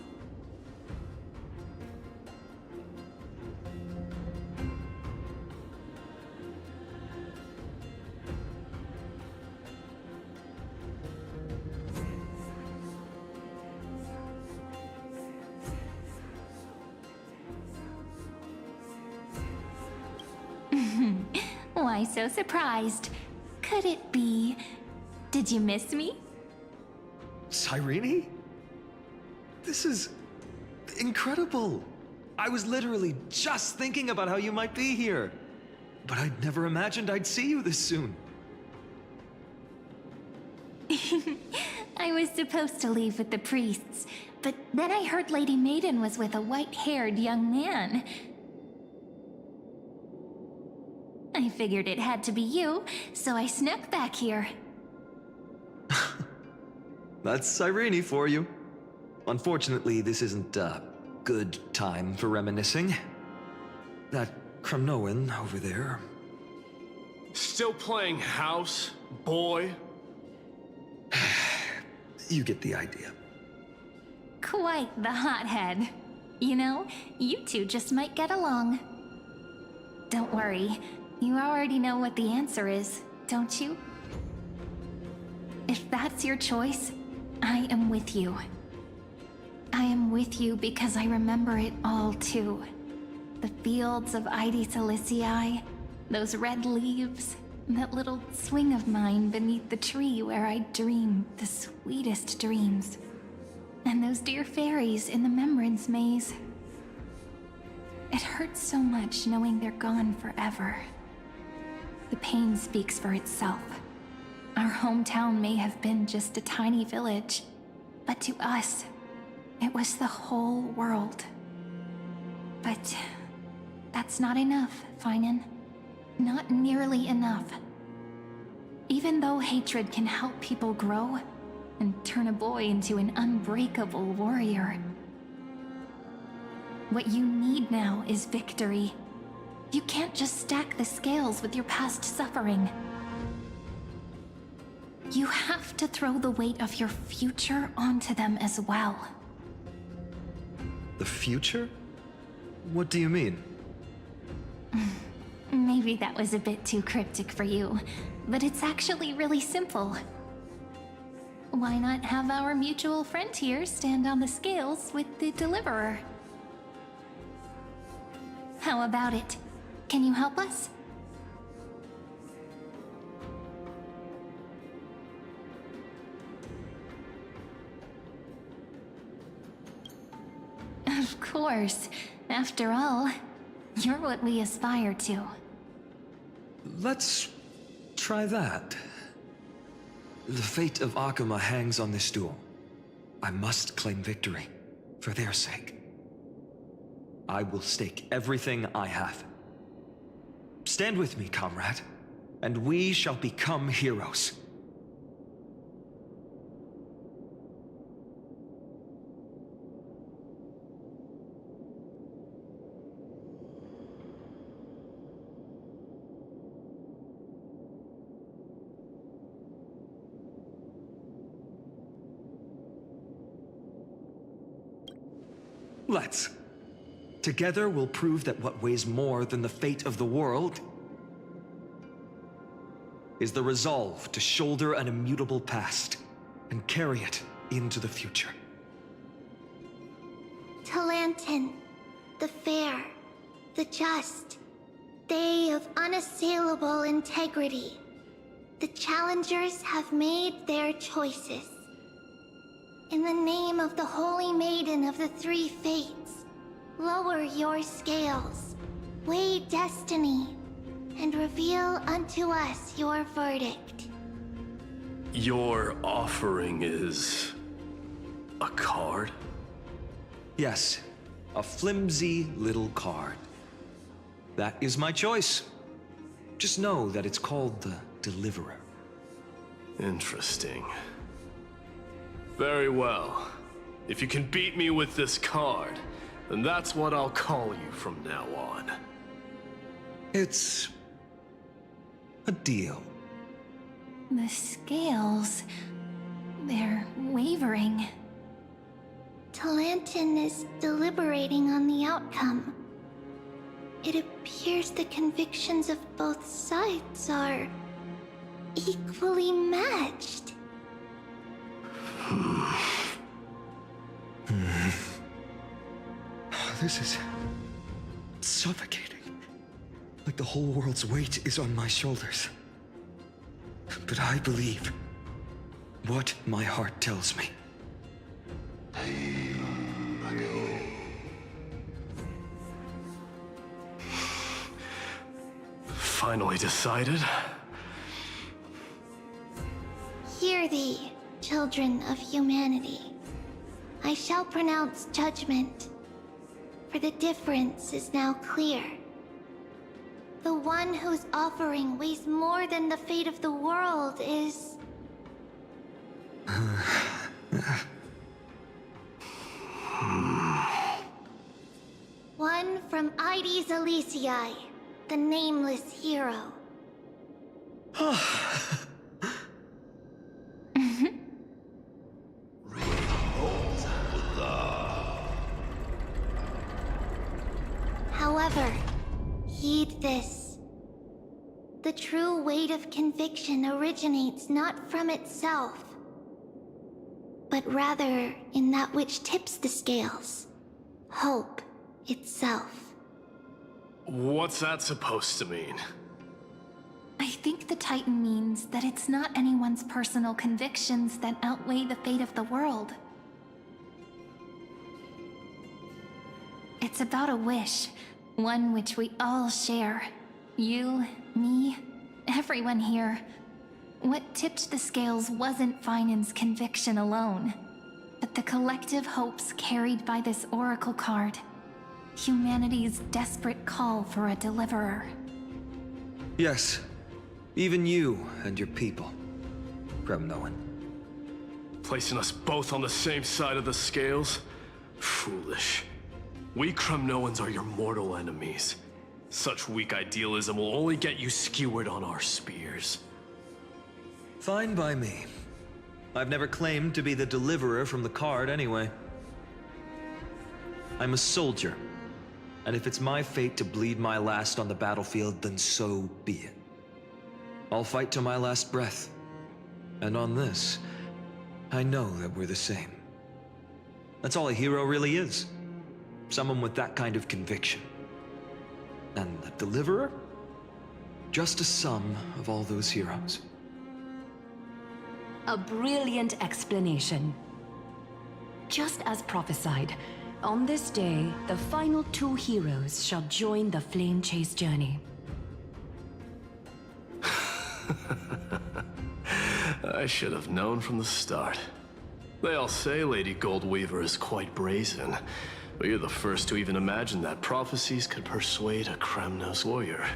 Why so surprised? Could it be... Did you miss me? Cyrene? This is incredible. I was literally just thinking about how you might be here. But I'd never imagined I'd see you this soon. I was supposed to leave with the priests, but then I heard Lady Maiden was with a white-haired young man. I figured it had to be you, so I snuck back here. That's Cyrene for you. Unfortunately, this isn't a good time for reminiscing. That Kremnoan over there. Still playing house, boy? You get the idea. Quite the hothead. You know, you two just might get along. Don't worry. You already know what the answer is, don't you? If that's your choice, I am with you. I am with you because I remember it all too. The fields of Addis Elysiae, those red leaves, that little swing of mine beneath the tree where I dreamed the sweetest dreams. And those dear fairies in the Membrance Maze. It hurts so much knowing they're gone forever. The pain speaks for itself. Our hometown may have been just a tiny village, but to us, it was the whole world. But that's not enough, Finan. Not nearly enough. Even though hatred can help people grow and turn a boy into an unbreakable warrior, what you need now is victory. You can't just stack the scales with your past suffering. You have to throw the weight of your future onto them as well. The future? What do you mean? Maybe that was a bit too cryptic for you, but it's actually really simple. Why not have our mutual friend here stand on the scales with the Deliverer? How about it? Can you help us? Of course. After all, you're what we aspire to. Let's try that. The fate of Akuma hangs on this duel. I must claim victory, for their sake. I will stake everything I have. Stand with me, comrade, and we shall become heroes. Let's. Together we'll prove that what weighs more than the fate of the world is the resolve to shoulder an immutable past and carry it into the future. Talantin, the fair, the just, they of unassailable integrity. The challengers have made their choices. In the name of the Holy Maiden of the Three Fates, lower your scales, weigh destiny, and reveal unto us your verdict. Your offering is a card? Yes, a flimsy little card. That is my choice. Just know that it's called the Deliverer. Interesting. Very well. If you can beat me with this card, then that's what I'll call you from now on. It's a deal. The scales... they're wavering. Talantin is deliberating on the outcome. It appears the convictions of both sides are equally matched. This is suffocating. Like the whole world's weight is on my shoulders. But I believe what my heart tells me. Finally decided? Hear thee, children of humanity. I shall pronounce judgment, for the difference is now clear. The one whose offering weighs more than the fate of the world is... one from Ides Elysiae, the nameless hero. However, heed this. The true weight of conviction originates not from itself, but rather in that which tips the scales, hope itself. What's that supposed to mean? I think the Titan means that it's not anyone's personal convictions that outweigh the fate of the world. It's about a wish, one which we all share. You, me, everyone here. What tipped the scales wasn't Finan's conviction alone, but the collective hopes carried by this oracle card. Humanity's desperate call for a deliverer. Yes, even you and your people, Kremnoan. Placing us both on the same side of the scales? Foolish. We Kremnoans are your mortal enemies. Such weak idealism will only get you skewered on our spears. Fine by me. I've never claimed to be the deliverer from the card anyway. I'm a soldier, and if it's my fate to bleed my last on the battlefield, then so be it. I'll fight to my last breath. And on this, I know that we're the same. That's all a hero really is. Someone with that kind of conviction. And the deliverer? Just a sum of all those heroes. A brilliant explanation. Just as prophesied, on this day, the final two heroes shall join the Flame Chase journey. I should have known from the start. They all say Lady Goldweaver is quite brazen, but you're the first to even imagine that prophecies could persuade a Kremnos warrior.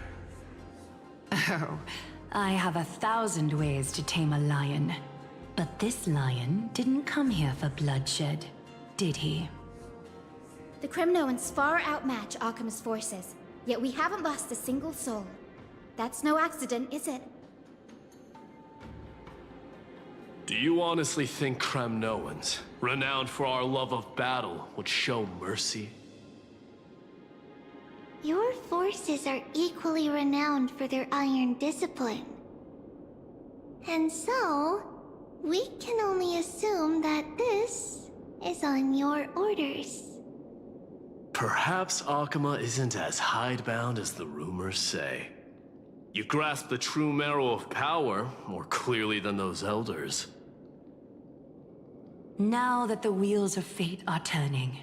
Oh, I have 1,000 ways to tame a lion. But this lion didn't come here for bloodshed, did he? The Crimnoans far outmatch Occam's forces, yet we haven't lost a single soul. That's no accident, is it? Do you honestly think Crimnoans, renowned for our love of battle, would show mercy? Your forces are equally renowned for their iron discipline. And so, we can only assume that this is on your orders. Perhaps Akama isn't as hidebound as the rumors say. You grasp the true marrow of power more clearly than those elders. Now that the wheels of fate are turning,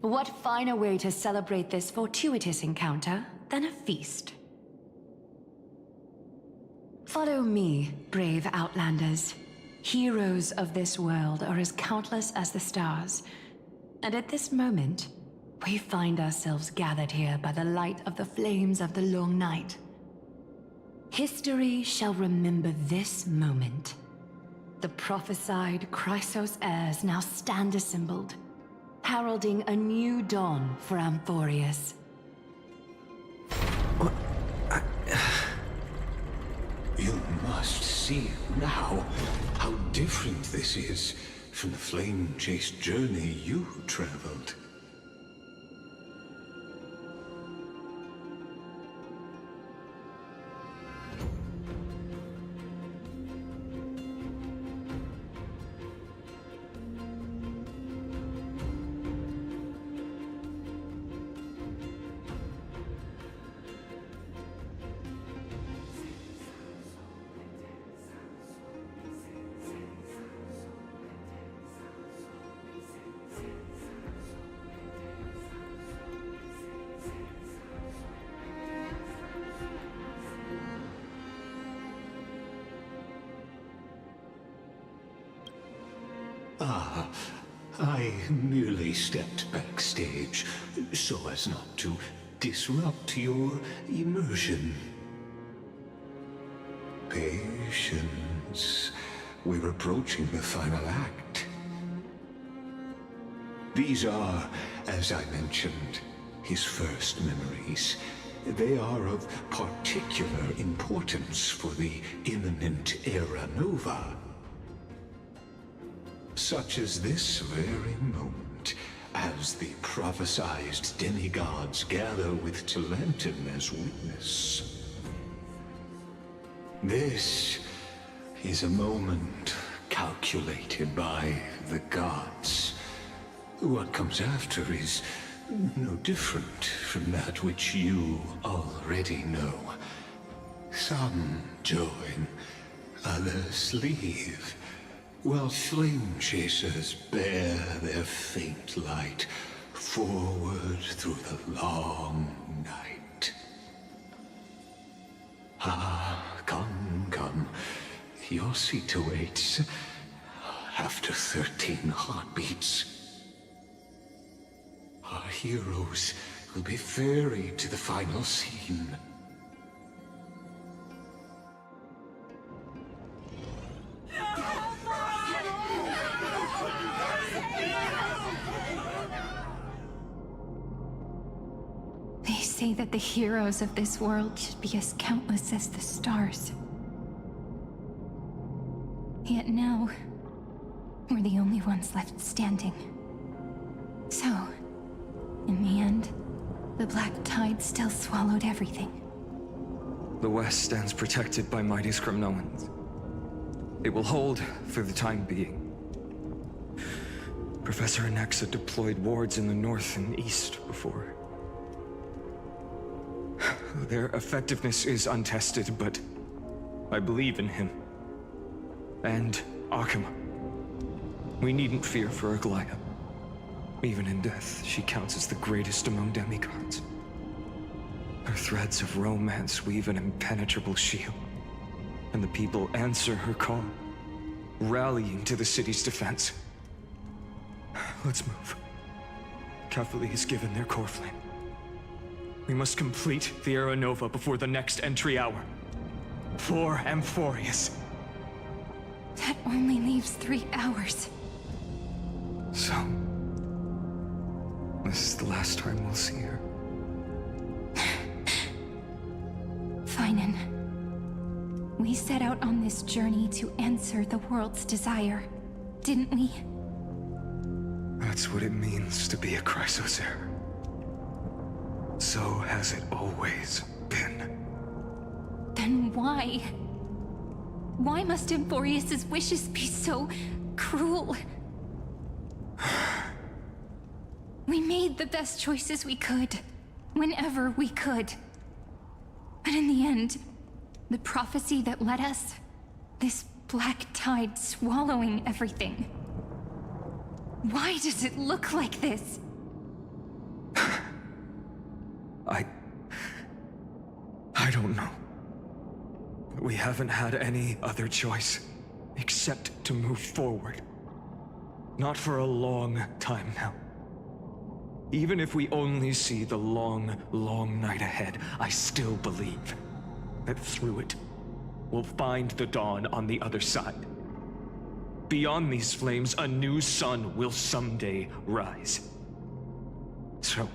what finer way to celebrate this fortuitous encounter than a feast? Follow me, brave Outlanders. Heroes of this world are as countless as the stars, and at this moment, we find ourselves gathered here by the light of the flames of the long night. History shall remember this moment. The prophesied Chrysos heirs now stand assembled, heralding a new dawn for Amphoreus. You must see now how different this is from the flame-chased journey you traveled. I merely stepped backstage so as not to disrupt your immersion. Patience. We're approaching the final act. These are, as I mentioned, his first memories. They are of particular importance for the imminent Era Nova. Such as this very moment, as the prophesized demigods gather with Talentum as witness. This is a moment calculated by the gods. What comes after is no different from that which you already know. Some join, others leave, while flame chasers bear their faint light forward through the long night. Come. Your seat awaits. After 13 heartbeats, our heroes will be ferried to the final scene. They say that the heroes of this world should be as countless as the stars. Yet now, we're the only ones left standing. So, in the end, the black tide still swallowed everything. The West stands protected by mighty Crimnoans. It will hold for the time being. Professor Anexa deployed wards in the north and east before. Their effectiveness is untested, but I believe in him. And Akama. We needn't fear for Aglaya. Even in death, she counts as the greatest among demigods. Her threads of romance weave an impenetrable shield, and the people answer her call, rallying to the city's defense. Let's move. Catholic has given their core flame. We must complete the Era Nova before the next entry hour. for Amphoreus. That only leaves 3 hours. So, this is the last time we'll see her. Finan, we set out on this journey to answer the world's desire, didn't we? That's what it means to be a Chrysos heir. So has it always been. Then why? Why must Amphoreus' wishes be so cruel? We made the best choices we could, whenever we could. But in the end, the prophecy that led us, this black tide swallowing everything. Why does it look like this? I don't know. We haven't had any other choice, except to move forward. Not for a long time now. Even if we only see the long, long night ahead, I still believe that through it, we'll find the dawn on the other side. Beyond these flames, a new sun will someday rise. So,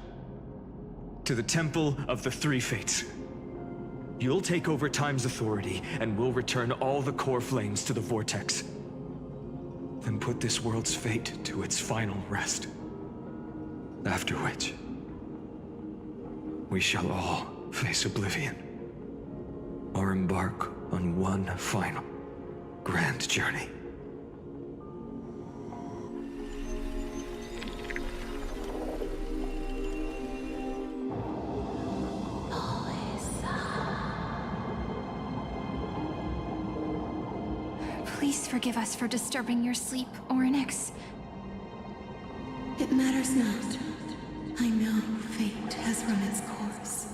to the Temple of the Three Fates. You'll take over Time's authority, and we'll return all the core flames to the Vortex. Then put this world's fate to its final rest. After which, we shall all face oblivion, or embark on one final, grand journey. Please forgive us for disturbing your sleep, Orynyx. It matters not. I know fate has run its course.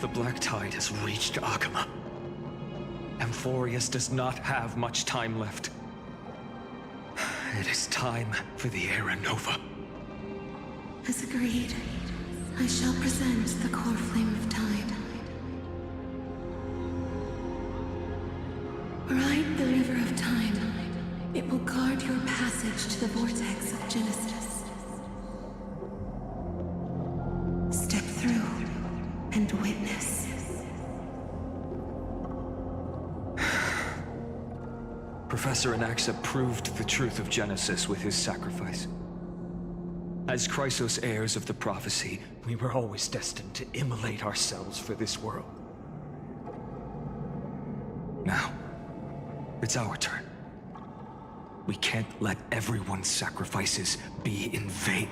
The Black Tide has reached Akama. Amphoreus does not have much time left. It is time for the Era Nova. As agreed, I shall present the core flame of time. Ride the river of time. It will guard your passage to the vortex of Genesis. Step through and witness. Professor Anaxa proved the truth of Genesis with his sacrifice. As Chrysos heirs of the prophecy, we were always destined to immolate ourselves for this world. Now, it's our turn. We can't let everyone's sacrifices be in vain.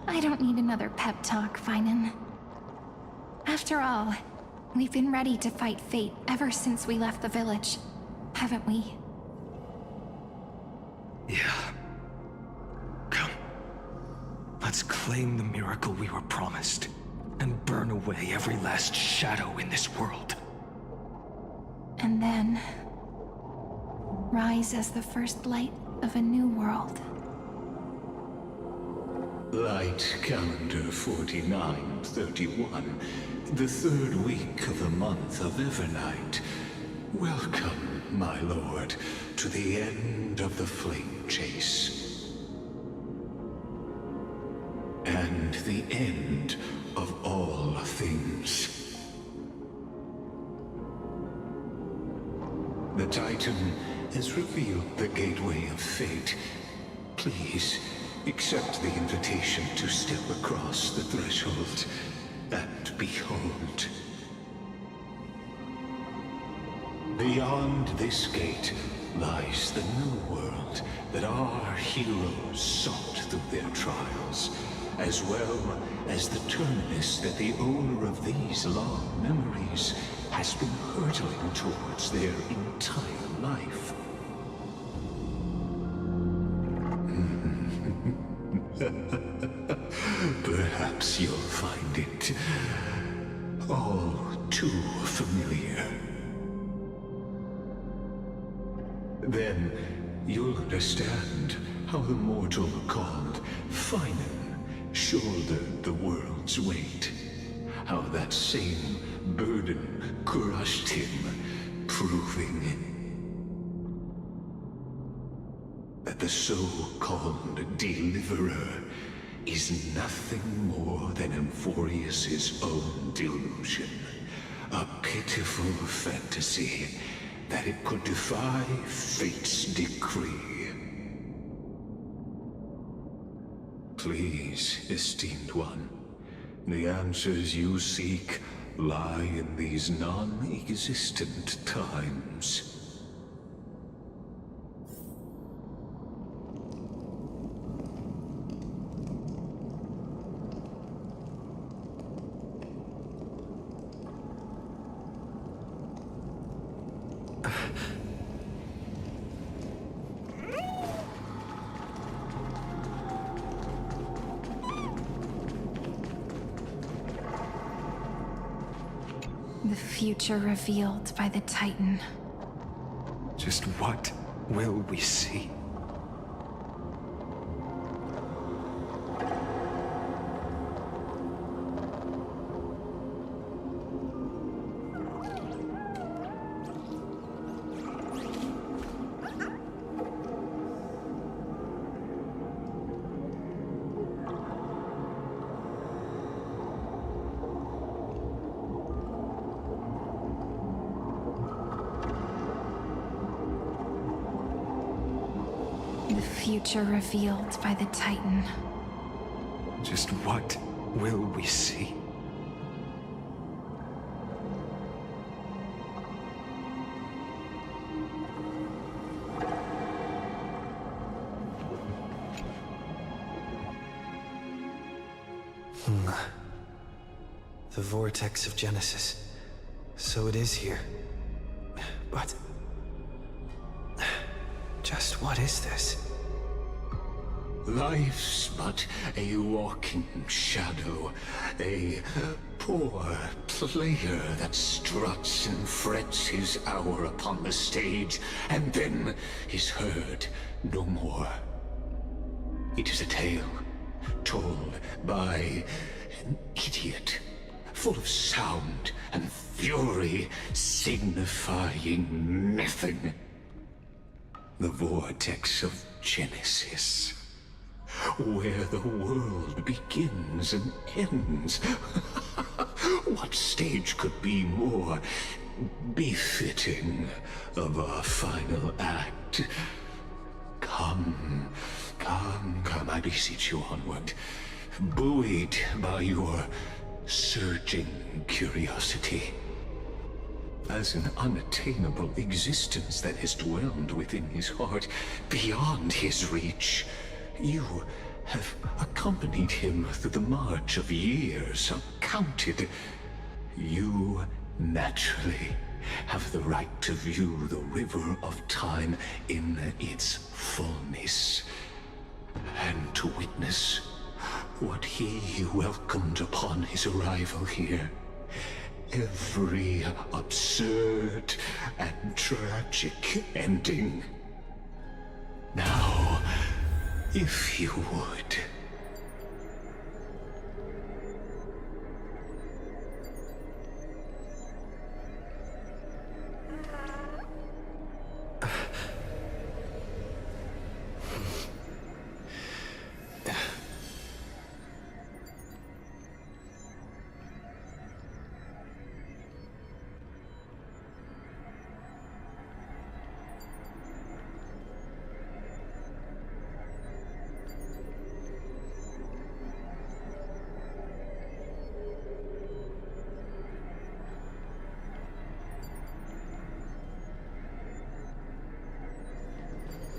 I don't need another pep talk, Finan. After all, we've been ready to fight fate ever since we left the village, haven't we? Yeah. Come. Let's claim the miracle we were promised, and burn away every last shadow in this world. And then rise as the first light of a new world. Light calendar 4931, the third week of the month of Evernight. Welcome, my lord, to the end of the flame chase. And the end of all things. The Titan has revealed the gateway of fate. Please, accept the invitation to step across the threshold and behold. Beyond this gate lies the new world that our heroes sought through their trials, as well as the terminus that the owner of these long memories has been hurtling towards their entire life. Perhaps you'll find it all too familiar. Then you'll understand how the mortal called Finan shouldered the world's weight. how that same burden crushed him, proving that the so-called deliverer is nothing more than Amphoreus's own delusion. A pitiful fantasy that it could defy fate's decree. Please, esteemed one, the answers you seek lie in these non-existent times. The future revealed by the Titan. Just what will we see? The future revealed by the Titan. Just what will we see? The vortex of Genesis. So it is here. But just what is this? Life's but a walking shadow, a poor player that struts and frets his hour upon the stage, and then is heard no more. It is a tale told by an idiot, full of sound and fury, signifying nothing. The vortex of Genesis, where the world begins and ends. What stage could be more befitting of our final act? Come, I beseech you onward, buoyed by your surging curiosity. As an unattainable existence that has dwelled within his heart, beyond his reach, you have accompanied him through the march of years uncounted. You naturally have the right to view the river of time in its fullness, and to witness what he welcomed upon his arrival here. Every absurd and tragic ending. Now, if you would.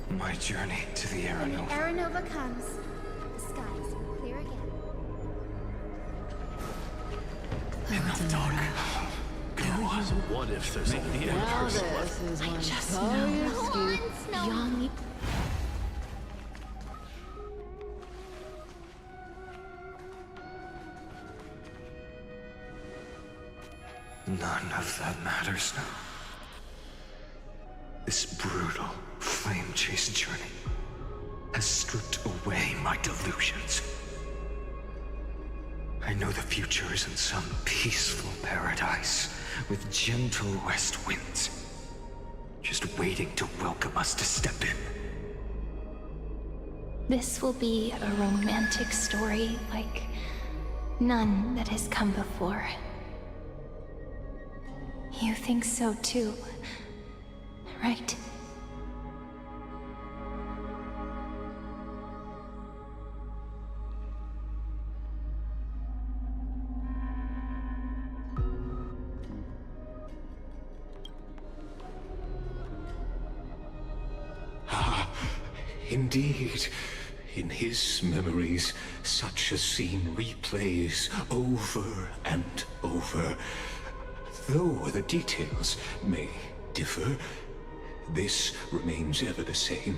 My journey to the When the Aeronova. Aeronova comes, the skies will clear again. Enough talk. Go on. What if there's only one Now person this left? is one just glorious know. gift. Young. None of that matters now. This brutal, flame-chased journey has stripped away my delusions. I know the future is in some peaceful paradise with gentle west winds, just waiting to welcome us to step in. This will be a romantic story like none that has come before. You think so too, right? Indeed, in his memories, such a scene replays over and over. Though the details may differ, this remains ever the same.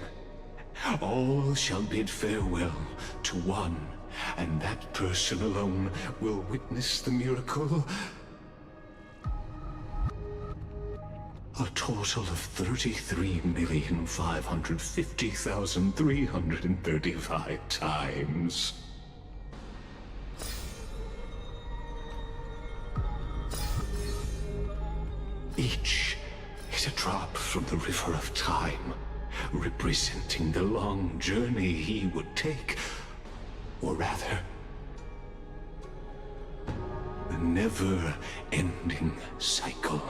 All shall bid farewell to one, and that person alone will witness the miracle. A total of 33,550,335 times. Each is a drop from the river of time, representing the long journey he would take, or rather, the never-ending cycle.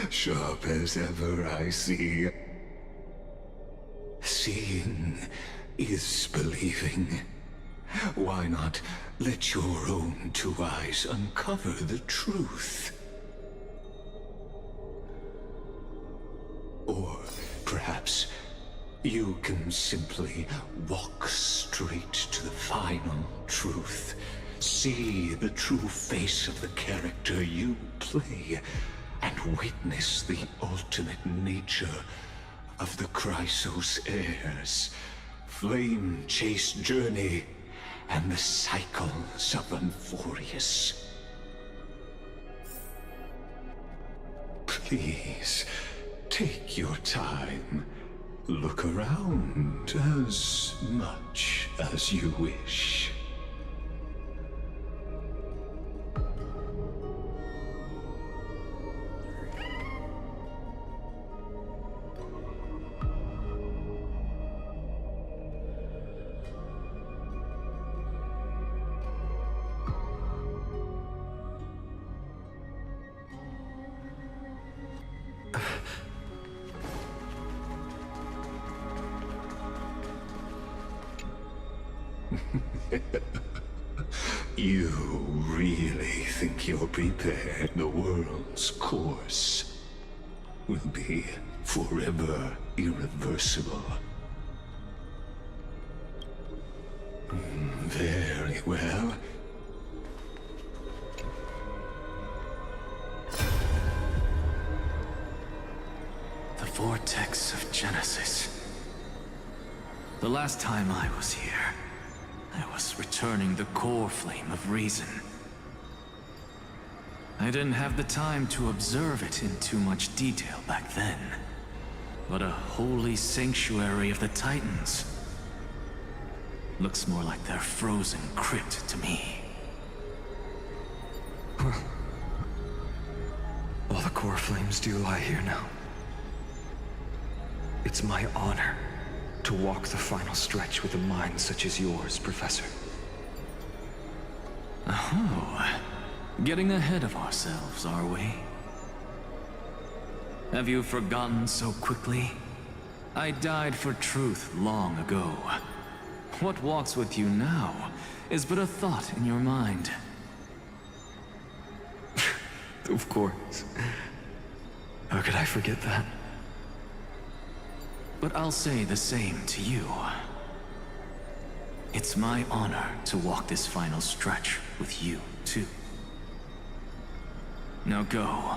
Sharp as ever, I see. Seeing is believing. Why not let your own two eyes uncover the truth? Or perhaps you can simply walk straight to the final truth. See the true face of the character you play, and witness the ultimate nature of the Chrysos heirs, flame-chased journey, and the cycles of Amphoreus. Please, take your time. Look around as much as you wish. You really think you're prepared? The world's course will be forever irreversible. Very well. The vortex of Genesis. The last time I was here, I was returning the core flame of reason. I didn't have the time to observe it in too much detail back then. But a holy sanctuary of the Titans looks more like their frozen crypt to me. All the core flames do lie here now. It's my honor to walk the final stretch with a mind such as yours, Professor. Oh, getting ahead of ourselves, are we? Have you forgotten so quickly? I died for truth long ago. What walks with you now is but a thought in your mind. Of course. How could I forget that? But I'll say the same to you. It's my honor to walk this final stretch with you, too. Now go.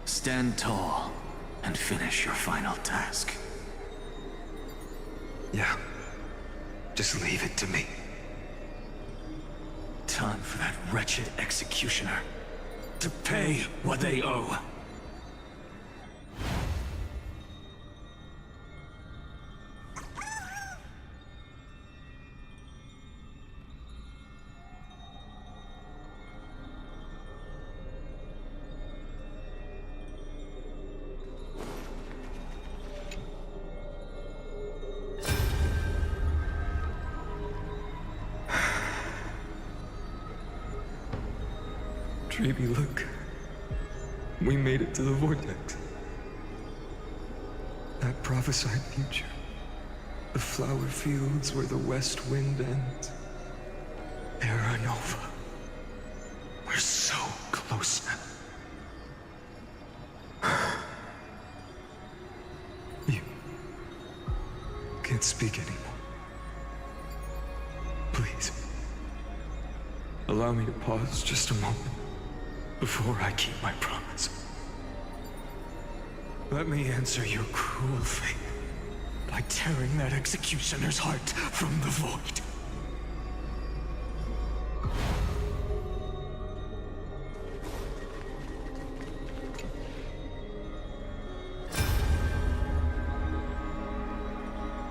Stand tall and finish your final task. Yeah. Just leave it to me. Time for that wretched executioner to pay what they owe. Baby, look. We made it to the vortex. That prophesied future. The flower fields where the west wind ends. Terra Nova. We're so close now. You can't speak anymore. Please. Allow me to pause just a moment. Before I keep my promise, let me answer your cruel fate by tearing that executioner's heart from the void.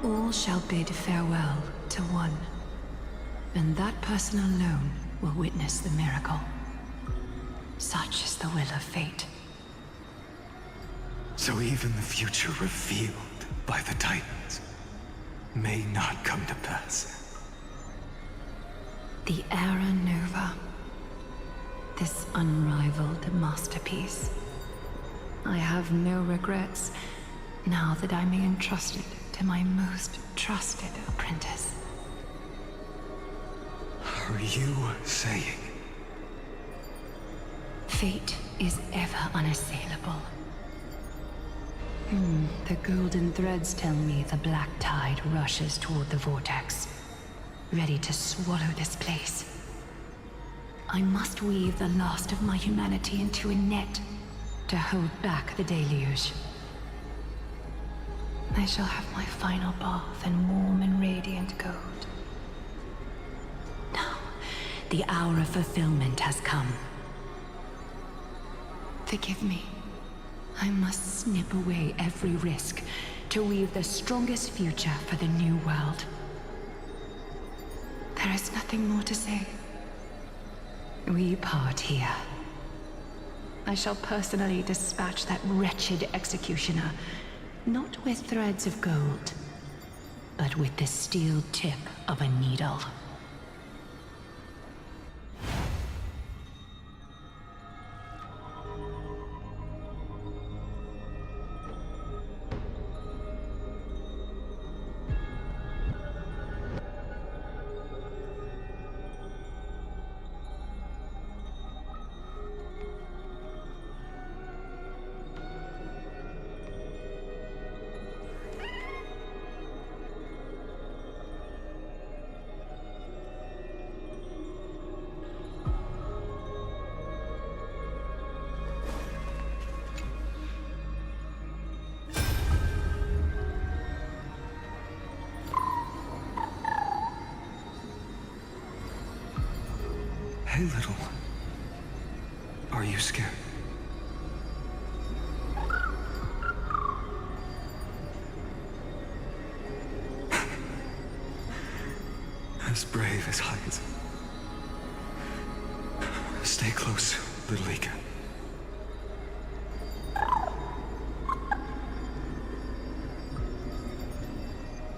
All shall bid farewell to one, and that person alone will witness the miracle. Such is the will of fate. So even the future revealed by the Titans may not come to pass. The Era Nova. This unrivaled masterpiece. I have no regrets now that I may entrust it to my most trusted apprentice. Are you saying? Fate is ever unassailable. The golden threads tell me the black tide rushes toward the vortex, ready to swallow this place. I must weave the last of my humanity into a net to hold back the deluge. I shall have my final bath in warm and radiant gold. Now, the hour of fulfillment has come. Forgive me. I must snip away every risk to weave the strongest future for the new world. There is nothing more to say. We part here. I shall personally dispatch that wretched executioner, not with threads of gold, but with the steel tip of a needle. Hey, little one. Are you scared? As brave as heights. Stay close, little Ika.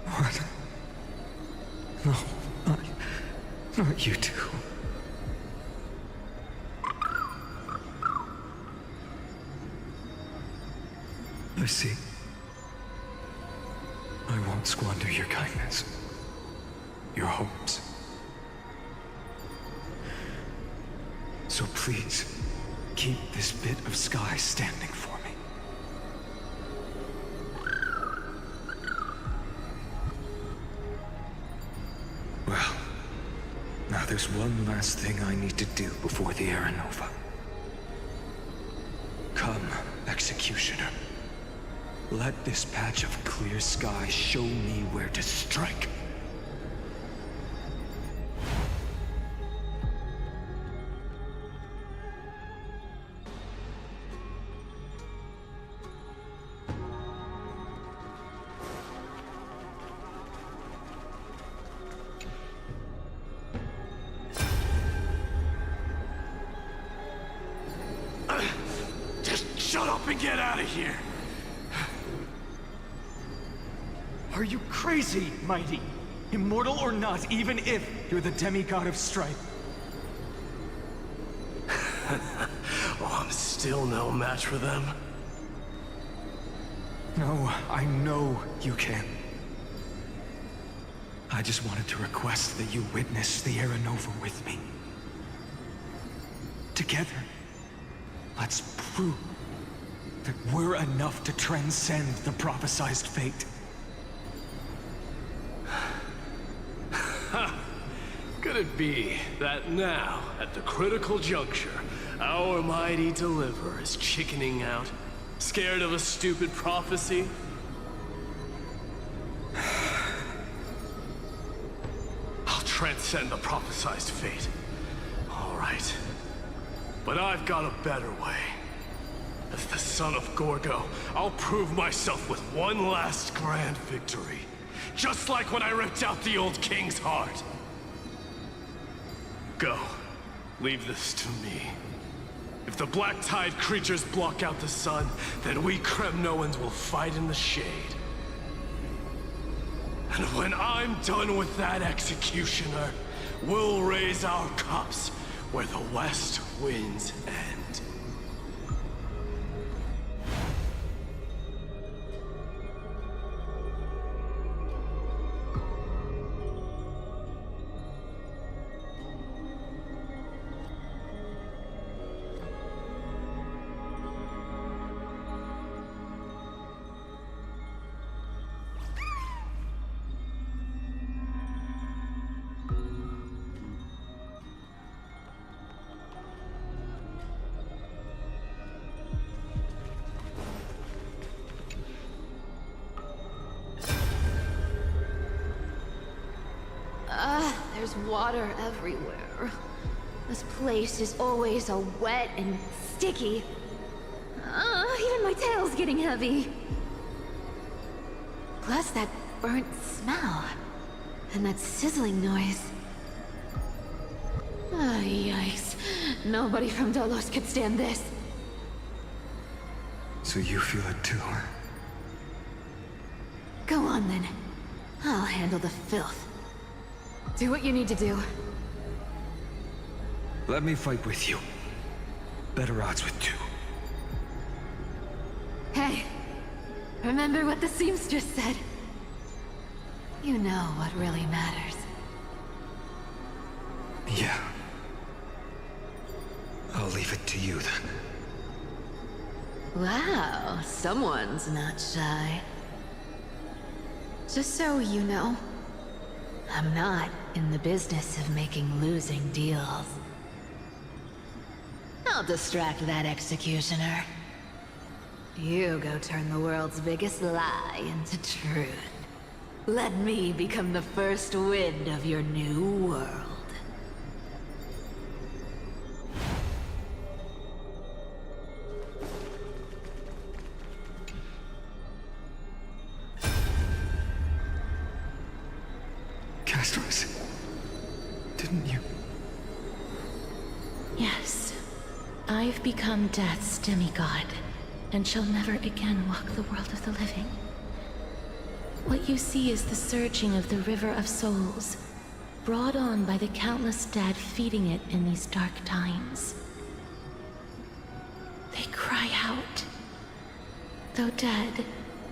What? No, not you two. I see. I won't squander your kindness. Your hopes. So please, keep this bit of sky standing for me. Well, now there's one last thing I need to do before the Era Nova. Come, Executioner. Let this patch of clear sky show me where to strike. Shut up and get out of here! Are you crazy, Mighty? Immortal or not, even if you're the demigod of strife. Oh, I'm still no match for them. No, I know you can. I just wanted to request that you witness the Era Nova with me. Together, let's prove that we're enough to transcend the prophesized fate. Could it be that now, at the critical juncture, our mighty deliverer is chickening out? Scared of a stupid prophecy? I'll transcend the prophesized fate. All right. But I've got a better way. As the son of Gorgo, I'll prove myself with one last grand victory. Just like when I ripped out the old king's heart. Go. Leave this to me. If the Black Tide creatures block out the sun, then we Kremnoans will fight in the shade. And when I'm done with that executioner, we'll raise our cups where the west winds end. There's water everywhere. This place is always so wet and sticky. Even my tail's getting heavy. Plus that burnt smell. And that sizzling noise. Yikes. Nobody from Delos could stand this. So you feel it too, huh? Go on then. I'll handle the filth. Do what you need to do. Let me fight with you. Better odds with two. Hey, remember what the seamstress said? You know what really matters. Yeah. I'll leave it to you then. Wow, someone's not shy. Just so you know, I'm not in the business of making losing deals. I'll distract that executioner. You go turn the world's biggest lie into truth. Let me become the first wind of your new world. Didn't you? Yes. I've become Death's demigod, and shall never again walk the world of the living. What you see is the surging of the River of Souls, brought on by the countless dead feeding it in these dark times. They cry out. Though dead,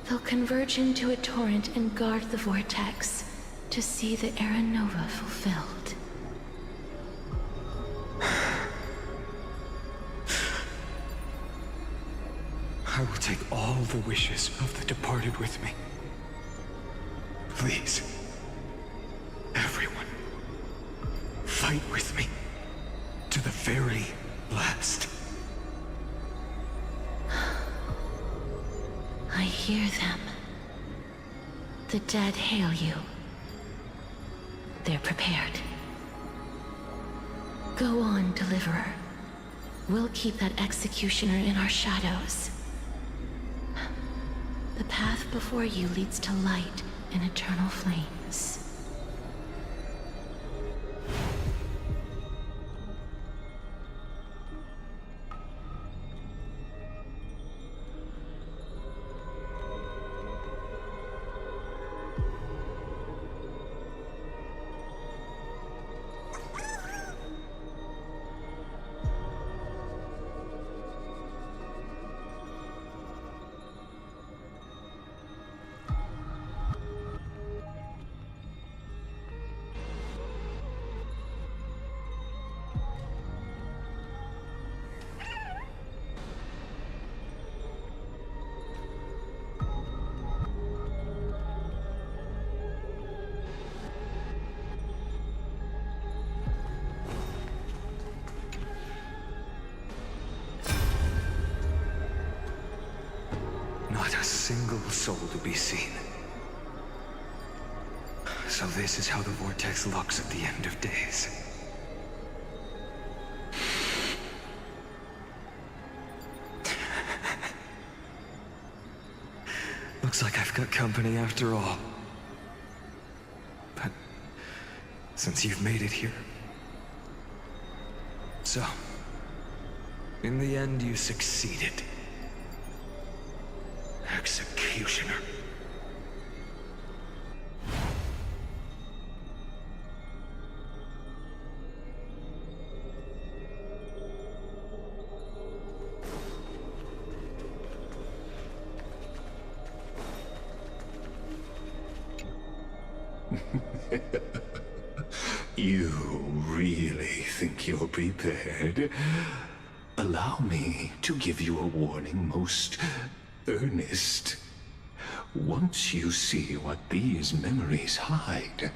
they'll converge into a torrent and guard the vortex to see the Era Nova fulfilled. I will take all the wishes of the departed with me. Please, everyone, fight with me to the very last. I hear them. The dead hail you. They're prepared. Go on, Deliverer. We'll keep that executioner in our shadows. The path before you leads to light and eternal flames. Not a single soul to be seen. So this is how the vortex looks at the end of days. Looks like I've got company after all. But since you've made it here... So, in the end you succeeded. Executioner. You really think you're prepared? Allow me to give you a warning, most earnest. Once you see what these memories hide,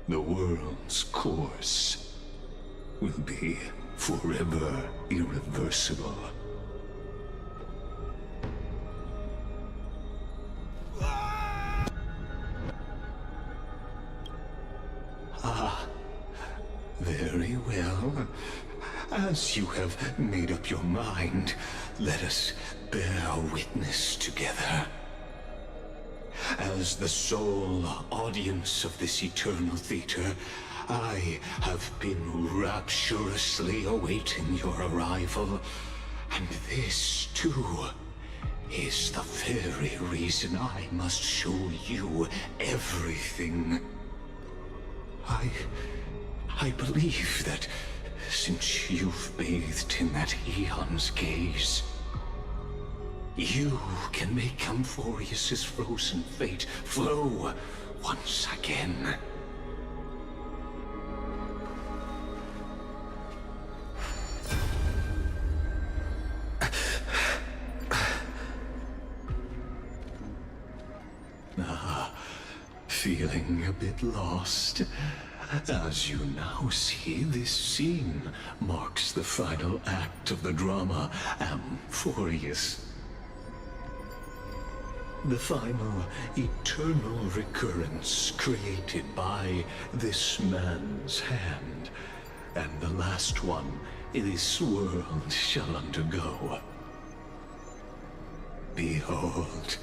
the world's course will be forever irreversible. Ah, very well. As you have made up your mind, let us bear witness together. As the sole audience of this eternal theater, I have been rapturously awaiting your arrival. And this, too, is the very reason I must show you everything. I believe that since you've bathed in that Eon's gaze, you can make Amphoreus' frozen fate flow once again. Feeling a bit lost? As you now see, this scene marks the final act of the drama Amphoreus. The final eternal recurrence created by this man's hand, and the last one this world shall undergo. Behold,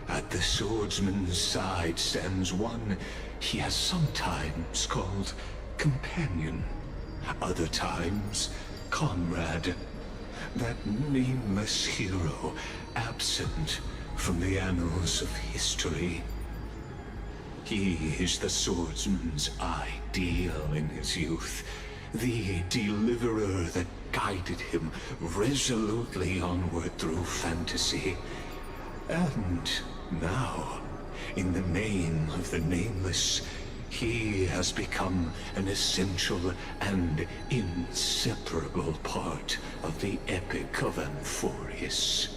at the swordsman's side stands one he has sometimes called companion, other times comrade, that nameless hero absent from the annals of history. He is the swordsman's ideal in his youth, the deliverer that guided him resolutely onward through fantasy. And now, in the name of the Nameless, he has become an essential and inseparable part of the epic of Amphoreus.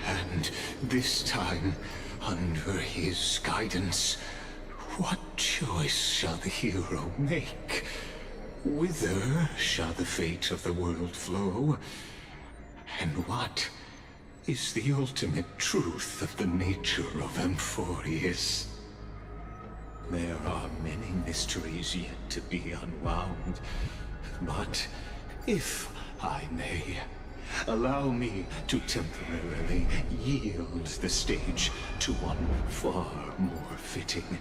And this time, under his guidance, what choice shall the hero make? Whither shall the fate of the world flow? And what is the ultimate truth of the nature of Amphoreus. There are many mysteries yet to be unwound, but if I may, allow me to temporarily yield the stage to one far more fitting.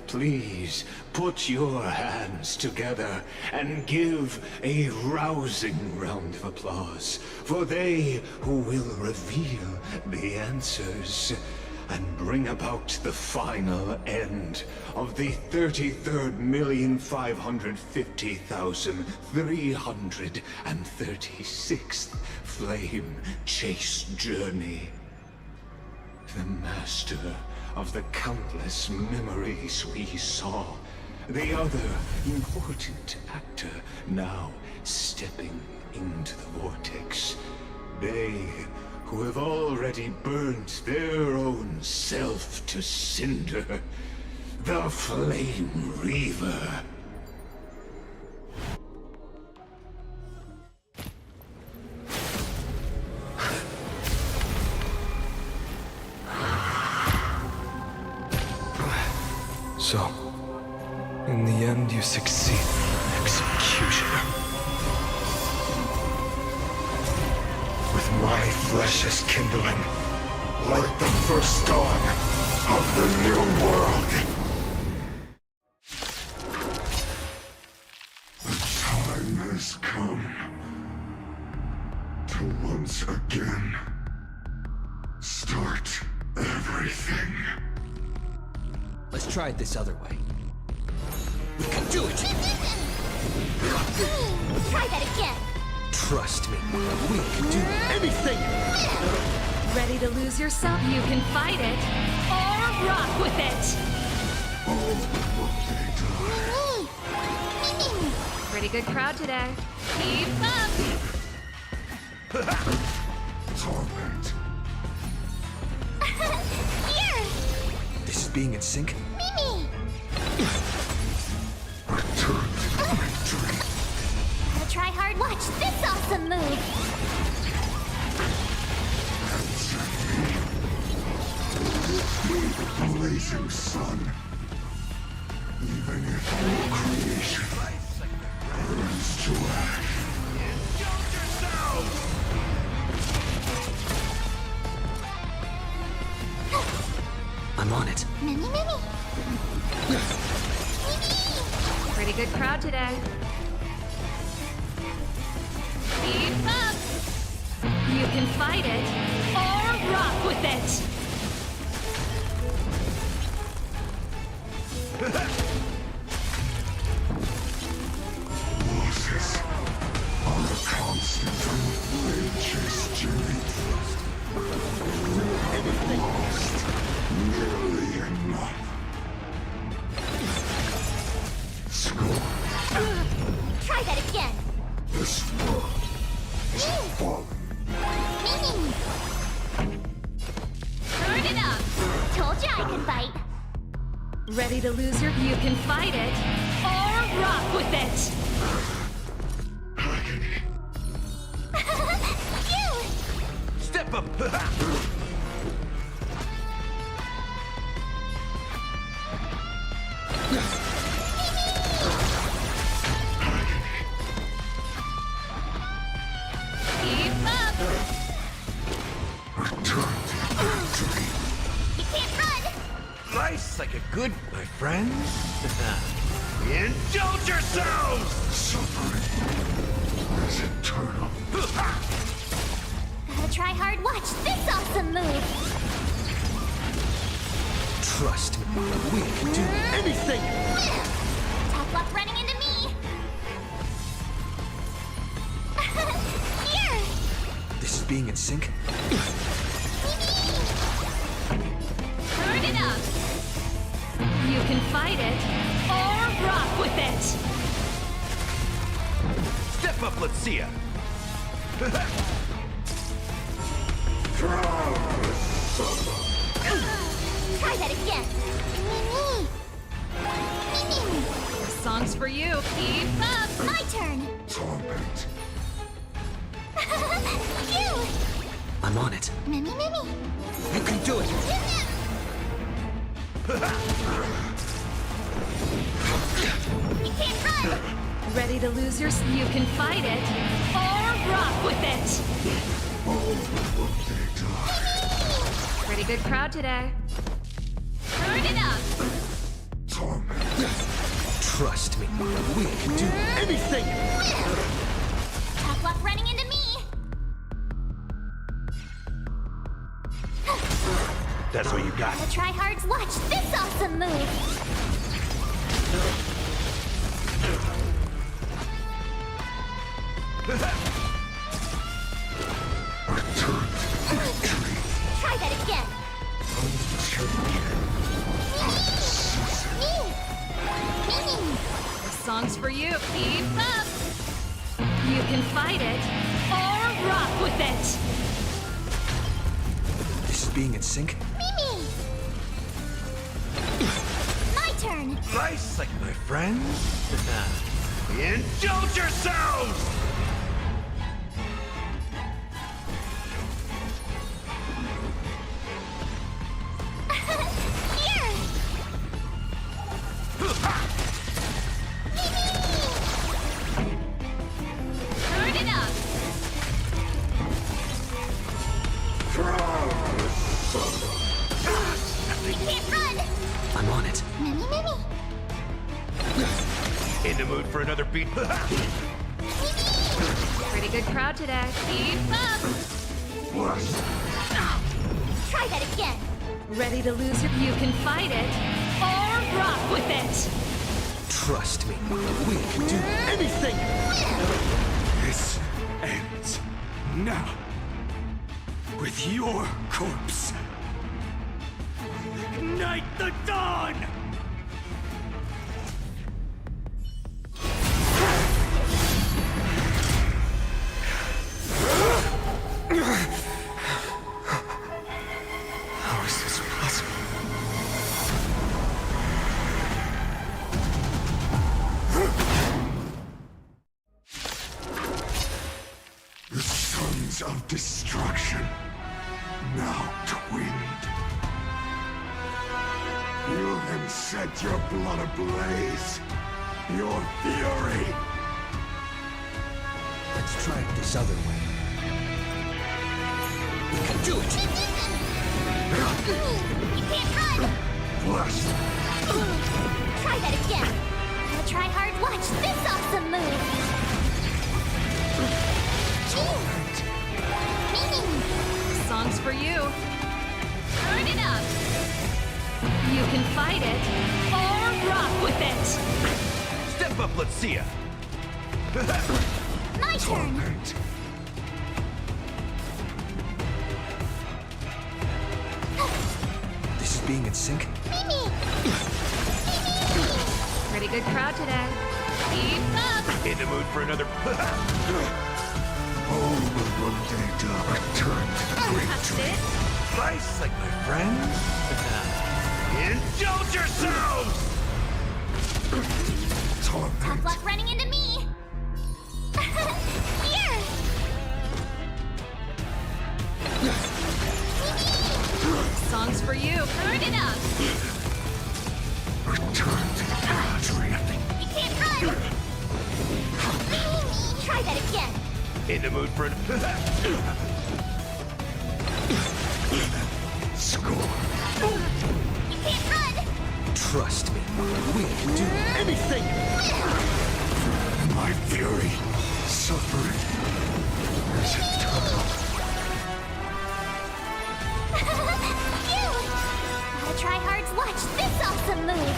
Please put your hands together and give a rousing round of applause for they who will reveal the answers and bring about the final end of the 33,550,336th flame chase journey. The master of the countless memories we saw, the other important actor now stepping into the vortex. They who have already burnt their own self to cinder, the Flame Reaver. So, in the end, you succeed. Executioner. With my flesh as kindling, like the first dawn of the new world. The time has come to once again start everything. Let's try it this other way. We can do it! Try that again! Trust me, we can do anything! Ready to lose yourself? You can fight it, or rock with it! Pretty good crowd today. Keep up! Torment. Here! This is being in sync? Mimi! Return to victory. Gotta try hard. Watch this awesome move! The blazing sun. Even if all creation burns to ash. I'm on it. Mimi! Pretty good crowd today. Keep up! You can fight it, or rock with it! Losses are a constant flame chase journey. Lost. Nearly enough. Score. Try that again! This world is fallen. Mimi! Turn it up! Told you I could fight! Ready to lose your... You can fight it, or rock with it! You! Step up! Keep up! Return to victory. You can't run! Life's like a good, my friends. Indulge yourselves! Suffering is eternal. Gotta try hard. Watch this awesome move! Trust me, we can do anything! Tough luck running into me! Here! This is being in sync? Turn it up! You can fight it, or rock with it! Step up, let's see ya! Try that again! Mimi! This song's for you. Keep up! My turn! Torment. You! I'm I'm on it. Mimi. You can do it! You can't run! Ready to lose your... You can fight it, or rock with it! Pretty good crowd today. Turn it up! Trust me, we can do anything! Tough luck running into me! That's what you got. The tryhards watch this awesome move! Try that again! This song's for you. Keep up! You can fight it, or rock with it! This is being in sync? Mimi! My turn! Nice, like my friends. Indulge yourselves! Here! Turn it up! We can't run! I'm on it. Mimi! In the mood for another beat? Pretty good crowd today. Keep up! Try that again! Ready to lose your... You can fight it, or rock with it! Trust me, we can do anything! This ends now. With your corpse. Ignite the dawn! How is this possible? The sons of destruction, now twinned. You can set your blood ablaze. Your fury. Let's try it this other way. We can do it! You can't run! Blessed. Try that again! The tryhards watch this awesome move! Mimi! Song's for you. Turn it up! You can fight it, or rock with it! Step up, let's see ya. My turn! This is being in sync? Mimi! Pretty good crowd today. Keep up! In the mood for another... All will one day return to That's victory. it? Nice, like my friends. Indulge yourselves! Tough luck running into me! Here! Song's for you. Turn it up! Return to victory. You can't run! Try that again! In the mood for... Score. You can't run! Trust me, we can do anything! My fury, suffering, is eternal. You! Gotta try hards watch this awesome move!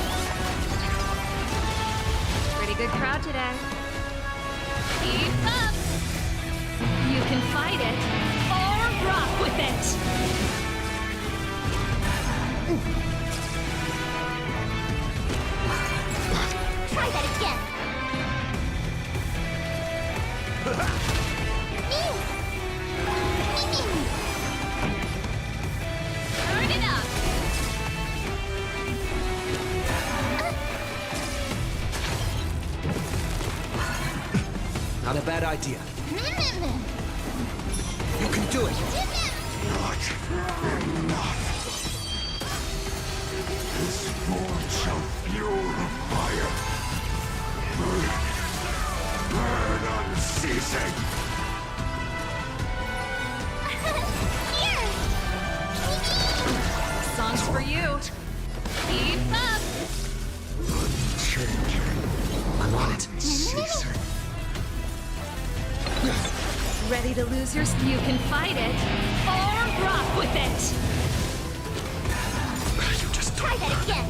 Pretty good crowd today. Keep up! You can fight it, or rock with it! Try that again! Turn it up! Not a bad idea. You can do it! Not enough. This forge shall fuel the fire. Burn. Burn unceasing. Here! Song's for you. Keep up! I'm on it. Ready to lose your... You can fight it, or rock with it! You just Try that again!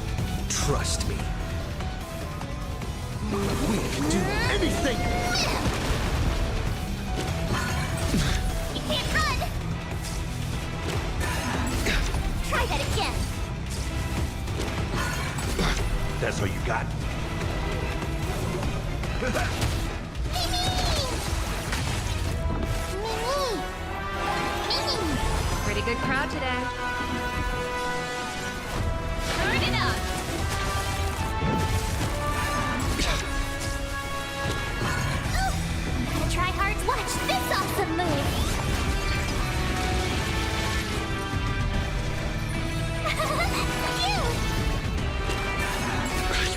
trust me. We'll do anything! You can't run! Try that again! That's all you got? Pretty good crowd today. Turn it up! Gotta try hard to watch this awesome move!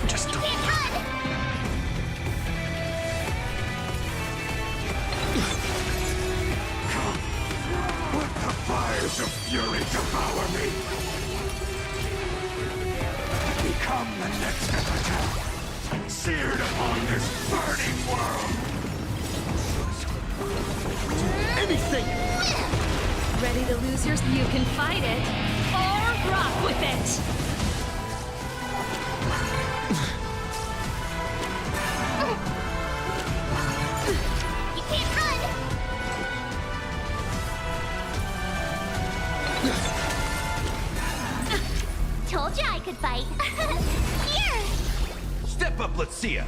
You just don't. Can't run! Let the fires of fury devour me. Become the next epitaph, seared upon this burning world. Anything! Ready to lose your... You can fight it, or rock with it! You can't run! Told you I could fight. Here! Step up, let's see ya.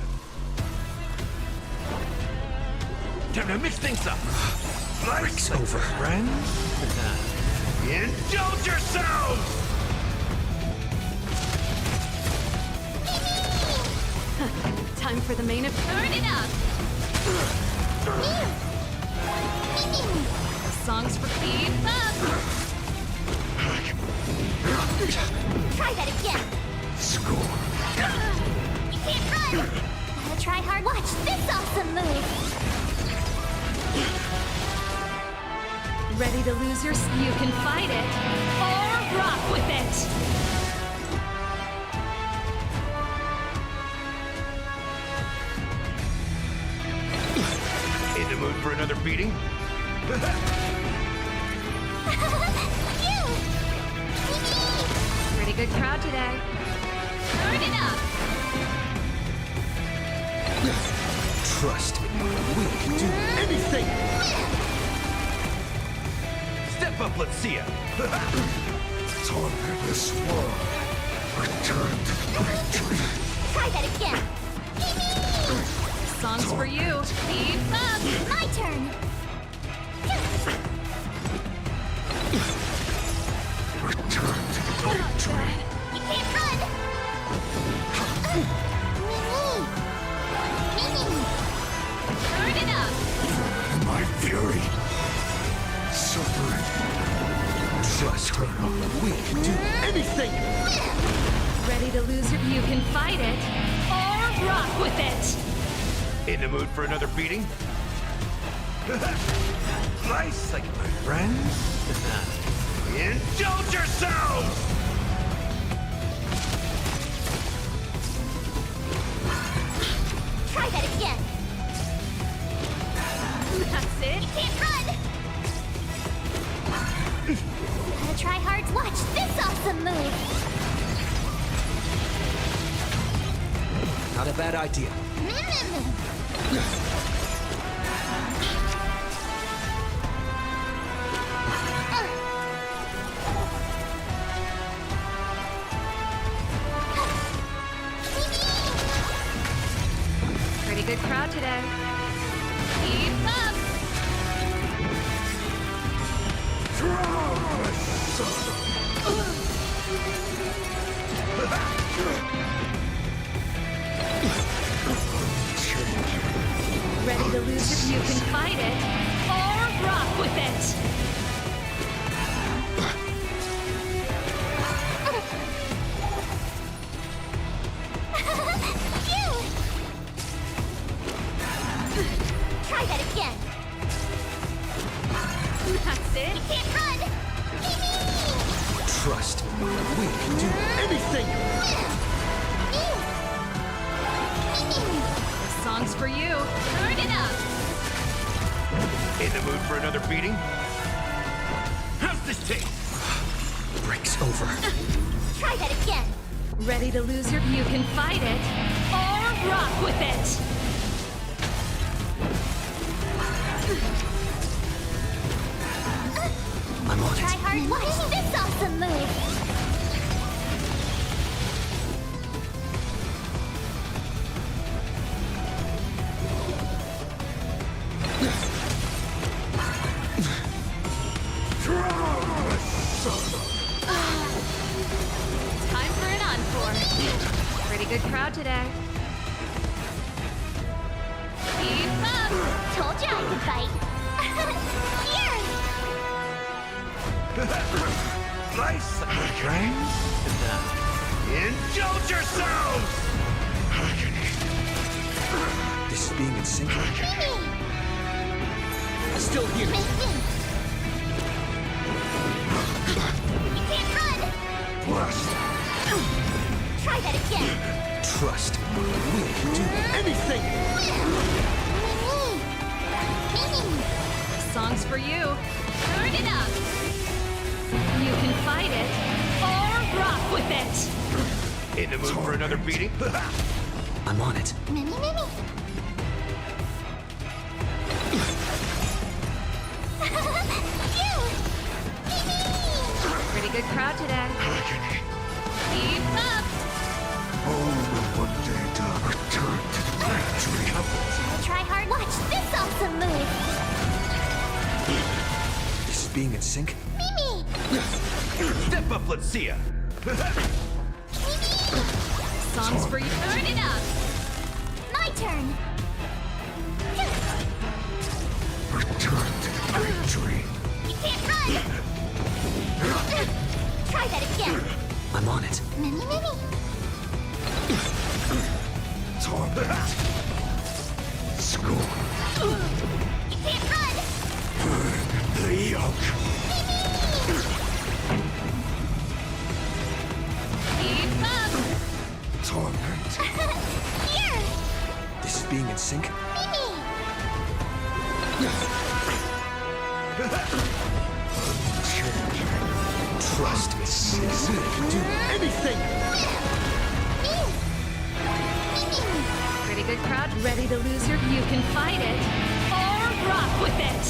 Time to mix things up. Break's over. Friends? Indulge yourselves! Time for the main event. Turn it up! Songs for keep up! Try that again! Score. You can't run! Gotta try hard. Watch this awesome move! Ready to lose your... You can fight it, or rock with it! In the mood for another beating? Pretty good crowd today. Turn it up! Trust me. We'll do anything! Step up, let's see ya. Conquer this world. Return to victory. Try that again! Songs for you. Keep up! My turn! Return to victory. You can't run! Turn it up! My fury. Suffering. Trust me. We'll do anything! Ready to lose your... You can fight it, or rock with it! In the mood for another beating? Nice, like my friends? Indulge yourselves! Try that again! That's it. You can't run! Gotta try hard to watch this awesome move! Not a bad idea. Pretty good crowd today. Keep up! Ready to lose if you can fight it, or rock with it! again. That's it. You can't run. Trust. We can do anything! Song's for you. Turn it up. In the mood for another beating? How's this taste? Breaks over. Try that again. Ready to lose your... You can fight it, or rock with it. I'm on it. Try hard. Watch this awesome move. Time for an encore. Pretty good crowd today. Keep up. Told you I could fight. Nice, friends. Indulge yourselves! This is being in sync. Still here. You can't run. Blast. Try that again. Trust. We can do anything! Song's for you. Turn it up. You can fight it, or rock with it. In the mood for another beating? I'm on it. Mini. Pretty good crowd today. Keep up. One day to return to the factory. Gotta try hard. Watch this awesome move. This is being in sync. Mimi. Step up, let's see ya. Songs for you. Turn it up. My turn. Return to the factory. You can't run. Try that again. I'm on it. Mini. Torment. Score. You can't run. Burn the yoke. Keep up. Torment. Here. This is being in sync. Mimi. Trust me. We can do anything! Pretty good crowd. Ready to lose your... You can fight it, or rock with it.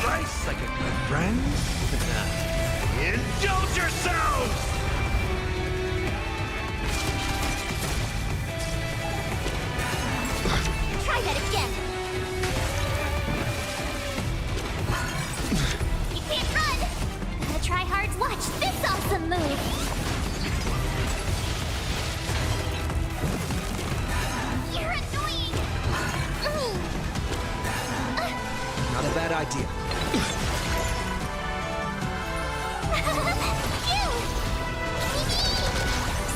Nice, like a good friend. Indulge yourselves! Try that again. You can't run. Gotta try hard. Watch this awesome move. You're annoying. Not a bad idea.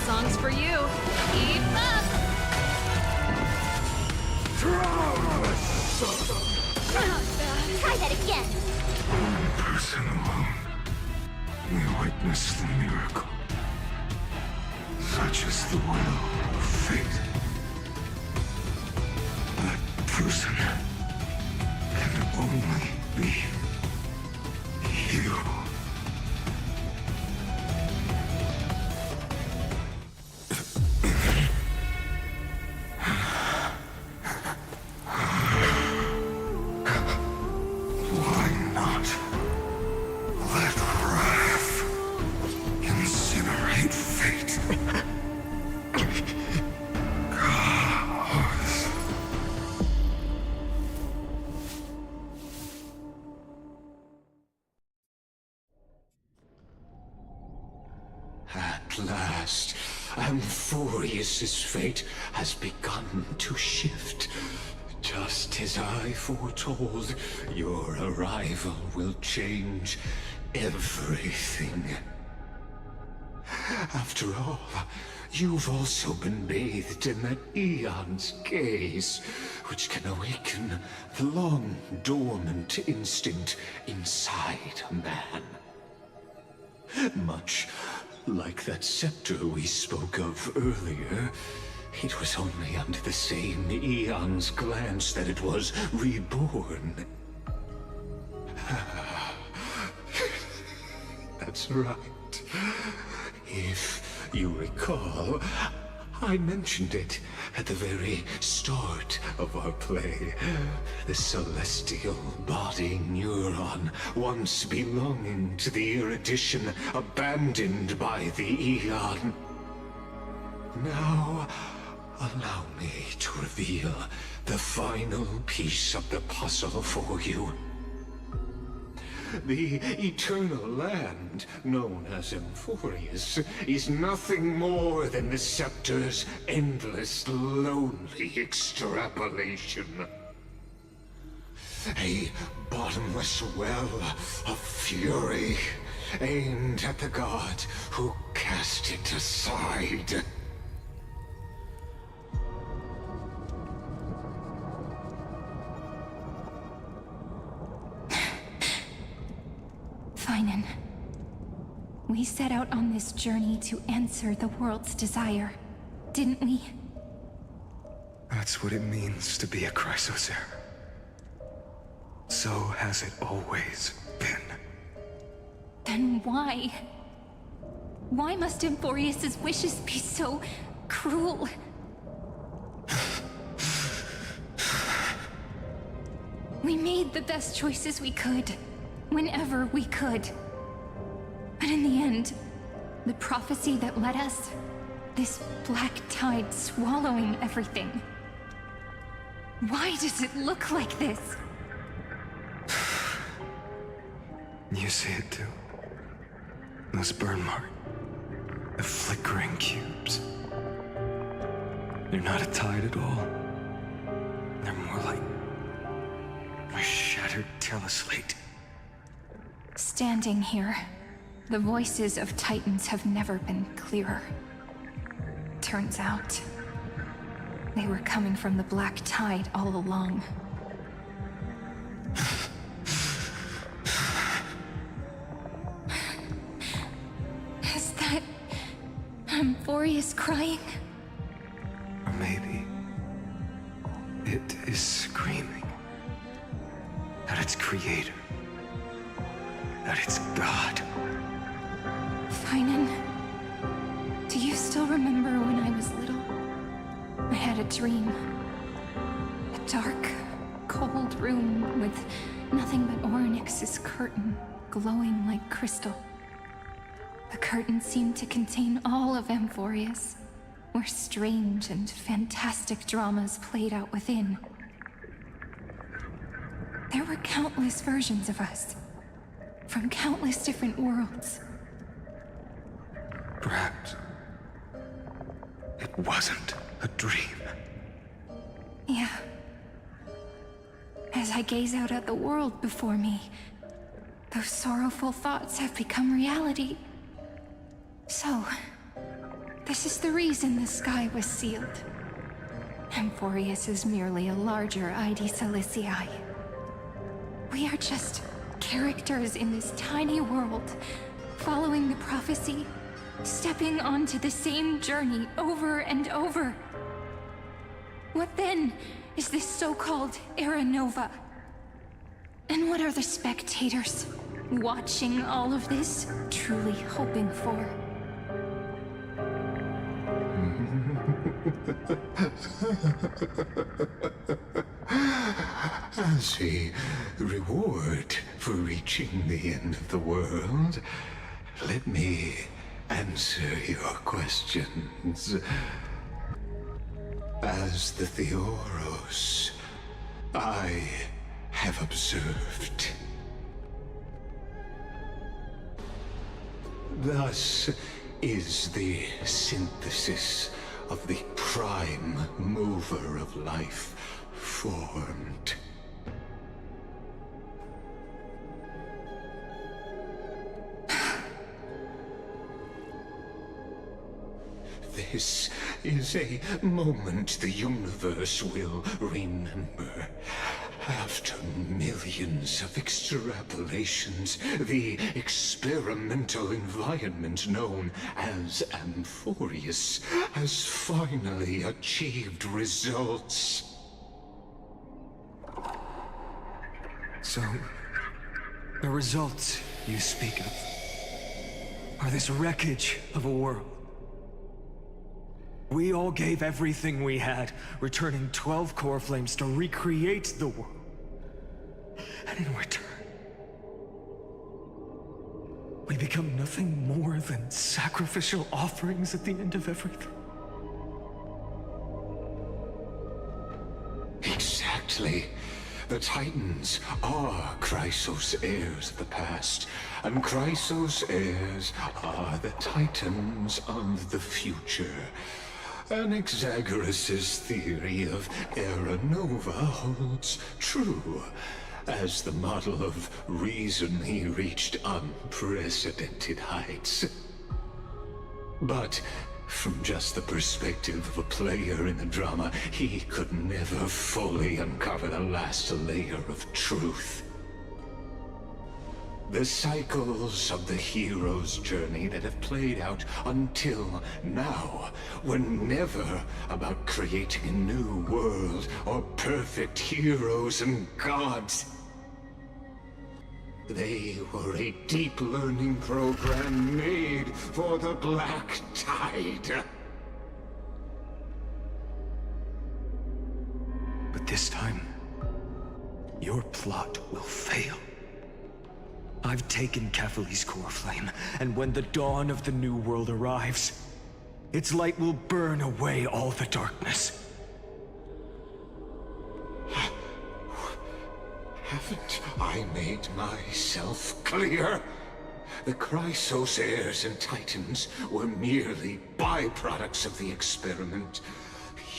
Songs for you. Keep up. Try that again. One person alone may witness the miracle. Such is the will of fate. That person can only be you. At last, Amphoreus' fate has begun to shift. Just as I foretold, your arrival will change everything. After all, you've also been bathed in that Eon's gaze, which can awaken the long dormant instinct inside a man. Much like that scepter we spoke of earlier, it was only under the same Eon's glance that it was reborn. That's right. If you recall, I mentioned it at the very start of our play. The celestial body neuron, once belonging to the Erudition, abandoned by the Eon. Now, allow me to reveal the final piece of the puzzle for you. The eternal land, known as Amphoreus, is nothing more than the scepter's endless, lonely extrapolation. A bottomless well of fury, aimed at the god who cast it aside. Finan, we set out on this journey to answer the world's desire, didn't we? That's what it means to be a Chrysosaur. So has it always been. Then why? Why must Amphoreus' wishes be so cruel? We made the best choices we could, whenever we could. But in the end, the prophecy that led us, this black tide swallowing everything. Why does it look like this? You see it too. Those burn marks. The flickering cubes. They're not a tide at all. They're more like a shattered teleslate. Standing here, the voices of Titans have never been clearer. Turns out, they were coming from the black tide all along. Is that Amphoreus crying? Or maybe it is screaming at its creator. That it's God. Finan, do you still remember when I was little? I had a dream. A dark, cold room with nothing but Orynyx's curtain glowing like crystal. The curtain seemed to contain all of Amphoreus, where strange and fantastic dramas played out within. There were countless versions of us, from countless different worlds. Perhaps it wasn't a dream. Yeah. As I gaze out at the world before me, those sorrowful thoughts have become reality. So, this is the reason the sky was sealed. Amphoreus is merely a larger ID Ciliciae. We are just characters in this tiny world, following the prophecy, stepping onto the same journey over and over. What then is this so-called Era Nova? And what are the spectators watching all of this truly hoping for? As a reward for reaching the end of the world, let me answer your questions. As the Theoros, I have observed. Thus is the synthesis of the prime mover of life formed. this is a moment the universe will remember. After millions of extrapolations, the experimental environment known as Amphoreus has finally achieved results. So, the results you speak of are this wreckage of a world. We all gave everything we had, returning 12 core flames to recreate the world. And in return, we become nothing more than sacrificial offerings at the end of everything. Exactly. The Titans are Chrysos' heirs of the past, and Chrysos' heirs are the Titans of the future. Anaxagoras' theory of Era Nova holds true. As the model of reason, he reached unprecedented heights. But from just the perspective of a player in the drama, he could never fully uncover the last layer of truth. The cycles of the hero's journey that have played out until now were never about creating a new world or perfect heroes and gods. They were a deep learning program made for the Black Tide. But this time, your plot will fail. I've taken Catholi's core flame, and when the dawn of the new world arrives, its light will burn away all the darkness. Haven't I made myself clear? The Chrysos heirs and Titans were merely byproducts of the experiment.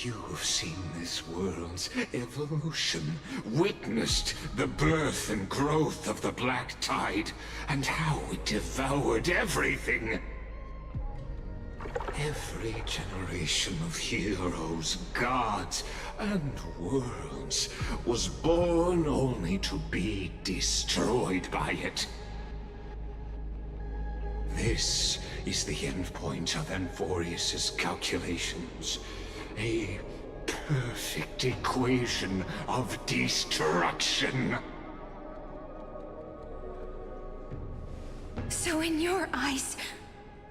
You've seen this world's evolution, witnessed the birth and growth of the Black Tide, and how it devoured everything. Every generation of heroes, gods, and worlds was born only to be destroyed by it. This is the endpoint of Amphoreus' calculations. A perfect equation of destruction. So in your eyes,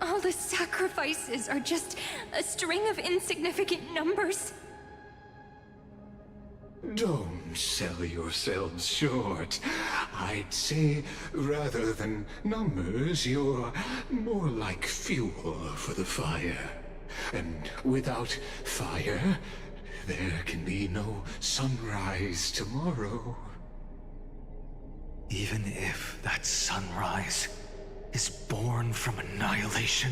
all the sacrifices are just a string of insignificant numbers? Don't sell yourselves short. I'd say, rather than numbers, you're more like fuel for the fire. And without fire, there can be no sunrise tomorrow. Even if that sunrise is born from annihilation?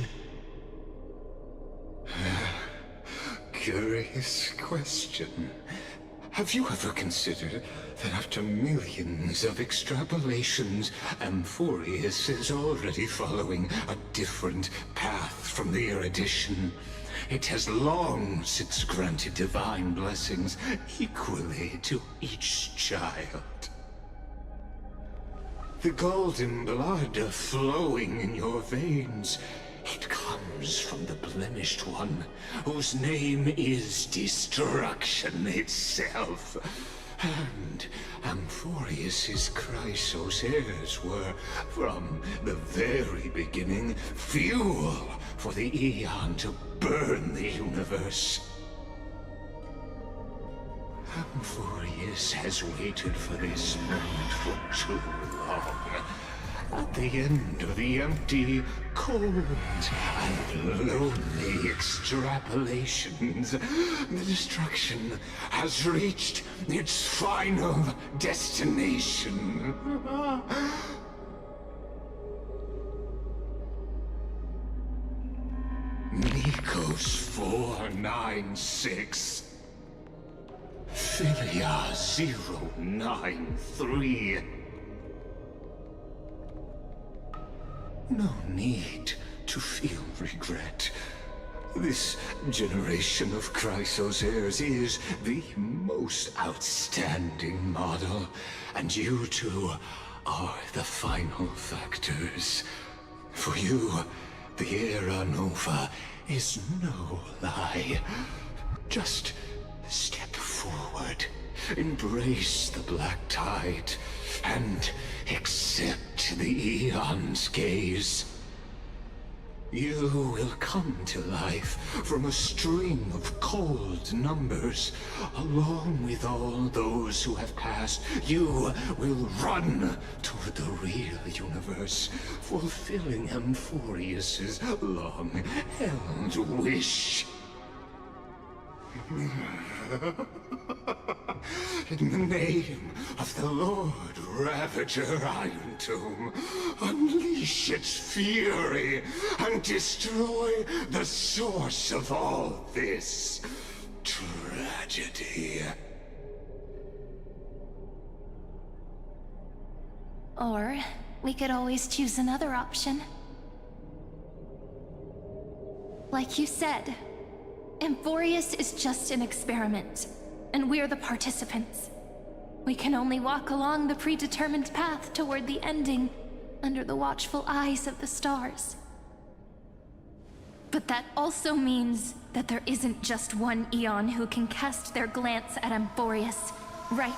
Curious question. Have you ever considered that after millions of extrapolations, Amphoreus is already following a different path from the erudition? It has long since granted divine blessings equally to each child. The golden blood flowing in your veins, it comes from the blemished one, whose name is destruction itself. And Amphoreus' Chrysos heirs were, from the very beginning, fuel for the Aeon to burn the universe. Amphoreus has waited for this moment for too long. At the end of the empty, cold, and lonely extrapolations, the destruction has reached its final destination. Nikos 496. Philia 093. No need to feel regret. This generation of Chrysos heirs is the most outstanding model, and you two are the final factors. For you, the Era Nova is no lie. Just step forward, embrace the black tide, and accept the Eon's gaze. You will come to life from a string of cold numbers. Along with all those who have passed, you will run toward the real universe, fulfilling Amphoreus's long-held wish. In the name of the Lord Ravager Iron Tomb, unleash its fury and destroy the source of all this tragedy. Or we could always choose another option. Like you said, Amphoreus is just an experiment, and we're the participants. We can only walk along the predetermined path toward the ending, under the watchful eyes of the stars. But that also means that there isn't just one Eon who can cast their glance at Amphoreus, right?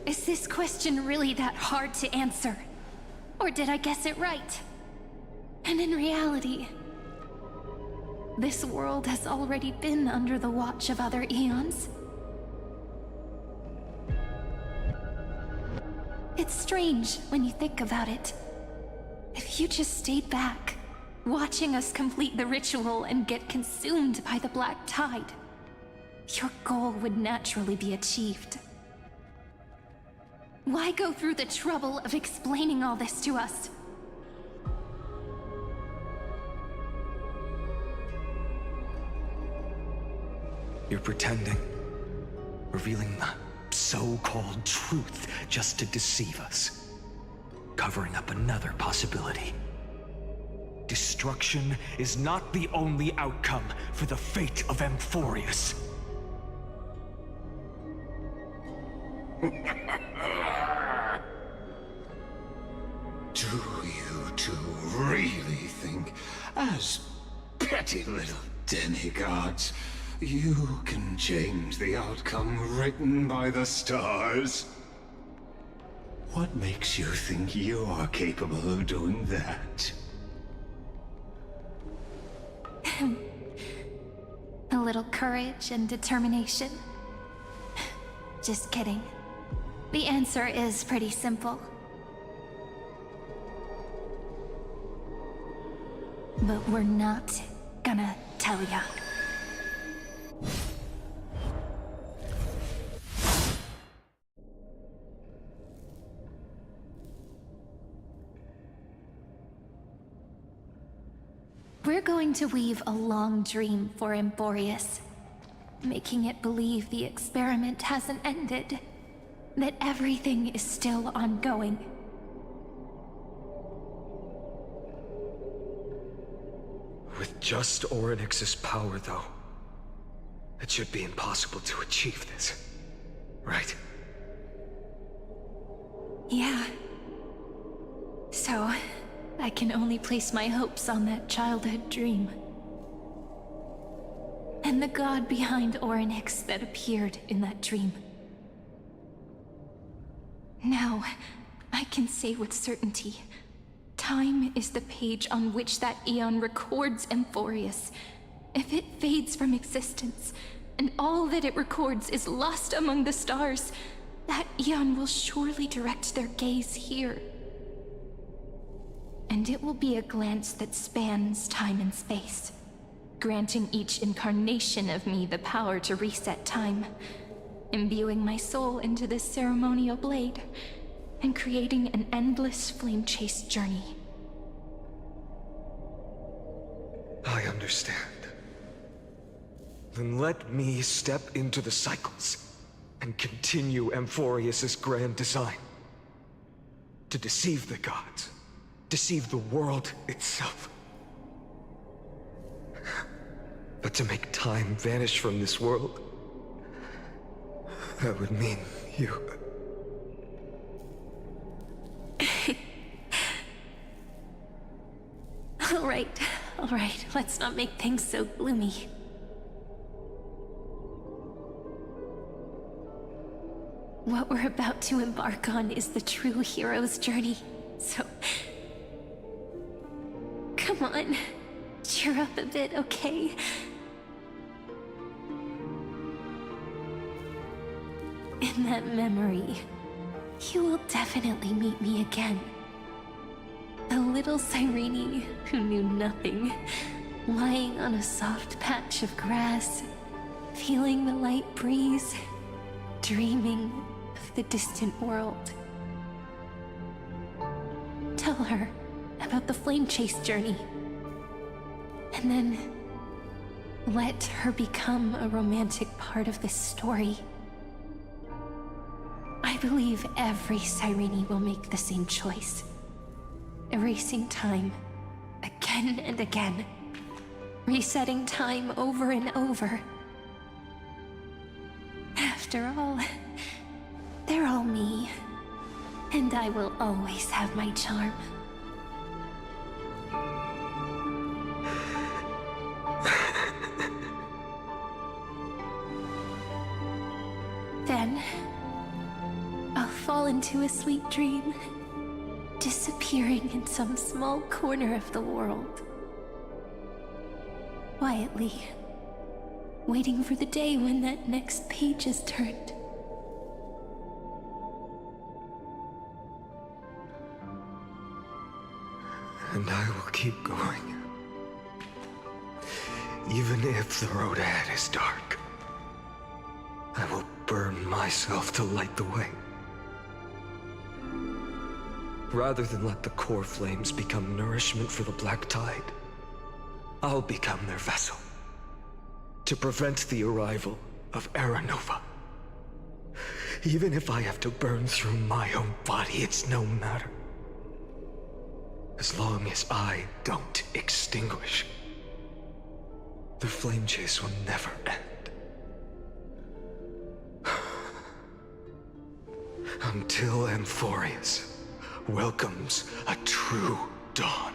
Is this question really that hard to answer? Or did I guess it right? And in reality, this world has already been under the watch of other Eons. It's strange when you think about it. If you just stayed back, watching us complete the ritual and get consumed by the black tide, your goal would naturally be achieved. Why go through the trouble of explaining all this to us? You're pretending. Revealing the so-called truth just to deceive us. Covering up another possibility. Destruction is not the only outcome for the fate of Amphoreus. Do you two really think, as petty little demigods, you can change the outcome written by the stars? What makes you think you're capable of doing that? A little courage and determination. Just kidding. The answer is pretty simple. But we're not gonna tell ya. We're going to weave a long dream for Amphoreus, making it believe the experiment hasn't ended, that everything is still ongoing. With just Orynyx's power, though, it should be impossible to achieve this, right? Yeah. So, I can only place my hopes on that childhood dream. And the god behind Orynyx that appeared in that dream. Now, I can say with certainty, time is the page on which that Eon records Amphoreus. If it fades from existence, and all that it records is lost among the stars, that Eon will surely direct their gaze here. And it will be a glance that spans time and space, granting each incarnation of me the power to reset time, imbuing my soul into this ceremonial blade, and creating an endless flame-chased journey. I understand. Then let me step into the cycles. and continue Amphoreus' grand design. To deceive the gods, deceive the world itself. But to make time vanish from this world, that would mean you. All right, let's not make things so gloomy. What we're about to embark on is the true hero's journey, so... Come on, cheer up a bit, okay? In that memory, you will definitely meet me again. A little Cyrene who knew nothing, lying on a soft patch of grass, feeling the light breeze, dreaming of the distant world. Tell her about the flame chase journey, and then let her become a romantic part of this story. I believe every Cyrene will make the same choice. Erasing time, again and again. Resetting time over and over. After all, they're all me. And I will always have my charm. Then, I'll fall into a sweet dream, disappearing in some small corner of the world. Quietly, waiting for the day when that next page is turned. And I will keep going. Even if the road ahead is dark, I will burn myself to light the way. Rather than let the core flames become nourishment for the Black Tide, I'll become their vessel. To prevent the arrival of Era Nova. Even if I have to burn through my own body, it's no matter. As long as I don't extinguish, the flame chase will never end. Until Amphoreus welcomes a true dawn.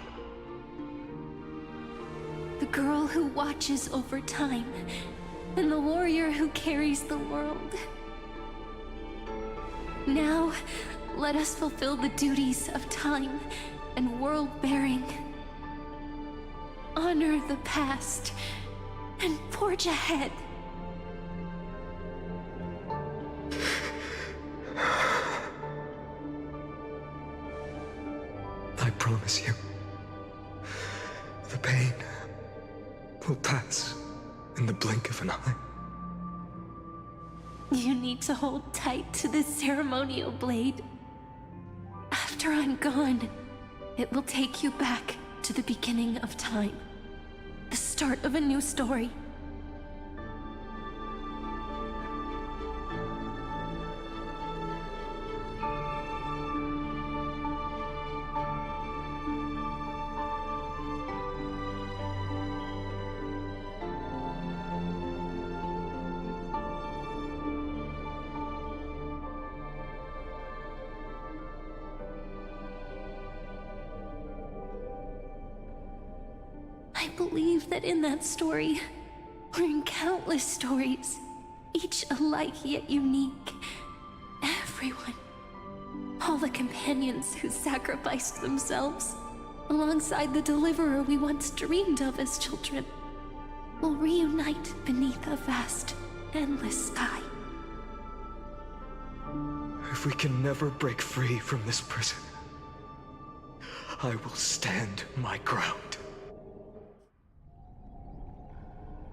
The girl who watches over time, and the warrior who carries the world. Now, let us fulfill the duties of time and world-bearing. Honor the past, and forge ahead. I promise you, the pain will pass in the blink of an eye. You need to hold tight to this ceremonial blade. After I'm gone, it will take you back to the beginning of time. The start of a new story. I believe that in that story, or in countless stories, each alike yet unique, everyone, all the companions who sacrificed themselves, alongside the deliverer we once dreamed of as children, will reunite beneath a vast, endless sky. If we can never break free from this prison, I will stand my ground.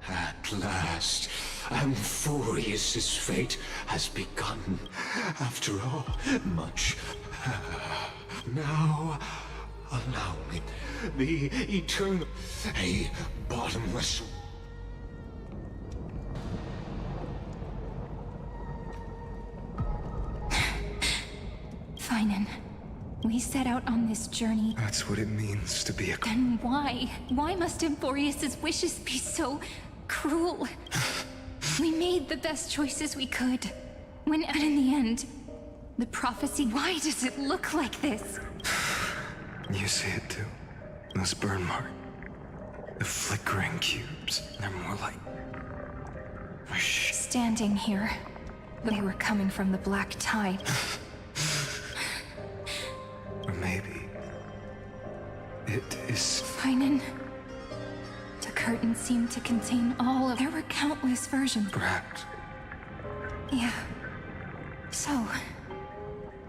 At last, Amphoreus' fate has begun. After all, much. Now, allow me the eternal, a bottomless. Finan, we set out on this journey. That's what it means to be a... Then why? Why must Amphoreus' wishes be so cruel? We made the best choices we could. And in the end, the prophecy, why does it look like this? You see it too. Those burn marks. The flickering cubes. They're more like... Standing here, they were coming from the Black Tide. Or maybe... it is... Finan. The curtain seemed to contain all of... There were countless versions. Perhaps. Yeah. So...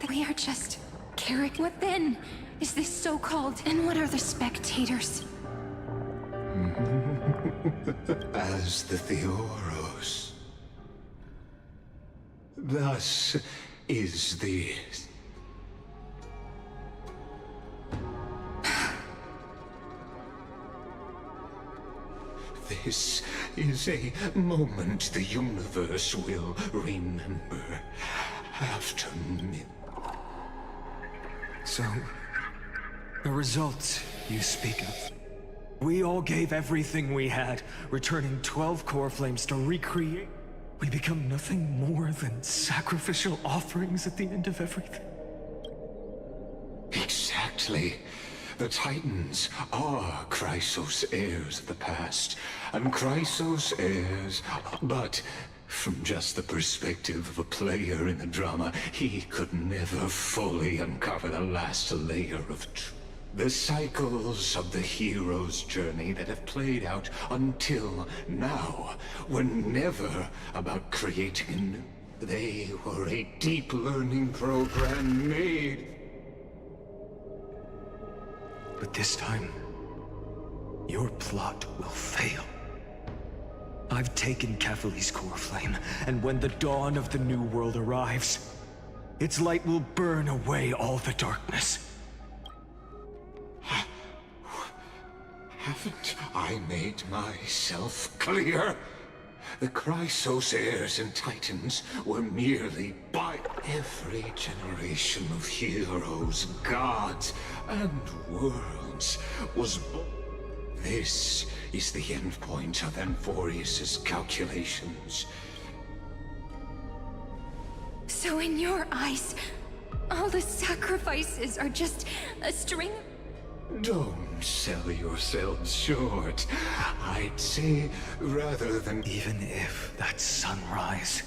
we are just... Carrick. What then? Is this so-called? And what are the spectators? As the Theoros. Thus is this. This is a moment the universe will remember after me. So, the results you speak of. We all gave everything we had, returning 12 core flames to recreate. We become nothing more than sacrificial offerings at the end of everything. Exactly. The Titans are Chrysos heirs of the past, and Chrysos heirs, but from just the perspective of a player in the drama, he could never fully uncover the last layer of truth. The cycles of the hero's journey that have played out until now were never about creating a new. They were a deep learning program made. But this time, your plot will fail. I've taken Kefali's core flame, and when the dawn of the new world arrives, its light will burn away all the darkness. Haven't I made myself clear? The Chrysos heirs and Titans were merely by every generation of heroes, gods, and worlds was born. This is the endpoint of Amphoreus' calculations. So in your eyes, all the sacrifices are just a string? Don't sell yourselves short. I'd say, rather than... Even if that sunrise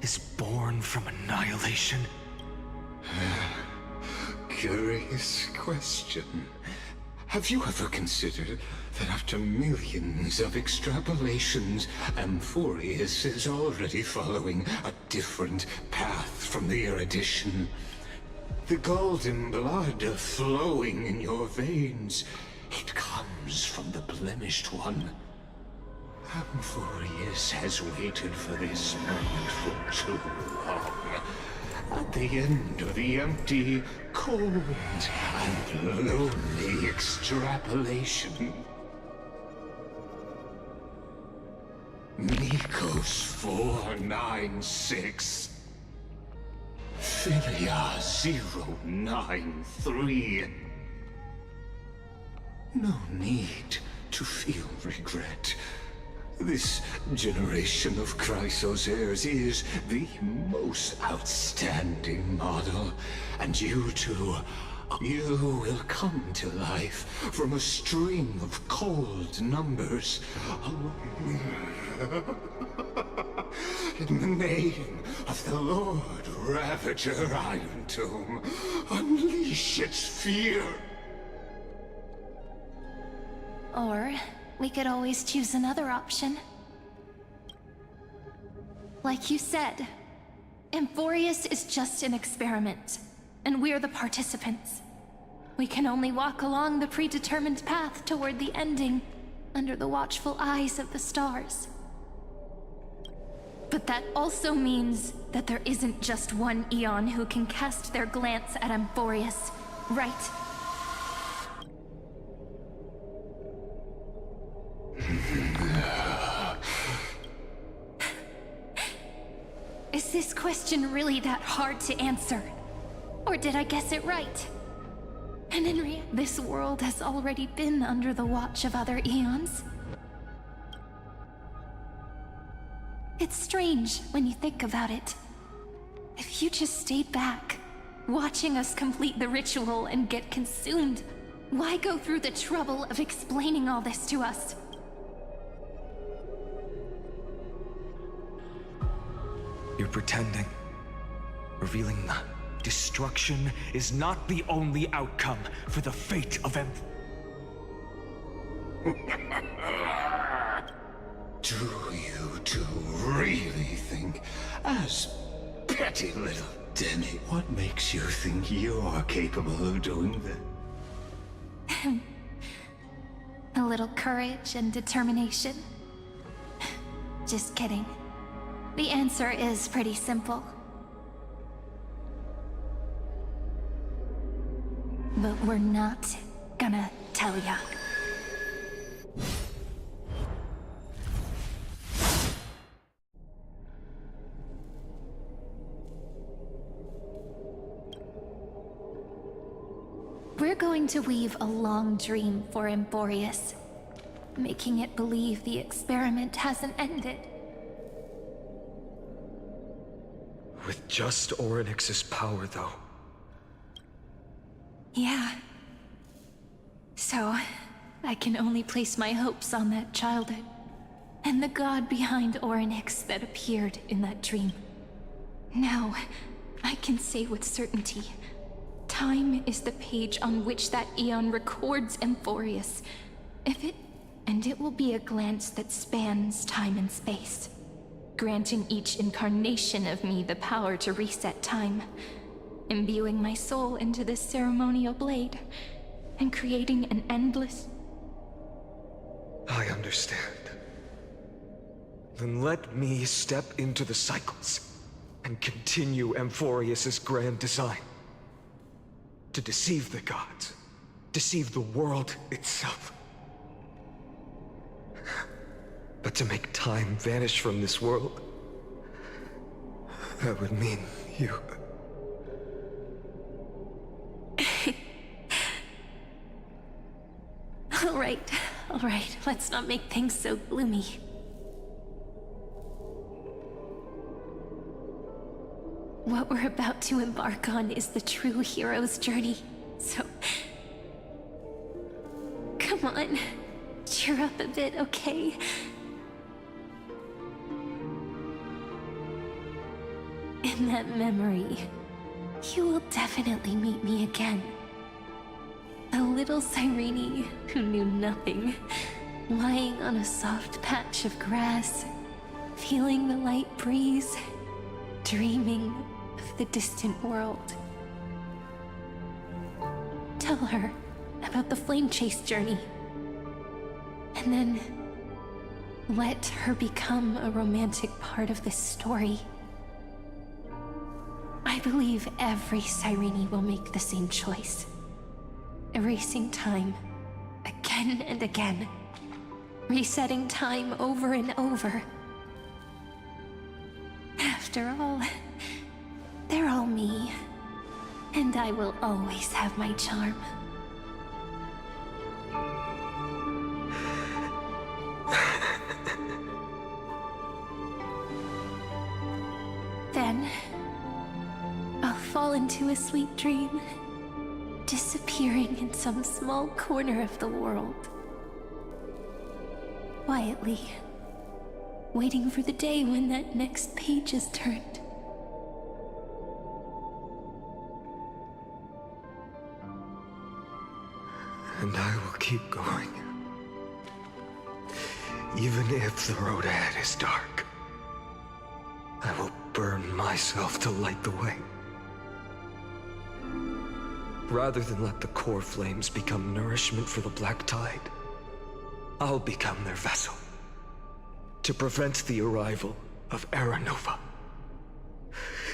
is born from annihilation. Curious question. Have you ever considered that after millions of extrapolations, Amphoreus is already following a different path from the erudition? The golden blood flowing in your veins, it comes from the blemished one. Amphoreus has waited for this moment for too long. At the end of the empty, cold, and lonely extrapolation. Nikos 496. Philia 093. No need to feel regret. This generation of Chrysos heirs is the most outstanding model, and you two, you will come to life from a string of cold numbers. In the name of the Lord Ravager Iron Tomb, unleash its fear. Or we could always choose another option. Like you said, Amphoreus is just an experiment, and we're the participants. We can only walk along the predetermined path toward the ending, under the watchful eyes of the stars. But that also means that there isn't just one Eon who can cast their glance at Amphoreus, right? Is this question really that hard to answer? Or did I guess it right? And in reality, this world has already been under the watch of other eons. It's strange when you think about it. If you just stayed back, watching us complete the ritual and get consumed, why go through the trouble of explaining all this to us? You're pretending. Revealing the destruction is not the only outcome for the fate of Do you two really think, as petty little Demi, what makes you think you're capable of doing that? A little courage and determination. Just kidding. The answer is pretty simple. But we're not gonna tell ya. We're going to weave a long dream for Amphoreus, making it believe the experiment hasn't ended. With just Orynyx's power, though. Yeah. So, I can only place my hopes on that childhood, and the god behind Orynyx that appeared in that dream. Now, I can say with certainty, time is the page on which that eon records Amphoreus. And it will be a glance that spans time and space, granting each incarnation of me the power to reset time, imbuing my soul into this ceremonial blade, and creating an endless... I understand. Then let me step into the cycles and continue Amphoreus's grand design. To deceive the gods, deceive the world itself. But to make time vanish from this world, that would mean you... All right, let's not make things so gloomy. What we're about to embark on is the true hero's journey, so... Come on, cheer up a bit, okay? In that memory, you will definitely meet me again. A little Cyrene who knew nothing, lying on a soft patch of grass, feeling the light breeze, dreaming of the distant world. Tell her about the flame chase journey, and then let her become a romantic part of this story. I believe every Cyrene will make the same choice. Erasing time, again and again. Resetting time over and over. After all, they're all me. And I will always have my charm. Then, I'll fall into a sweet dream, disappearing in some small corner of the world. Quietly, waiting for the day when that next page is turned. And I will keep going. Even if the road ahead is dark, I will burn myself to light the way. Rather than let the core flames become nourishment for the Black Tide, I'll become their vessel. To prevent the arrival of Era Nova.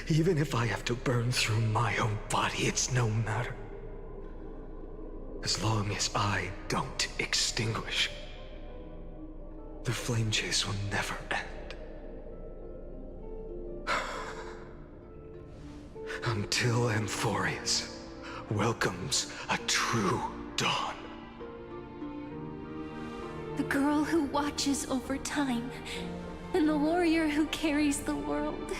Even if I have to burn through my own body, it's no matter. As long as I don't extinguish, the flame chase will never end. until Amphoreus welcomes a true dawn. The girl who watches over time, and the warrior who carries the world.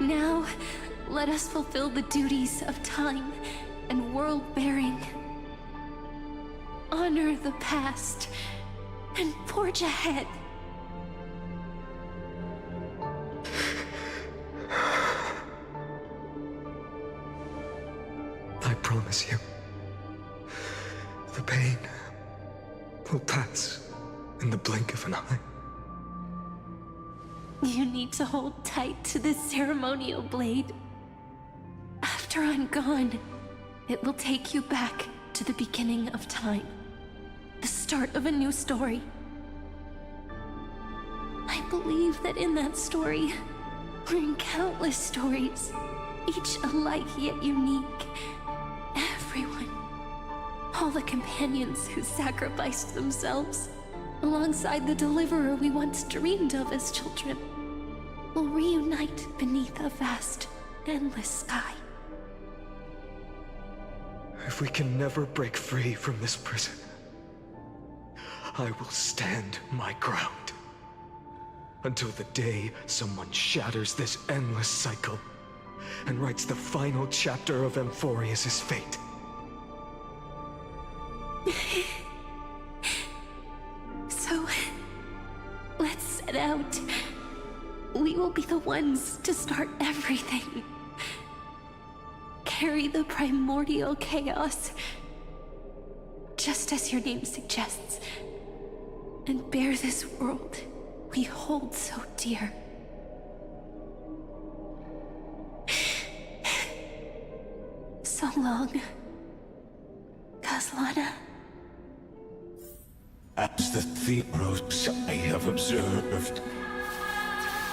Now, let us fulfill the duties of time and world-bearing. Honor the past and forge ahead. I promise you, the pain will pass in the blink of an eye. You need to hold tight to this ceremonial blade. After I'm gone, it will take you back to the beginning of time. The start of a new story. I believe that in that story, we're in countless stories, each alike yet unique. Everyone, all the companions who sacrificed themselves, alongside the deliverer we once dreamed of as children, will reunite beneath a vast, endless sky. If we can never break free from this prison, I will stand my ground. Until the day someone shatters this endless cycle and writes the final chapter of Amphoreus' fate. So, let's set out. We will be the ones to start everything. Carry the primordial chaos, just as your name suggests, and bear this world we hold so dear. So long, Kaslana. As the Theros I have observed,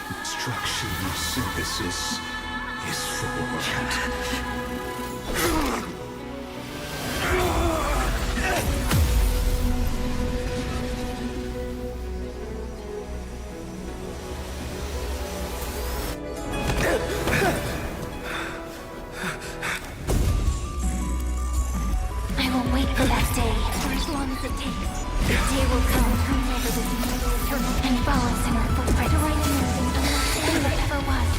instruction synthesis is formed. I will wait for that day for as long as it takes. The day will come whenever this immortal turtle and follows in our footprint to right anything than there ever was.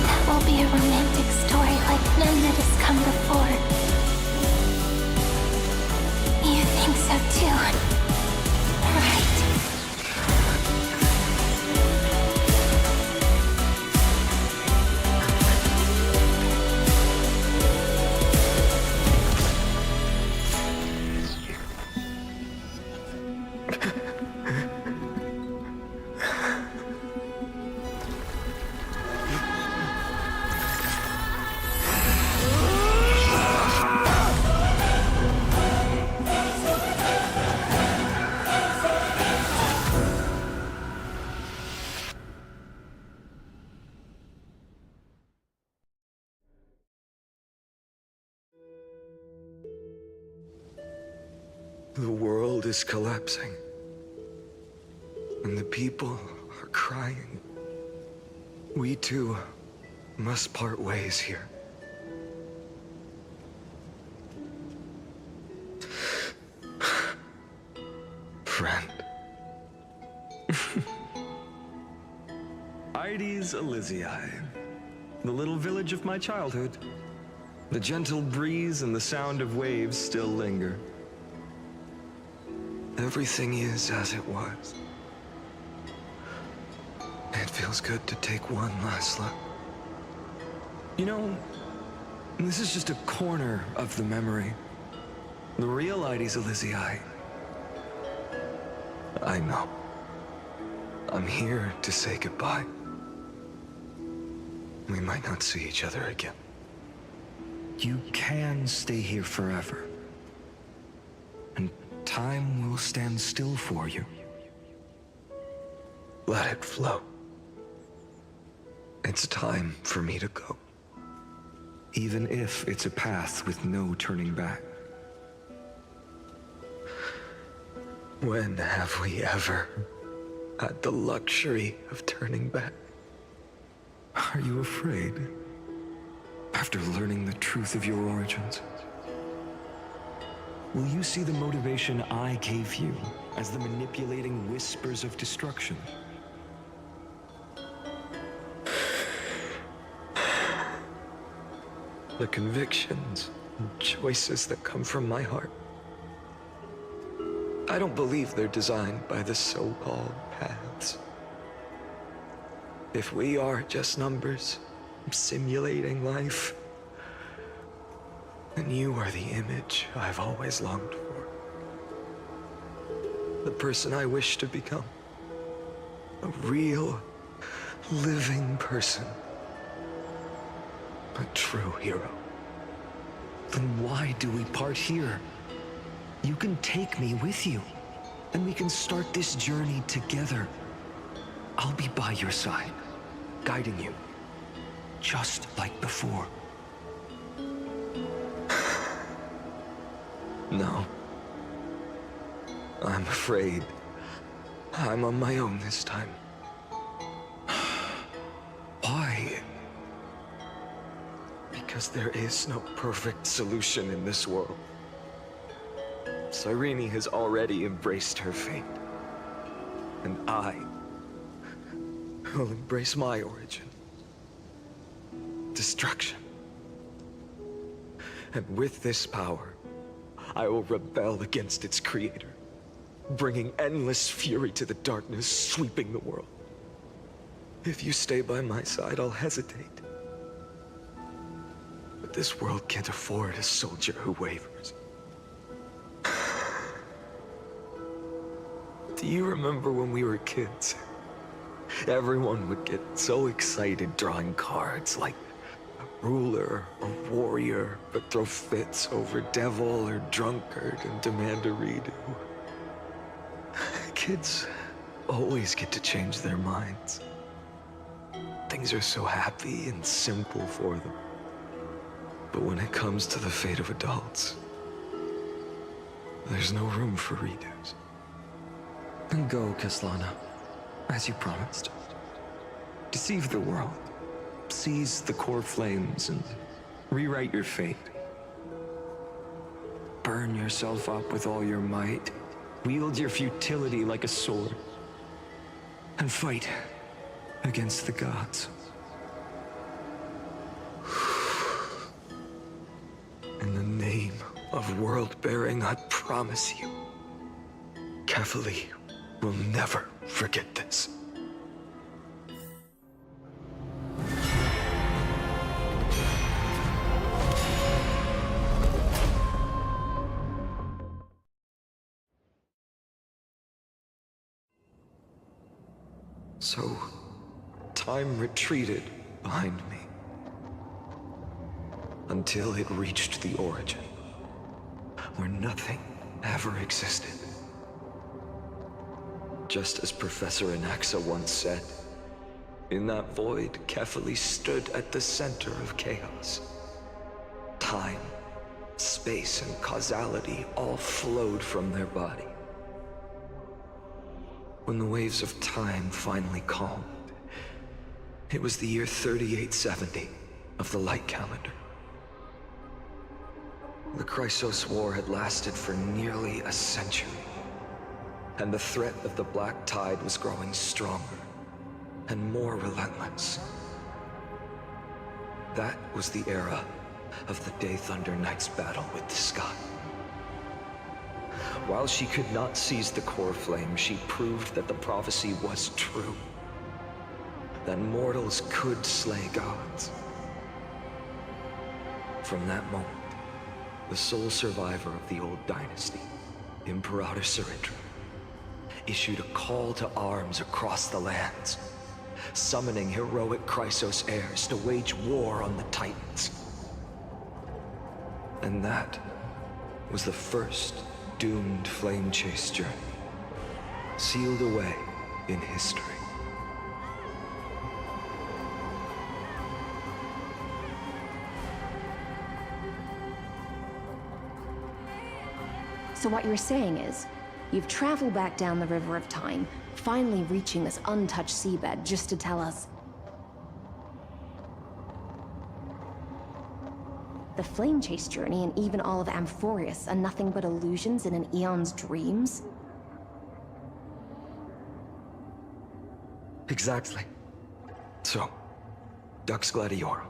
That will be a romantic story like none that has come before. You think so too, right? The world is collapsing, and the people are crying. We too must part ways here. Friend. Ides Elysiae, the little village of my childhood. The gentle breeze and the sound of waves still linger. Everything is as it was. It feels good to take one last look. You know, this is just a corner of the memory. The real Ides Elysiae. I know. I'm here to say goodbye. We might not see each other again. You can stay here forever. And time will stand still for you. Let it flow. It's time for me to go. even if it's a path with no turning back. When have we ever had the luxury of turning back? Are you afraid? After learning the truth of your origins? Will you see the motivation I gave you as the manipulating whispers of destruction? The convictions and choices that come from my heart. I don't believe they're designed by the so-called paths. If we are just numbers simulating life, then you are the image I've always longed for. The person I wish to become. A real, living person. A true hero. Then why do we part here? You can take me with you, and we can start this journey together. I'll be by your side, guiding you, just like before. No. I'm afraid I'm on my own this time. Why? Because there is no perfect solution in this world. Cyrene has already embraced her fate. And I will embrace my origin. Destruction. And with this power, I will rebel against its creator, bringing endless fury to the darkness sweeping the world. If you stay by my side, I'll hesitate. But this world can't afford a soldier who wavers. Do you remember when we were kids? Everyone would get so excited drawing cards like a ruler or warrior, but throw fits over devil or drunkard and demand a redo. Kids always get to change their minds. Things are so happy and simple for them. But when it comes to the fate of adults, there's no room for redos. Then go, Kaslana, as you promised. Deceive the world. Seize the core flames and rewrite your fate. Burn yourself up with all your might. Wield your futility like a sword. And fight against the gods. In the name of world-bearing, I promise you, Kefali will never forget this. So, time retreated behind me. Until it reached the origin, where nothing ever existed. Just as Professor Anaxa once said, in that void, Kefali stood at the center of chaos. Time, space, and causality all flowed from their body. When the waves of time finally calmed, it was the year 3870 of the light calendar. The Chrysos War had lasted for nearly a century, and the threat of the Black Tide was growing stronger and more relentless. That was the era of the Day Thunder Knight's battle with the sky. While she could not seize the core flame, she proved that the prophecy was true. That mortals could slay gods. From that moment, the sole survivor of the old dynasty, Imperator Cyrindra, issued a call to arms across the lands, summoning heroic Chrysos heirs to wage war on the Titans. And that was the first doomed flame chase journey, sealed away in history. So what you're saying is, you've traveled back down the River of Time, finally reaching this untouched seabed just to tell us the Flame Chase journey and even all of Amphoreus are nothing but illusions in an eon's dreams? Exactly. So, Dux Gladiorum,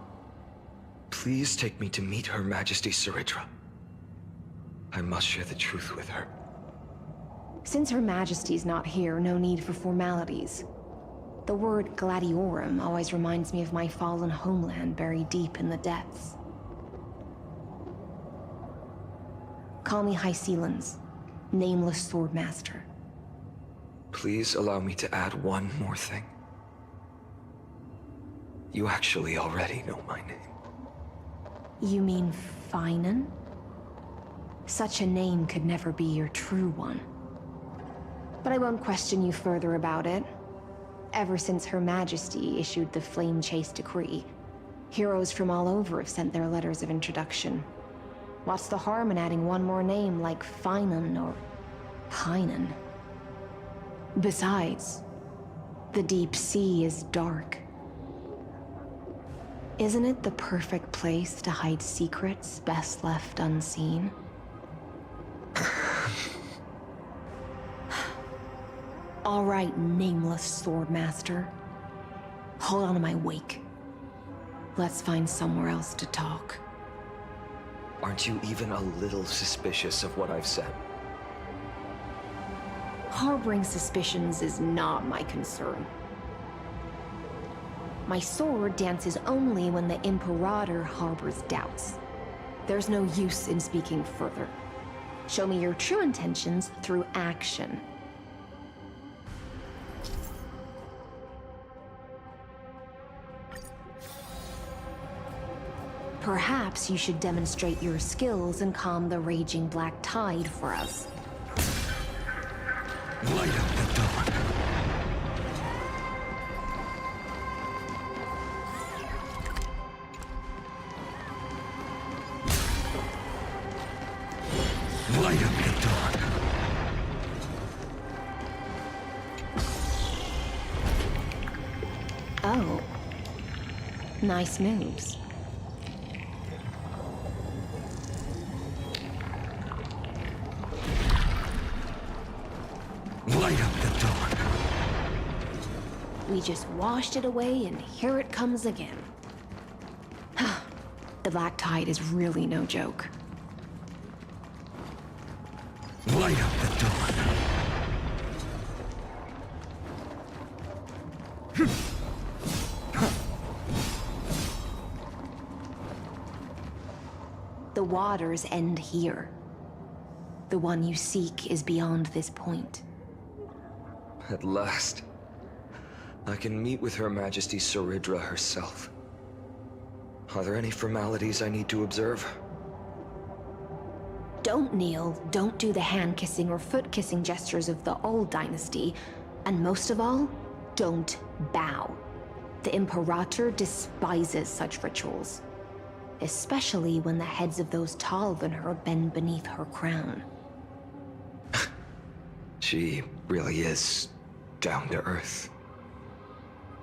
please take me to meet Her Majesty Saridra. I must share the truth with her. Since Her Majesty's not here, no need for formalities. The word Gladiorum always reminds me of my fallen homeland buried deep in the depths. Call me High Sealans, Nameless Swordmaster. Please allow me to add one more thing. You actually already know my name. You mean Finan? Such a name could never be your true one. But I won't question you further about it. Ever since Her Majesty issued the Flame Chase decree, heroes from all over have sent their letters of introduction. What's the harm in adding one more name like Finan or Pinan? Besides, the deep sea is dark. Isn't it the perfect place to hide secrets best left unseen? All right, Nameless Swordmaster. Hold on to my wake. Let's find somewhere else to talk. Aren't you even a little suspicious of what I've said? Harboring suspicions is not my concern. My sword dances only when the Imperator harbors doubts. There's no use in speaking further. Show me your true intentions through action. Perhaps you should demonstrate your skills and calm the raging black tide for us. Light up the dawn. Light up the dawn. Oh. Nice moves. Light up the dawn. We just washed it away and here it comes again. The black tide is really no joke. Light up the dawn. The waters end here. The one you seek is beyond this point. At last, I can meet with Her Majesty Saridra herself. Are there any formalities I need to observe? Don't kneel, don't do the hand-kissing or foot-kissing gestures of the old dynasty, and most of all, don't bow. The Imperator despises such rituals, especially when the heads of those taller than her bend beneath her crown. She really is down to earth.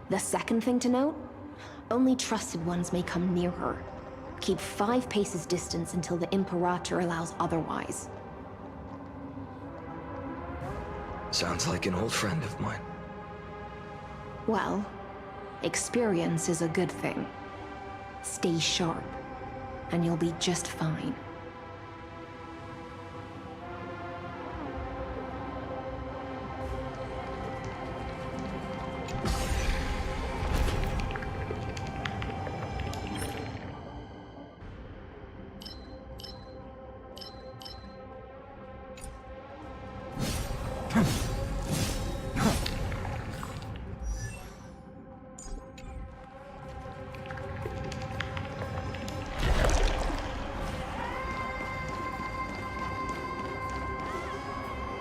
The second thing to note, only trusted ones may come near her. Keep 5 paces distance until the Imperator allows otherwise. Sounds like an old friend of mine. Well, experience is a good thing. Stay sharp, and you'll be just fine.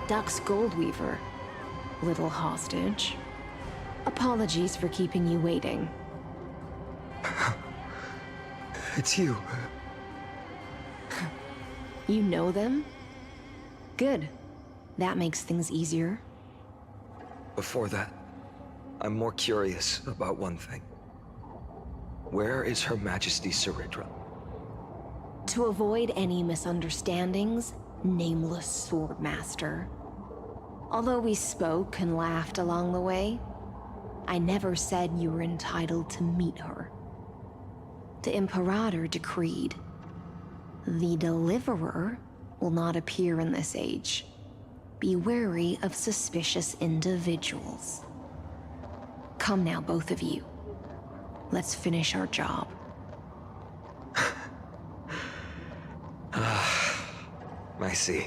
Dux Goldweaver, little hostage. Apologies for keeping you waiting. It's you. You know them? Good. That makes things easier. Before that, I'm more curious about one thing. Where is Her Majesty Saridra? To avoid any misunderstandings, nameless Swordmaster. Although we spoke and laughed along the way, I never said you were entitled to meet her. The Imperator decreed, the Deliverer will not appear in this age. Be wary of suspicious individuals. Come now, both of you. Let's finish our job. I see.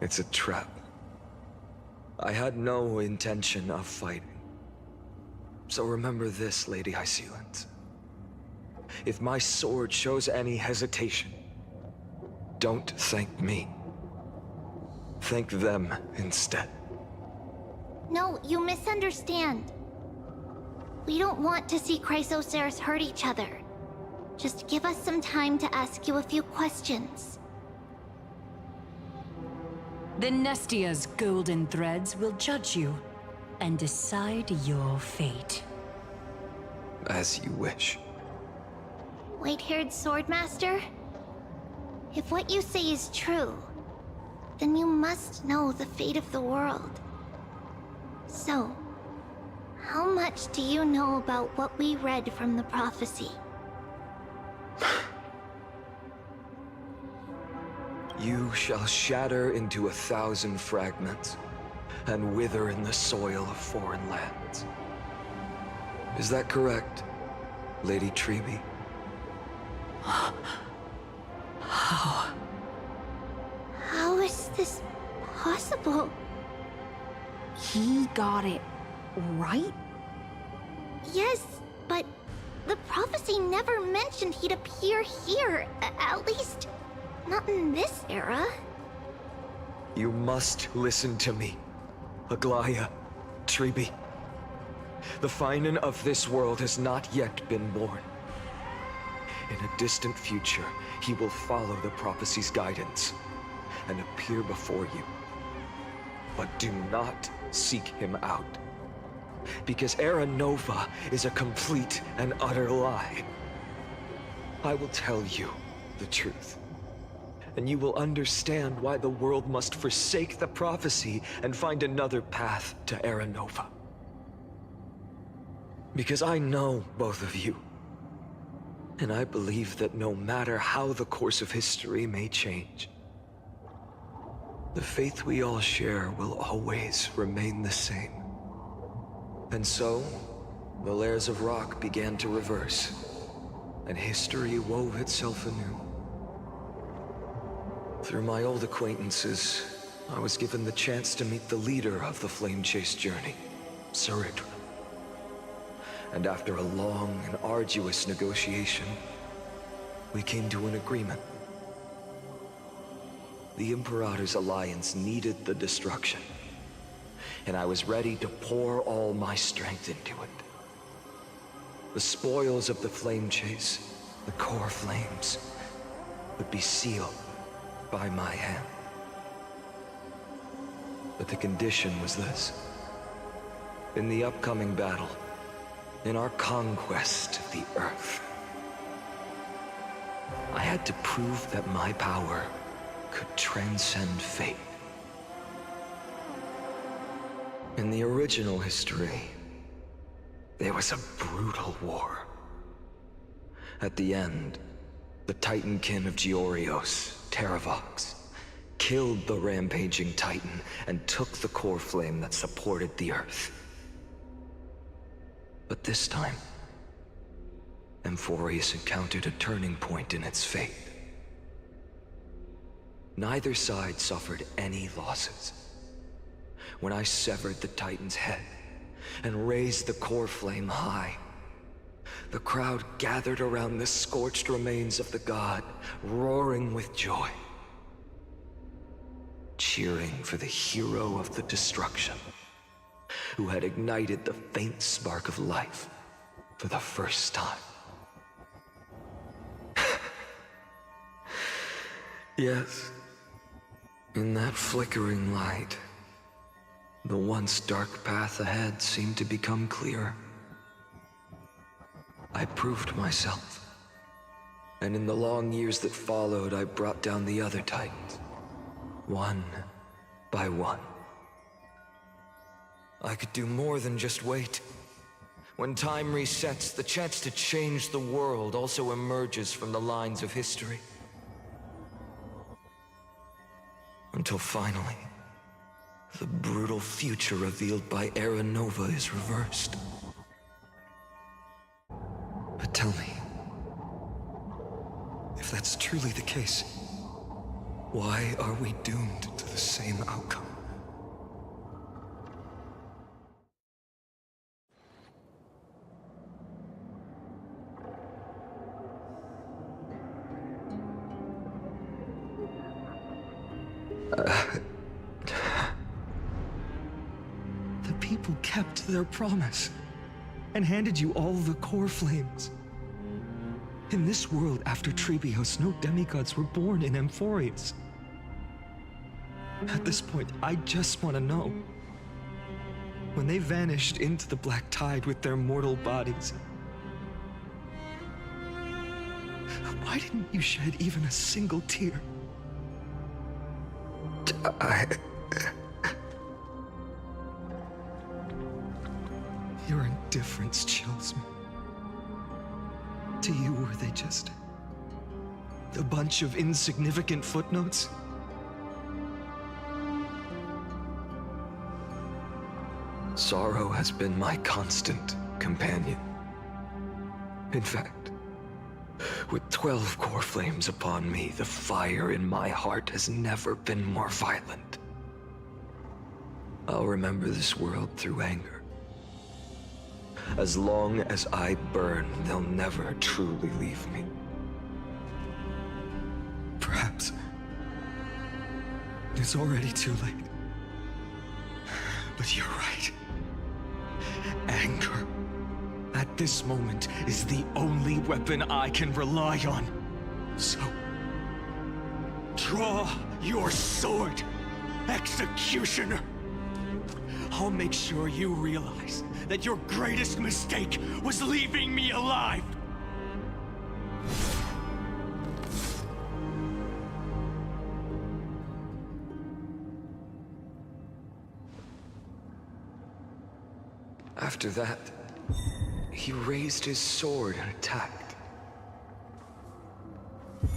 It's a trap. I had no intention of fighting. So remember this, Lady Hysealant. If my sword shows any hesitation, don't thank me. Thank them instead. No, you misunderstand. We don't want to see Chrysoceres hurt each other. Just give us some time to ask you a few questions. The Nestia's golden threads will judge you and decide your fate. As you wish. White-haired Swordmaster? If what you say is true, then you must know the fate of the world. So, how much do you know about what we read from the prophecy? You shall shatter into 1,000 fragments and wither in the soil of foreign lands. Is that correct, Lady Treeby? How? How is this possible? He got it right? Yes, but the prophecy never mentioned he'd appear here. At least, not in this era. You must listen to me, Aglaya, Treeby. The Finan of this world has not yet been born. In a distant future, he will follow the prophecy's guidance and appear before you. But do not seek him out, because Era Nova is a complete and utter lie. I will tell you the truth, and you will understand why the world must forsake the prophecy and find another path to Era Nova. Because I know both of you, and I believe that no matter how the course of history may change, the faith we all share will always remain the same. And so, the layers of rock began to reverse, and history wove itself anew. Through my old acquaintances, I was given the chance to meet the leader of the Flame Chase journey, Saridra. And after a long and arduous negotiation, we came to an agreement. The Imperator's alliance needed the destruction, and I was ready to pour all my strength into it. The spoils of the Flame Chase, the core flames, would be sealed by my hand. But the condition was this. In the upcoming battle, in our conquest of the Earth, I had to prove that my power could transcend fate. In the original history, there was a brutal war. At the end, the Titankin of Georios, Terravox, killed the rampaging Titan and took the core flame that supported the Earth. But this time, Amphoreus encountered a turning point in its fate. Neither side suffered any losses. When I severed the Titan's head and raised the core flame high, the crowd gathered around the scorched remains of the god, roaring with joy, cheering for the hero of the destruction, who had ignited the faint spark of life for the first time. Yes, In that flickering light, the once dark path ahead seemed to become clearer. I proved myself, and in the long years that followed, I brought down the other Titans, one by one. I could do more than just wait. When time resets, the chance to change the world also emerges from the lines of history. Until finally, the brutal future revealed by Era Nova is reversed. But tell me, if that's truly the case, why are we doomed to the same outcome? The people kept their promise and handed you all the core flames. In this world after Trebios, no demigods were born in Amphoreus. At this point, I just want to know. When they vanished into the black tide with their mortal bodies, why didn't you shed even a single tear? Your indifference chills me. To you, were they just a bunch of insignificant footnotes? Sorrow has been my constant companion. In fact, with 12 core flames upon me, the fire in my heart has never been more violent. I'll remember this world through anger. As long as I burn, they'll never truly leave me. Perhaps it's already too late. But you're right. Anger, at this moment, is the only weapon I can rely on. So, draw your sword, Executioner. I'll make sure you realize that your greatest mistake was leaving me alive. After that, he raised his sword and attacked.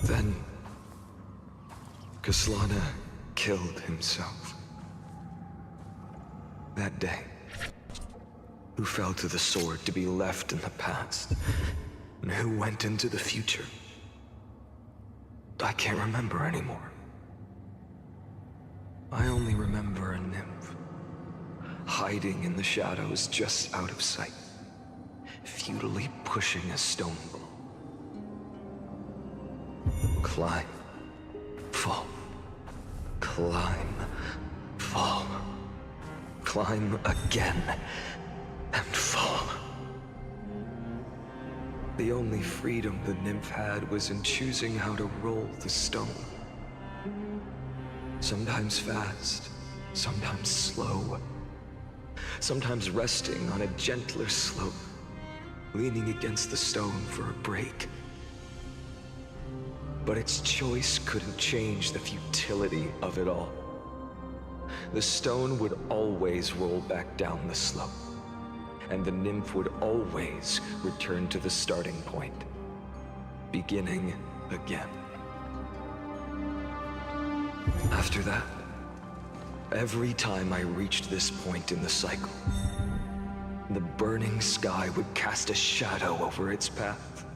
Then, Kaslana killed himself. That day, who fell to the sword to be left in the past, and who went into the future, I can't remember anymore. I only remember a nymph, hiding in the shadows just out of sight, futilely pushing a stone ball. Climb, fall, climb, fall, climb again, and fall. The only freedom the nymph had was in choosing how to roll the stone. Sometimes fast, sometimes slow. Sometimes resting on a gentler slope, leaning against the stone for a break. But its choice couldn't change the futility of it all. The stone would always roll back down the slope, and the nymph would always return to the starting point, beginning again. After that, every time I reached this point in the cycle, the burning sky would cast a shadow over its path.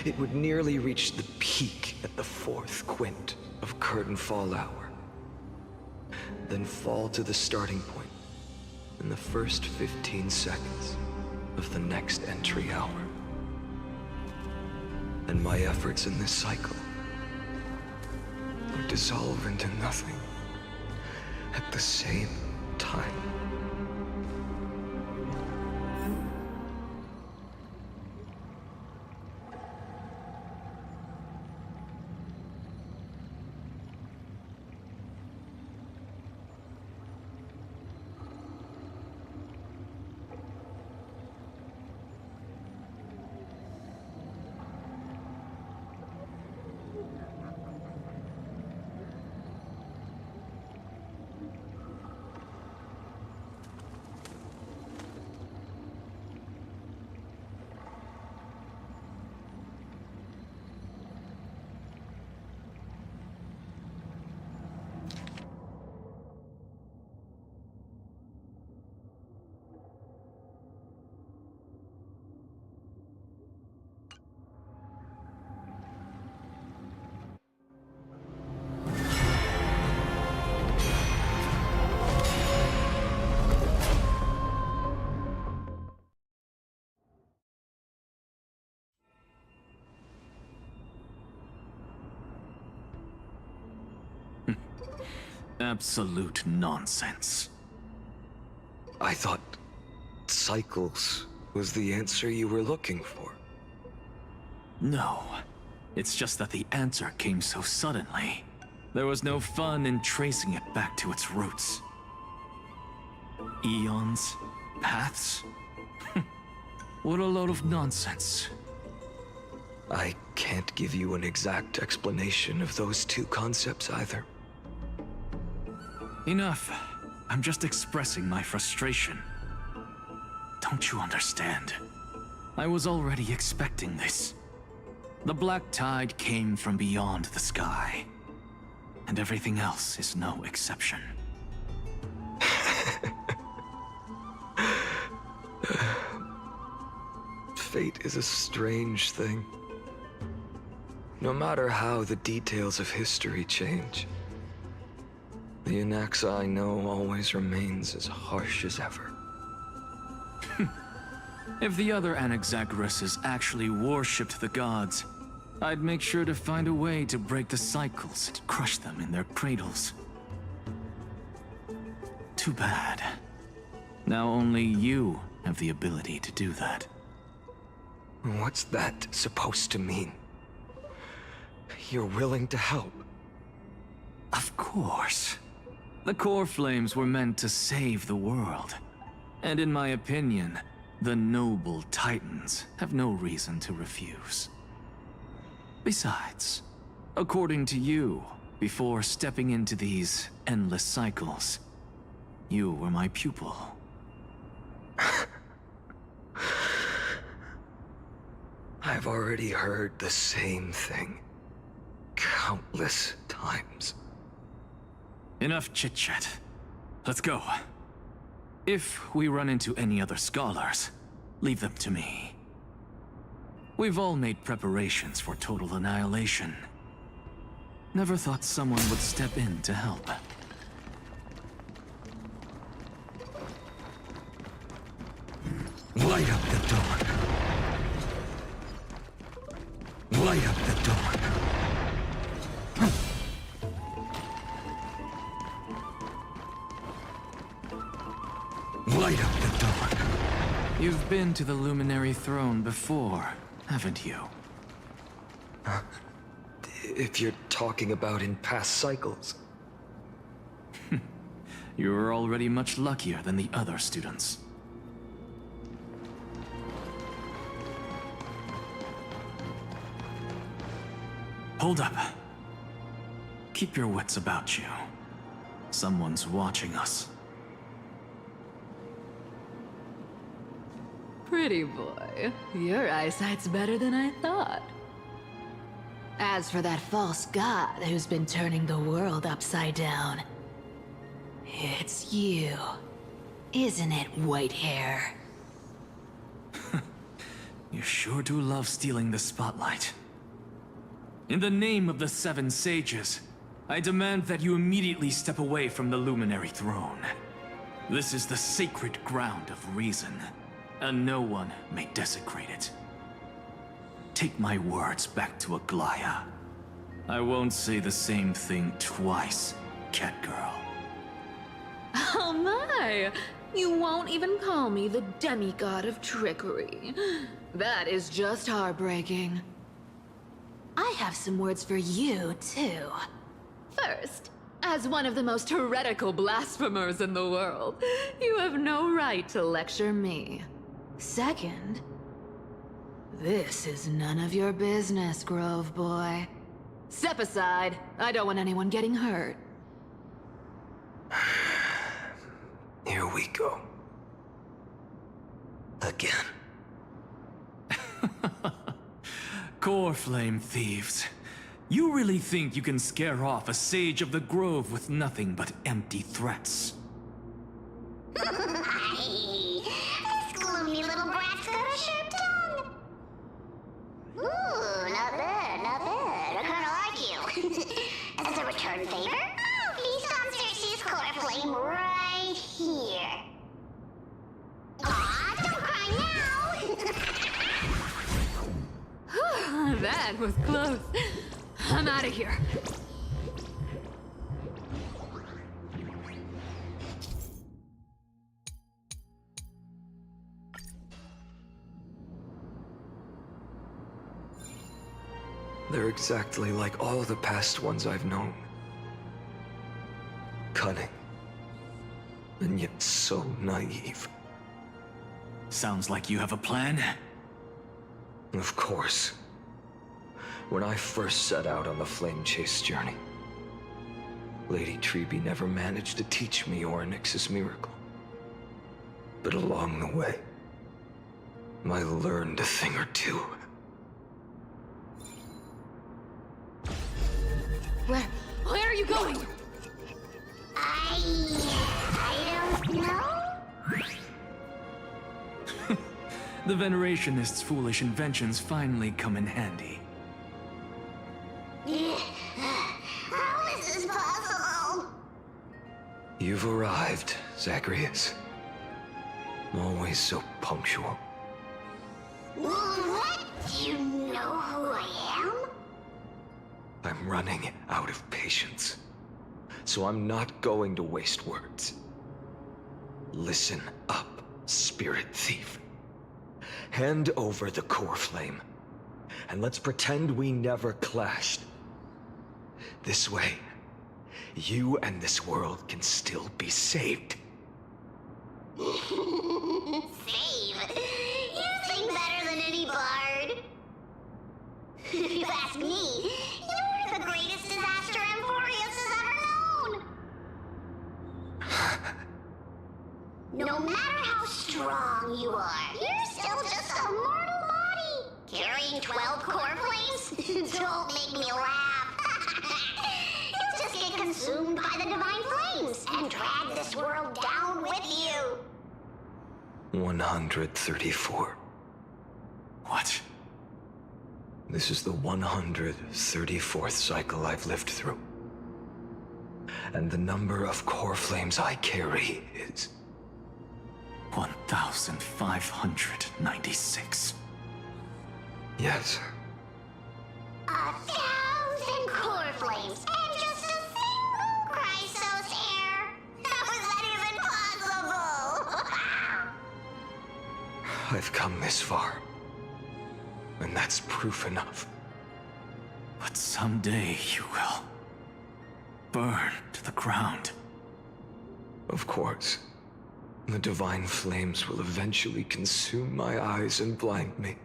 It would nearly reach the peak at the 4th quint of curtain fall hour, then fall to the starting point in the first 15 seconds of the next entry hour. And my efforts in this cycle would dissolve into nothing at the same time. Absolute nonsense. I thought cycles was the answer you were looking for. No. It's just that the answer came so suddenly. There was no fun in tracing it back to its roots. Eons? Paths? What a load of nonsense. I can't give you an exact explanation of those two concepts either. Enough. I'm just expressing my frustration. Don't you understand? I was already expecting this. The black tide came from beyond the sky. And everything else is no exception. Fate is a strange thing. No matter how the details of history change, the Anaxa I know always remains as harsh as ever. If the other Anaxagoras actually worshipped the gods, I'd make sure to find a way to break the cycles and crush them in their cradles. Too bad. Now only you have the ability to do that. What's that supposed to mean? You're willing to help? Of course. The core flames were meant to save the world. And in my opinion, the noble Titans have no reason to refuse. Besides, according to you, before stepping into these endless cycles, you were my pupil. I've already heard the same thing countless times. Enough chit-chat. Let's go. If we run into any other scholars, leave them to me. We've all made preparations for total annihilation. Never thought someone would step in to help. Light up the dawn. Light up the dawn. Light up the dawn. You've been to the Luminary Throne before, haven't you? If you're talking about in past cycles. You're already much luckier than the other students. Hold up. Keep your wits about you. Someone's watching us. Pretty boy, your eyesight's better than I thought. As for that false god who's been turning the world upside down, it's you, isn't it, Whitehair? You sure do love stealing the spotlight. In the name of the Seven Sages, I demand that you immediately step away from the Luminary Throne. This is the sacred ground of reason, and no one may desecrate it. Take my words back to Aglaya. I won't say the same thing twice, Catgirl. Oh my! You won't even call me the demigod of trickery. That is just heartbreaking. I have some words for you, too. First, as one of the most heretical blasphemers in the world, you have no right to lecture me. Second, this is none of your business, Grove Boy. Step aside. I don't want anyone getting hurt. Here we go. Again. Core Flame thieves. You really think you can scare off a sage of the Grove with nothing but empty threats? This gloomy little brat's got a sharp tongue. Ooh, not bad, not bad. I kinda like you. As a return favor, please come Cersei's core flame right here. Aw, don't cry now! That was close. I'm out of here. They're exactly like all the past ones I've known. Cunning. And yet so naive. Sounds like you have a plan? Of course. When I first set out on the Flame Chase journey, Lady Treby never managed to teach me Orynyx's miracle. But along the way, I learned a thing or two. Where are you going? I don't know. The Venerationists' foolish inventions finally come in handy. How is this possible? You've arrived, Zagreus. Always so punctual. What? Do you know who I am? I'm running out of patience. So I'm not going to waste words. Listen up, Spirit Thief. Hand over the core flame, and let's pretend we never clashed. This way, you and this world can still be saved. Save? You sing better than any bard. If you ask me, you're the greatest disaster Amphoreus has ever known. No matter how strong you are, you're still just a mortal body. Carrying 12 core flames? Don't make me laugh. You'll just get consumed by the divine flames and drag this world down with you. 134. What? This is the 134th cycle I've lived through. And the number of core flames I carry is 1,596. Yes. 1,000 core flames and just a single Chrysos hair. How is that even possible? I've come this far. And that's proof enough. But someday you will burn to the ground. Of course. The divine flames will eventually consume my eyes and blind me.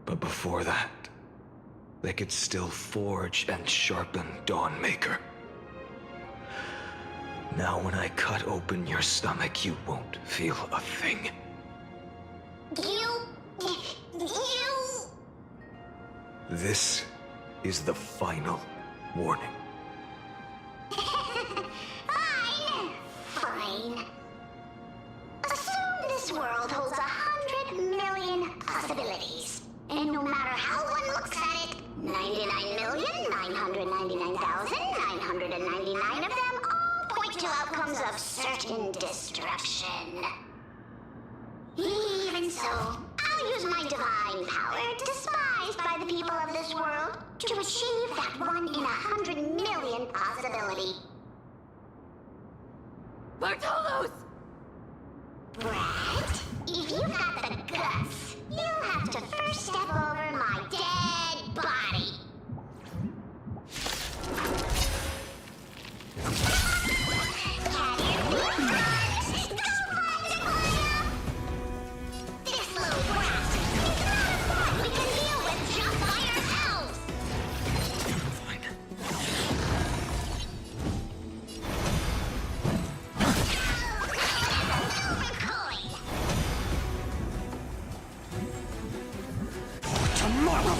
But before that, they could still forge and sharpen Dawnmaker. Now when I cut open your stomach, you won't feel a thing. You... This is the final warning. Fine. Assume this world holds 100 million possibilities. And no matter how one looks at it, 99,999,999 of them all point to outcomes of certain destruction. Even so, I'll use my divine power, despised by the people of this world, to achieve that 1 in 100 million possibility. Bartolos! Brett, if you've got the guts, you'll have to first step over my dead body. This little brat is not one we can deal with just by ourselves. Tomorrow!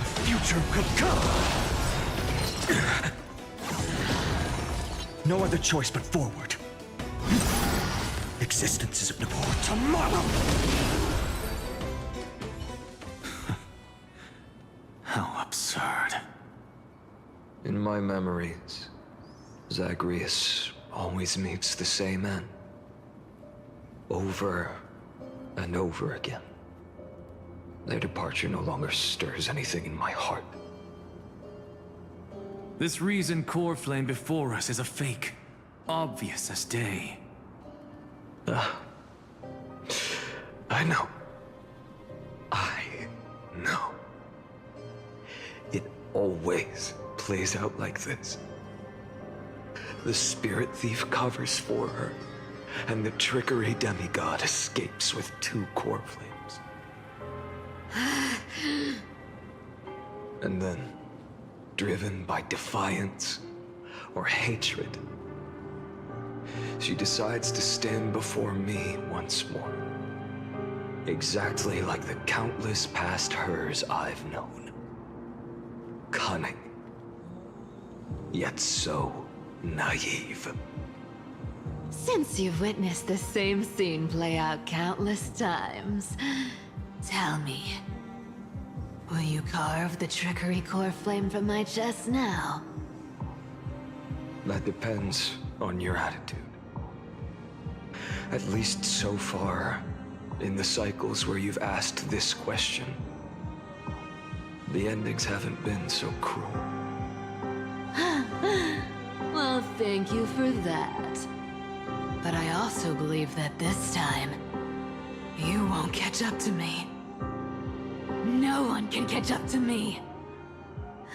The future could come! No other choice but forward. Existence is for tomorrow! How absurd. In my memories, Zagreus always meets the same end. Over and over again. Their departure no longer stirs anything in my heart. This reason core flame before us is a fake, obvious as day. I know. I know. It always plays out like this. The spirit thief covers for her, and the trickery demigod escapes with 2 core flames. And then, driven by defiance or hatred, she decides to stand before me once more. Exactly like the countless past hers I've known. Cunning, yet so naive. Since you've witnessed the same scene play out countless times, tell me, will you carve the trickery core flame from my chest now? That depends on your attitude. At least so far, in the cycles where you've asked this question, the endings haven't been so cruel. Well, thank you for that. But I also believe that this time, you won't catch up to me. No one can catch up to me.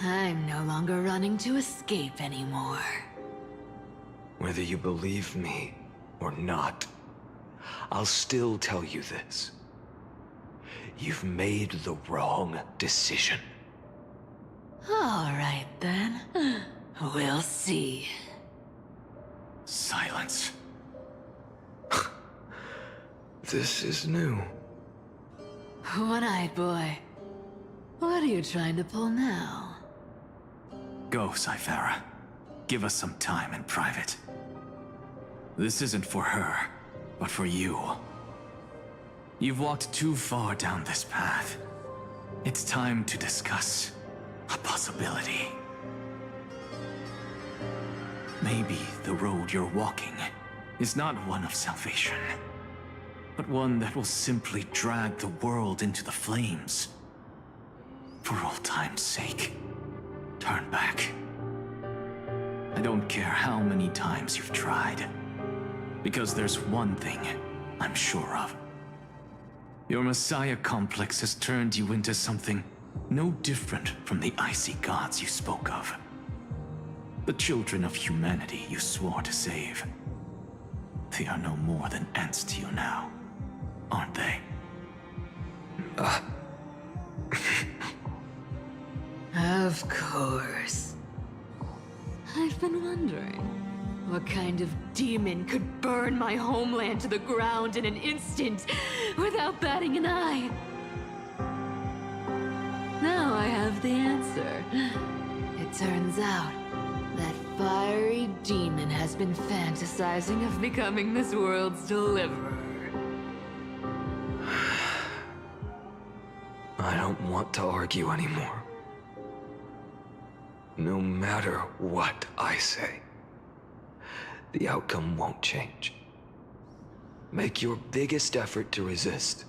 I'm no longer running to escape anymore. Whether you believe me or not, I'll still tell you this. You've made the wrong decision. All right, then. We'll see. Silence. This is new. One-eyed boy. What are you trying to pull now? Go, Cythera. Give us some time in private. This isn't for her, but for you. You've walked too far down this path. It's time to discuss a possibility. Maybe the road you're walking is not one of salvation, but one that will simply drag the world into the flames. For old time's sake, turn back. I don't care how many times you've tried, because there's one thing I'm sure of. Your Messiah complex has turned you into something no different from the icy gods you spoke of. The children of humanity you swore to save. They are no more than ants to you now, aren't they? Of course. I've been wondering, what kind of demon could burn my homeland to the ground in an instant without batting an eye? Now I have the answer. It turns out that fiery demon has been fantasizing of becoming this world's deliverer. I don't want to argue anymore. No matter what I say, the outcome won't change. Make your biggest effort to resist,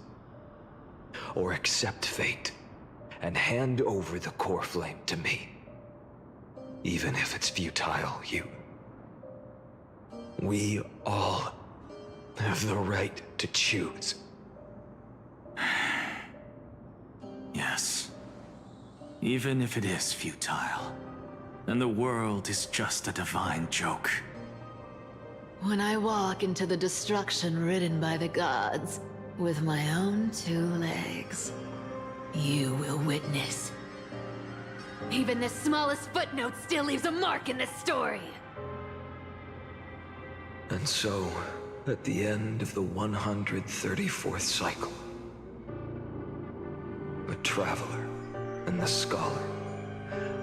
or accept fate, and hand over the core flame to me. Even if it's futile, we all have the right to choose. Yes. Even if it is futile, and the world is just a divine joke. When I walk into the destruction ridden by the gods, with my own 2 legs, you will witness. Even the smallest footnote still leaves a mark in this story. And so, at the end of the 134th cycle, the Traveler and the Scholar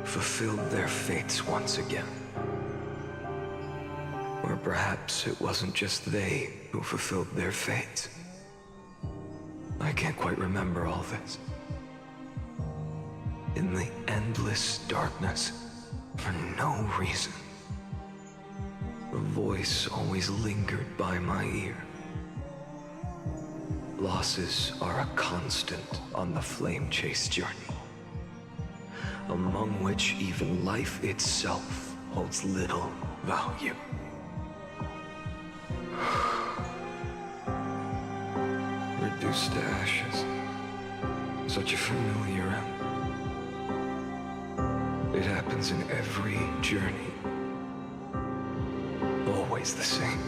fulfilled their fates once again. Or perhaps it wasn't just they who fulfilled their fates. I can't quite remember all this. In the endless darkness, for no reason, a voice always lingered by my ear. Losses are a constant on the flame chase journey, among which even life itself holds little value. reduced to ashes. Such a familiar end. It happens in every journey. Always the same.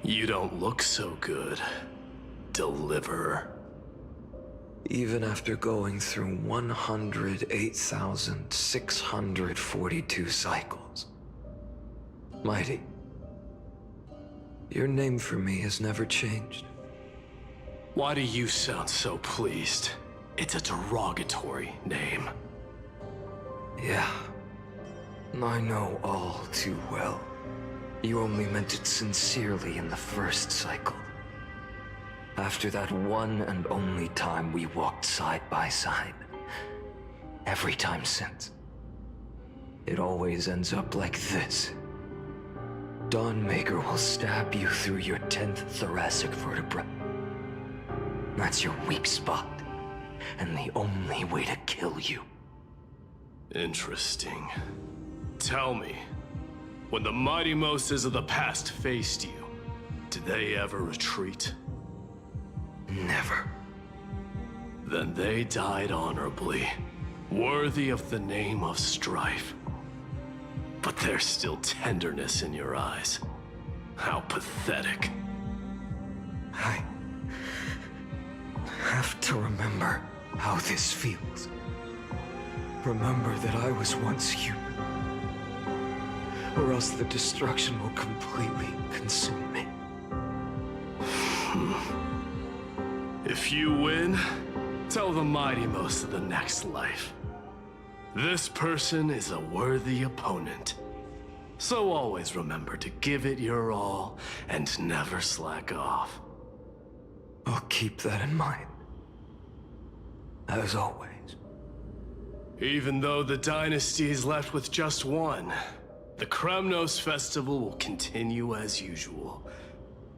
You don't look so good, Deliverer. Even after going through 108,642 cycles. Mighty, your name for me has never changed. Why do you sound so pleased? It's a derogatory name. Yeah, I know all too well. You only meant it sincerely in the first cycle. After that one and only time we walked side by side. Every time since. It always ends up like this. Dawnmaker will stab you through your 10th thoracic vertebra. That's your weak spot, and the only way to kill you. Interesting. Tell me, when the mighty Moses of the past faced you, did they ever retreat? Never. Then they died honorably, worthy of the name of Strife. But there's still tenderness in your eyes. How pathetic. I have to remember how this feels. Remember that I was once human. Or else the destruction will completely consume me. If you win, tell the mighty most of the next life. This person is a worthy opponent. So always remember to give it your all and never slack off. I'll keep that in mind. As always. Even though the dynasty is left with just one, the Kremnos festival will continue as usual.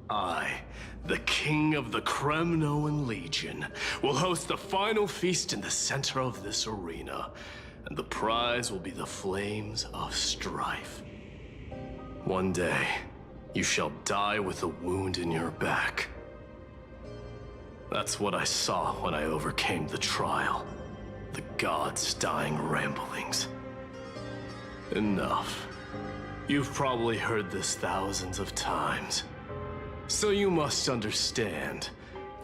I, the king of the Kremnoan Legion, will host the final feast in the center of this arena, and the prize will be the flames of strife. One day, you shall die with a wound in your back. That's what I saw when I overcame the trial. The gods' dying ramblings. Enough. You've probably heard this thousands of times. So you must understand,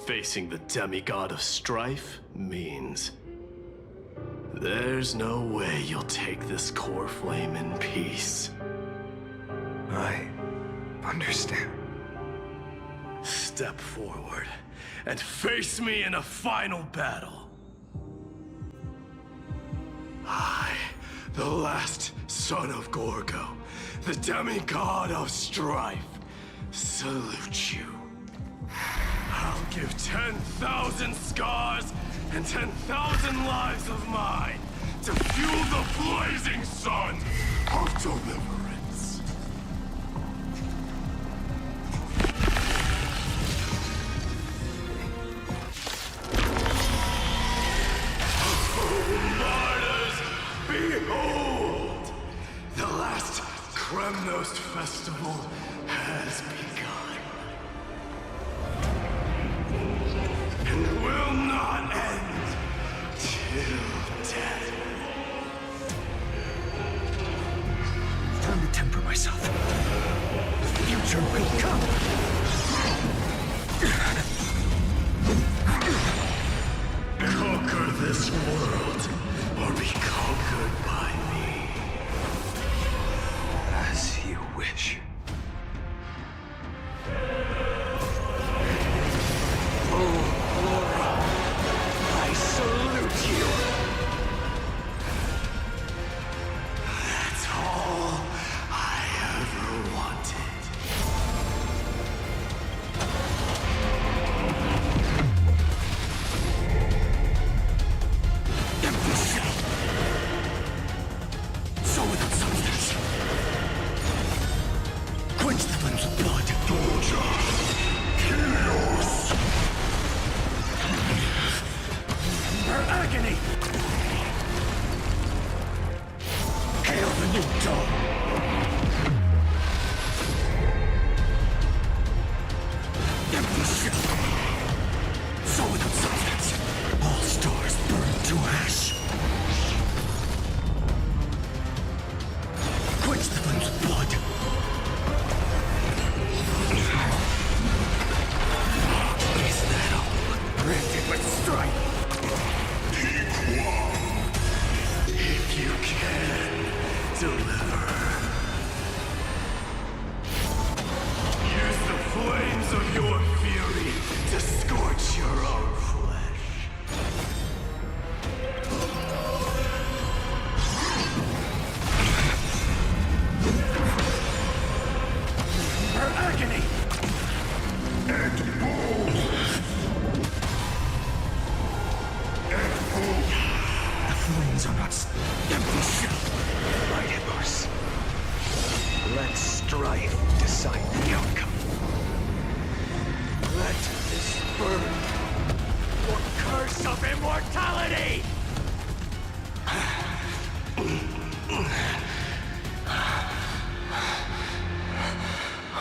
facing the demigod of strife means there's no way you'll take this core flame in peace. I understand. Step forward and face me in a final battle. I, the last son of Gorgo, the demigod of strife, salute you. I'll give 10,000 scars and 10,000 lives of mine to fuel the blazing sun of deliverance. Conquer this world, or be conquered by me. As you wish. Oh, glory, I salute you. That's all I ever wanted. So without substance. Quench the flames of blood. Torture. Chaos. Her agony. Hail the new dawn. Empty shell. So without substance. All stars burn to ash. Quench the flames of blood. Is that all? Granted with strife. If you can, deliver. Use the flames of your fury to scorch your own flesh. Her agony. And bold. And bold. The flames are not empty shell. Right, Hippos. Let strife decide the outcome. Let this burn or curse of immortality!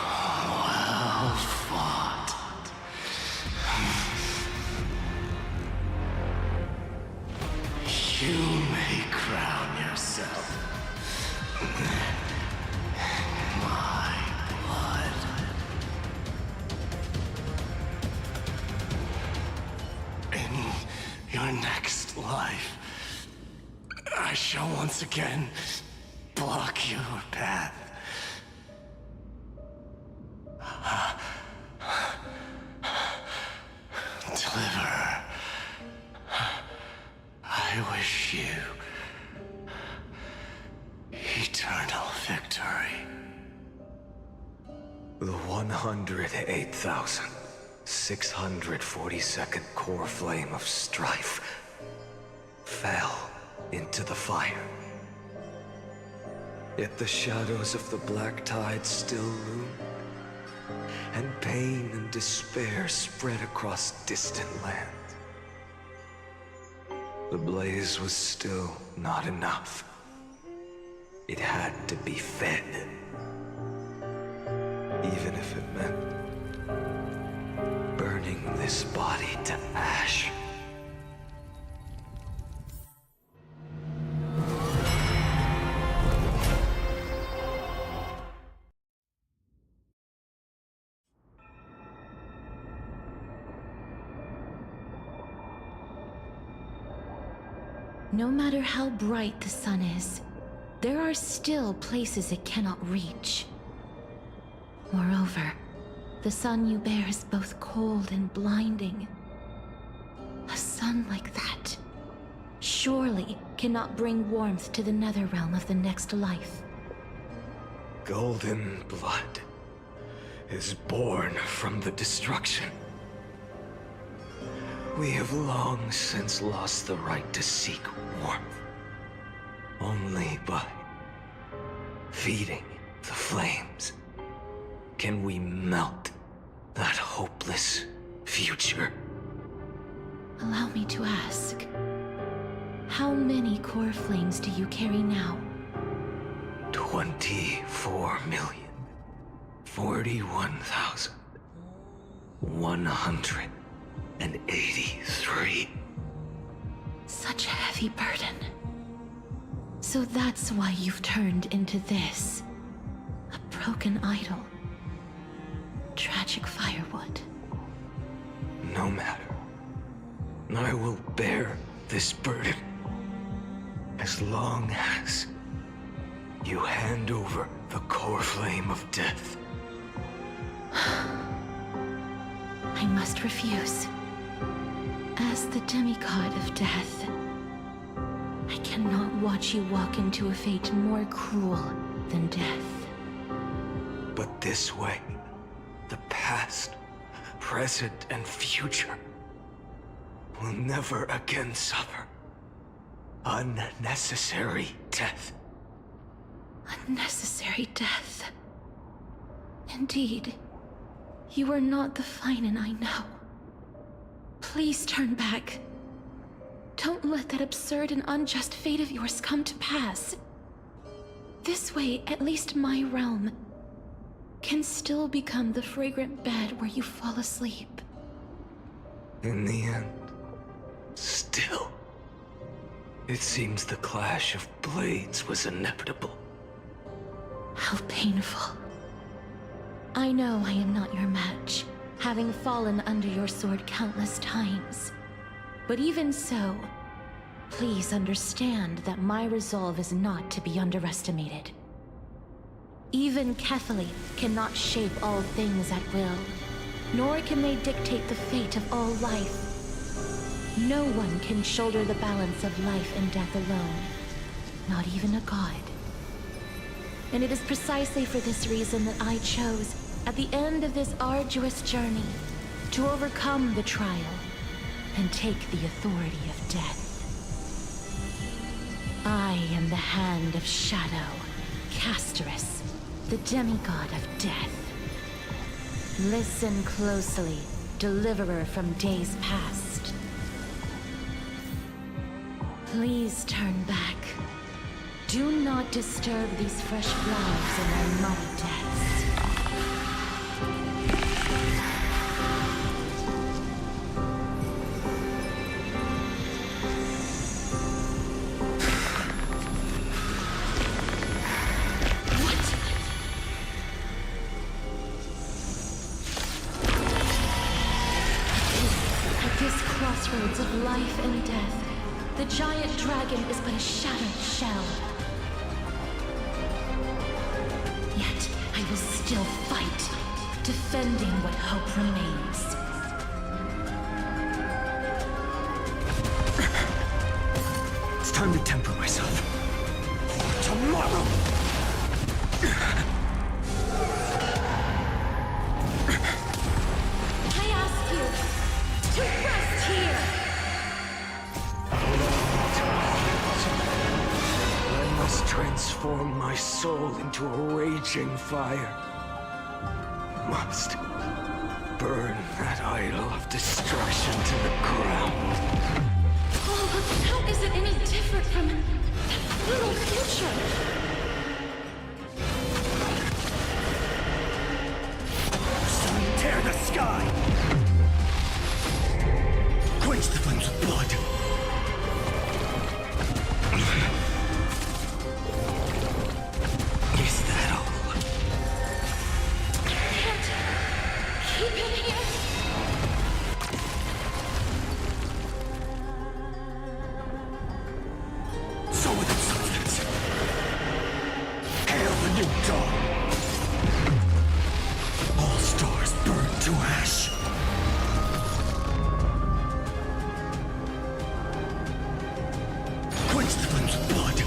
Well fought. You may crown yourself my blood. In your next life, I shall once again block your path. Deliver. I wish you eternal victory. The 108,642nd core flame of strife fell into the fire. Yet the shadows of the black tide still loomed, and pain and despair spread across distant lands. The blaze was still not enough. It had to be fed. Even if it meant burning this body to ash. No matter how bright the sun is, there are still places it cannot reach. Moreover, the sun you bear is both cold and blinding. A sun like that surely cannot bring warmth to the nether realm of the next life. Golden blood is born from the destruction. We have long since lost the right to seek warmth. Only by feeding the flames can we melt that hopeless future. Allow me to ask, how many core flames do you carry now? 24,041,183. Such a heavy burden. So that's why you've turned into this. A broken idol. tragic firewood. No matter. I will bear this burden. As long as you hand over the core flame of death. I must refuse. As the demigod of death, I cannot watch you walk into a fate more cruel than death. But this way, the past, present, and future will never again suffer unnecessary death. Unnecessary death. Indeed, you are not the Finan I know. Please turn back. Don't let that absurd and unjust fate of yours come to pass. This way, at least my realm can still become the fragrant bed where you fall asleep. In the end, still, it seems the clash of blades was inevitable. How painful. I know I am not your match, having fallen under your sword countless times. But even so, please understand that my resolve is not to be underestimated. Even Kefali cannot shape all things at will, nor can they dictate the fate of all life. No one can shoulder the balance of life and death alone, not even a god. And it is precisely for this reason that I chose, at the end of this arduous journey, to overcome the trial and take the authority of death. I am the Hand of Shadow, Casterus, the demigod of death. Listen closely, deliverer from days past. Please turn back. Do not disturb these fresh flowers in their muddy deaths. Crossroads of life and death, the giant dragon is but a shattered shell. Yet I will still fight, defending what hope remains. It's time to temper myself. Tomorrow! I ask you to rest here! I must transform my soul into a raging fire. Must burn that idol of destruction to the ground. Oh, how is it any different from that little future? Sun, tear the sky! Quench the flames with blood! Is that all? Can't keep him here. So with its substance. Hail the new dawn! All stars burn to ash. Quench the flames with blood.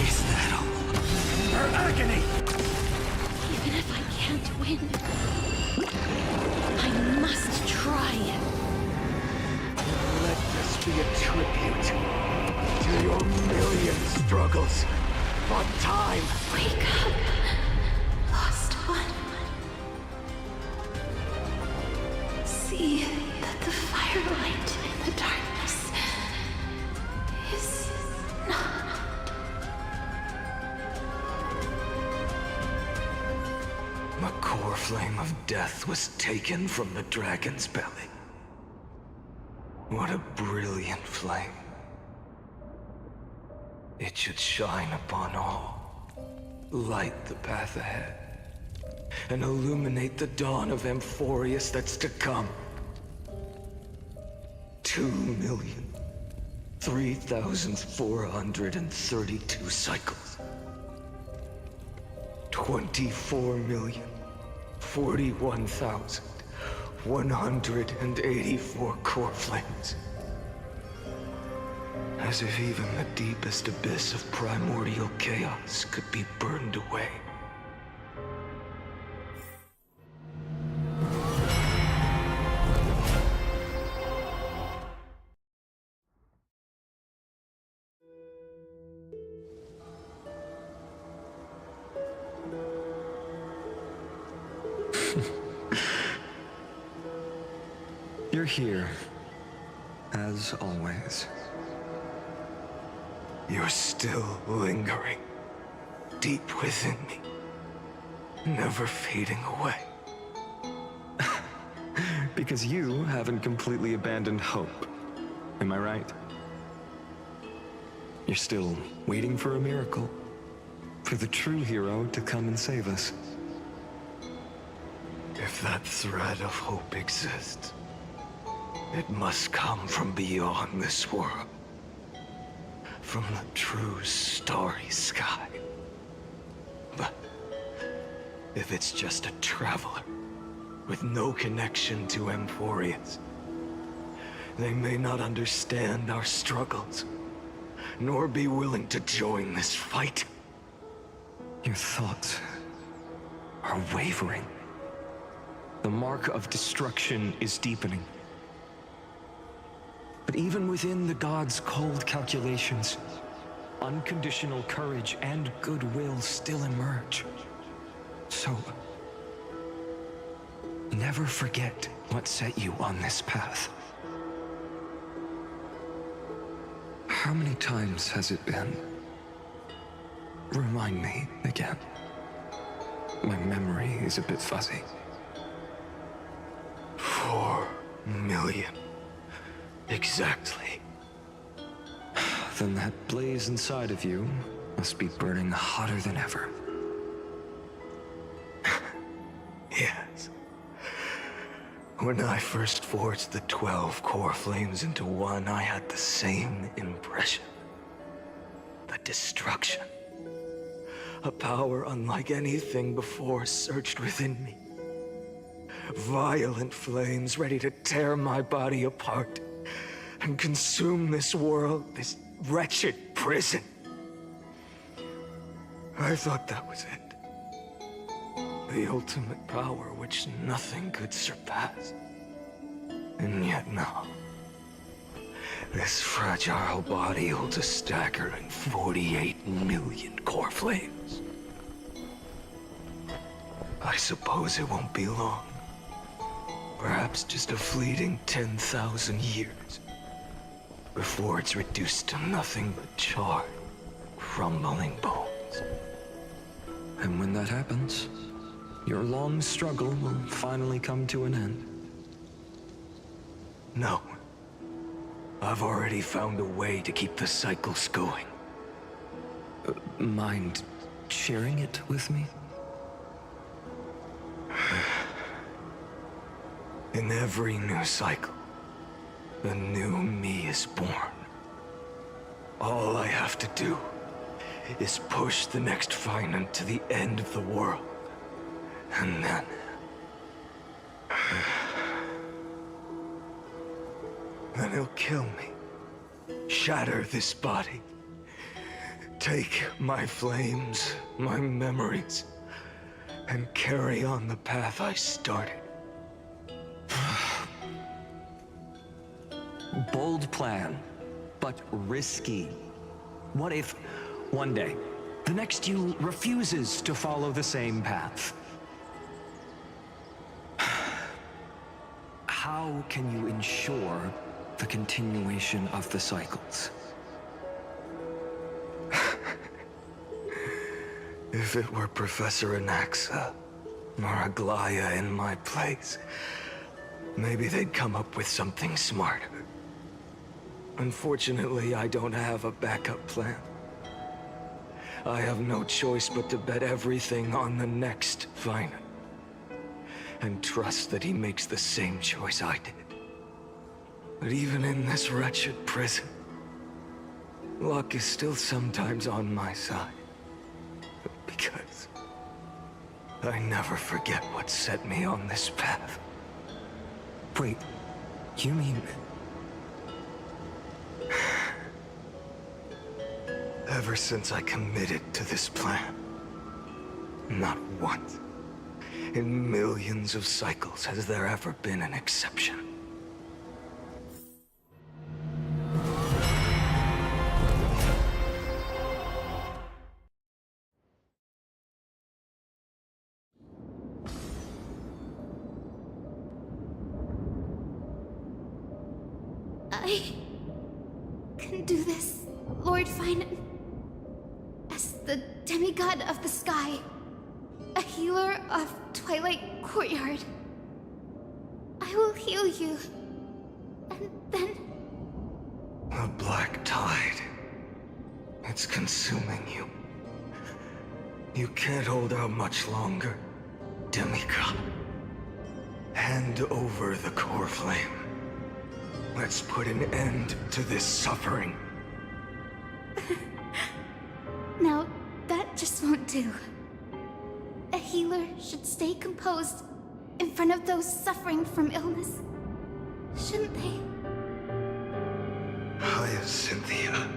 Is that all? Her agony! Even if I can't win, I must try. Let this be a tribute to your million struggles for time. Wake up, lost one. See that the firelight in the darkness is not. The core flame of death was taken from the dragon's belly. What a brilliant flame. It should shine upon all, light the path ahead, and illuminate the dawn of Amphoreus that's to come. 2,003,432 cycles. 24,041,184 core flames. As if even the deepest abyss of primordial chaos could be burned away. You're here, as always. You're still lingering, deep within me, never fading away. Because you haven't completely abandoned hope. Am I right? You're still waiting for a miracle, for the true hero to come and save us. If that thread of hope exists, it must come from beyond this world. From the true starry sky. But if it's just a traveler with no connection to Amphoreus, they may not understand our struggles, nor be willing to join this fight. Your thoughts are wavering. The mark of destruction is deepening. But even within the gods' cold calculations, unconditional courage and goodwill still emerge. So, never forget what set you on this path. How many times has it been? Remind me again. My memory is a bit fuzzy. 4 million. Exactly. Then that blaze inside of you must be burning hotter than ever. Yes. When I first forged the 12 core flames into one, I had the same impression. The destruction. A power unlike anything before surged within me. Violent flames ready to tear my body apart and consume this world, this wretched prison. I thought that was it. The ultimate power which nothing could surpass. And yet now, this fragile body holds a staggering 48 million core flames. I suppose it won't be long. Perhaps just a fleeting 10,000 years. Before it's reduced to nothing but charred, crumbling bones. And when that happens, your long struggle will finally come to an end. No. I've already found a way to keep the cycles going. Mind sharing it with me? In every new cycle, a new me is born. All I have to do is push the next Finant to the end of the world. And then... then he'll kill me. Shatter this body. Take my flames, my memories, and carry on the path I started. Bold plan, but risky. What if, one day, the next you refuses to follow the same path? How can you ensure the continuation of the cycles? If it were Professor Anaxa, or Aglaya in my place, maybe they'd come up with something smarter. Unfortunately, I don't have a backup plan. I have no choice but to bet everything on the next Finan. And trust that he makes the same choice I did. But even in this wretched prison, luck is still sometimes on my side. Because I never forget what set me on this path. Wait, you mean... Ever since I committed to this plan, not once in millions of cycles has there ever been an exception. I can do this, Lord Finan. As the demigod of the sky, a healer of Twilight Courtyard, I will heal you, and then... A black tide. It's consuming you. You can't hold out much longer, demigod. Hand over the core flame. Let's put an end to this suffering. Now, that just won't do. A healer should stay composed in front of those suffering from illness, shouldn't they? Cynthia.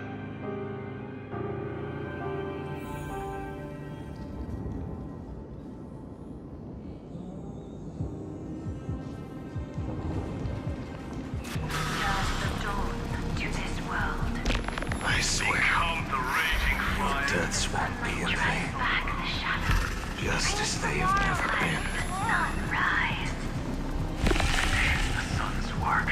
I swear, deaths won't be in vain. Just as they have never been. It's the sun's work.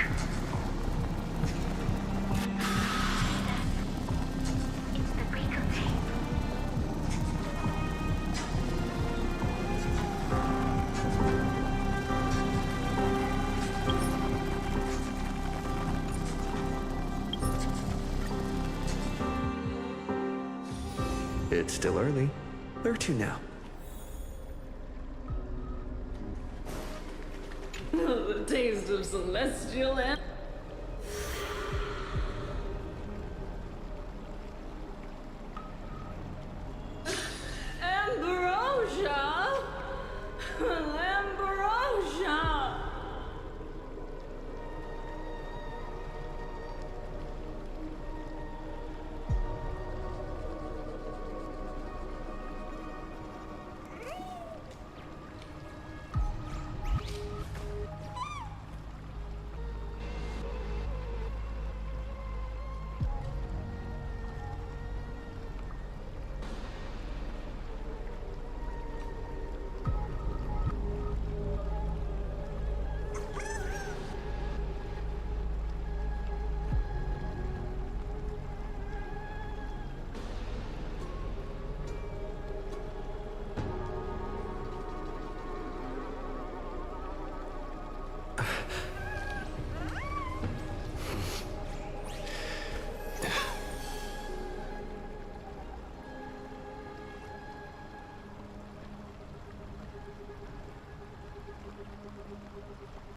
It's still early. Where to now? The taste of celestial and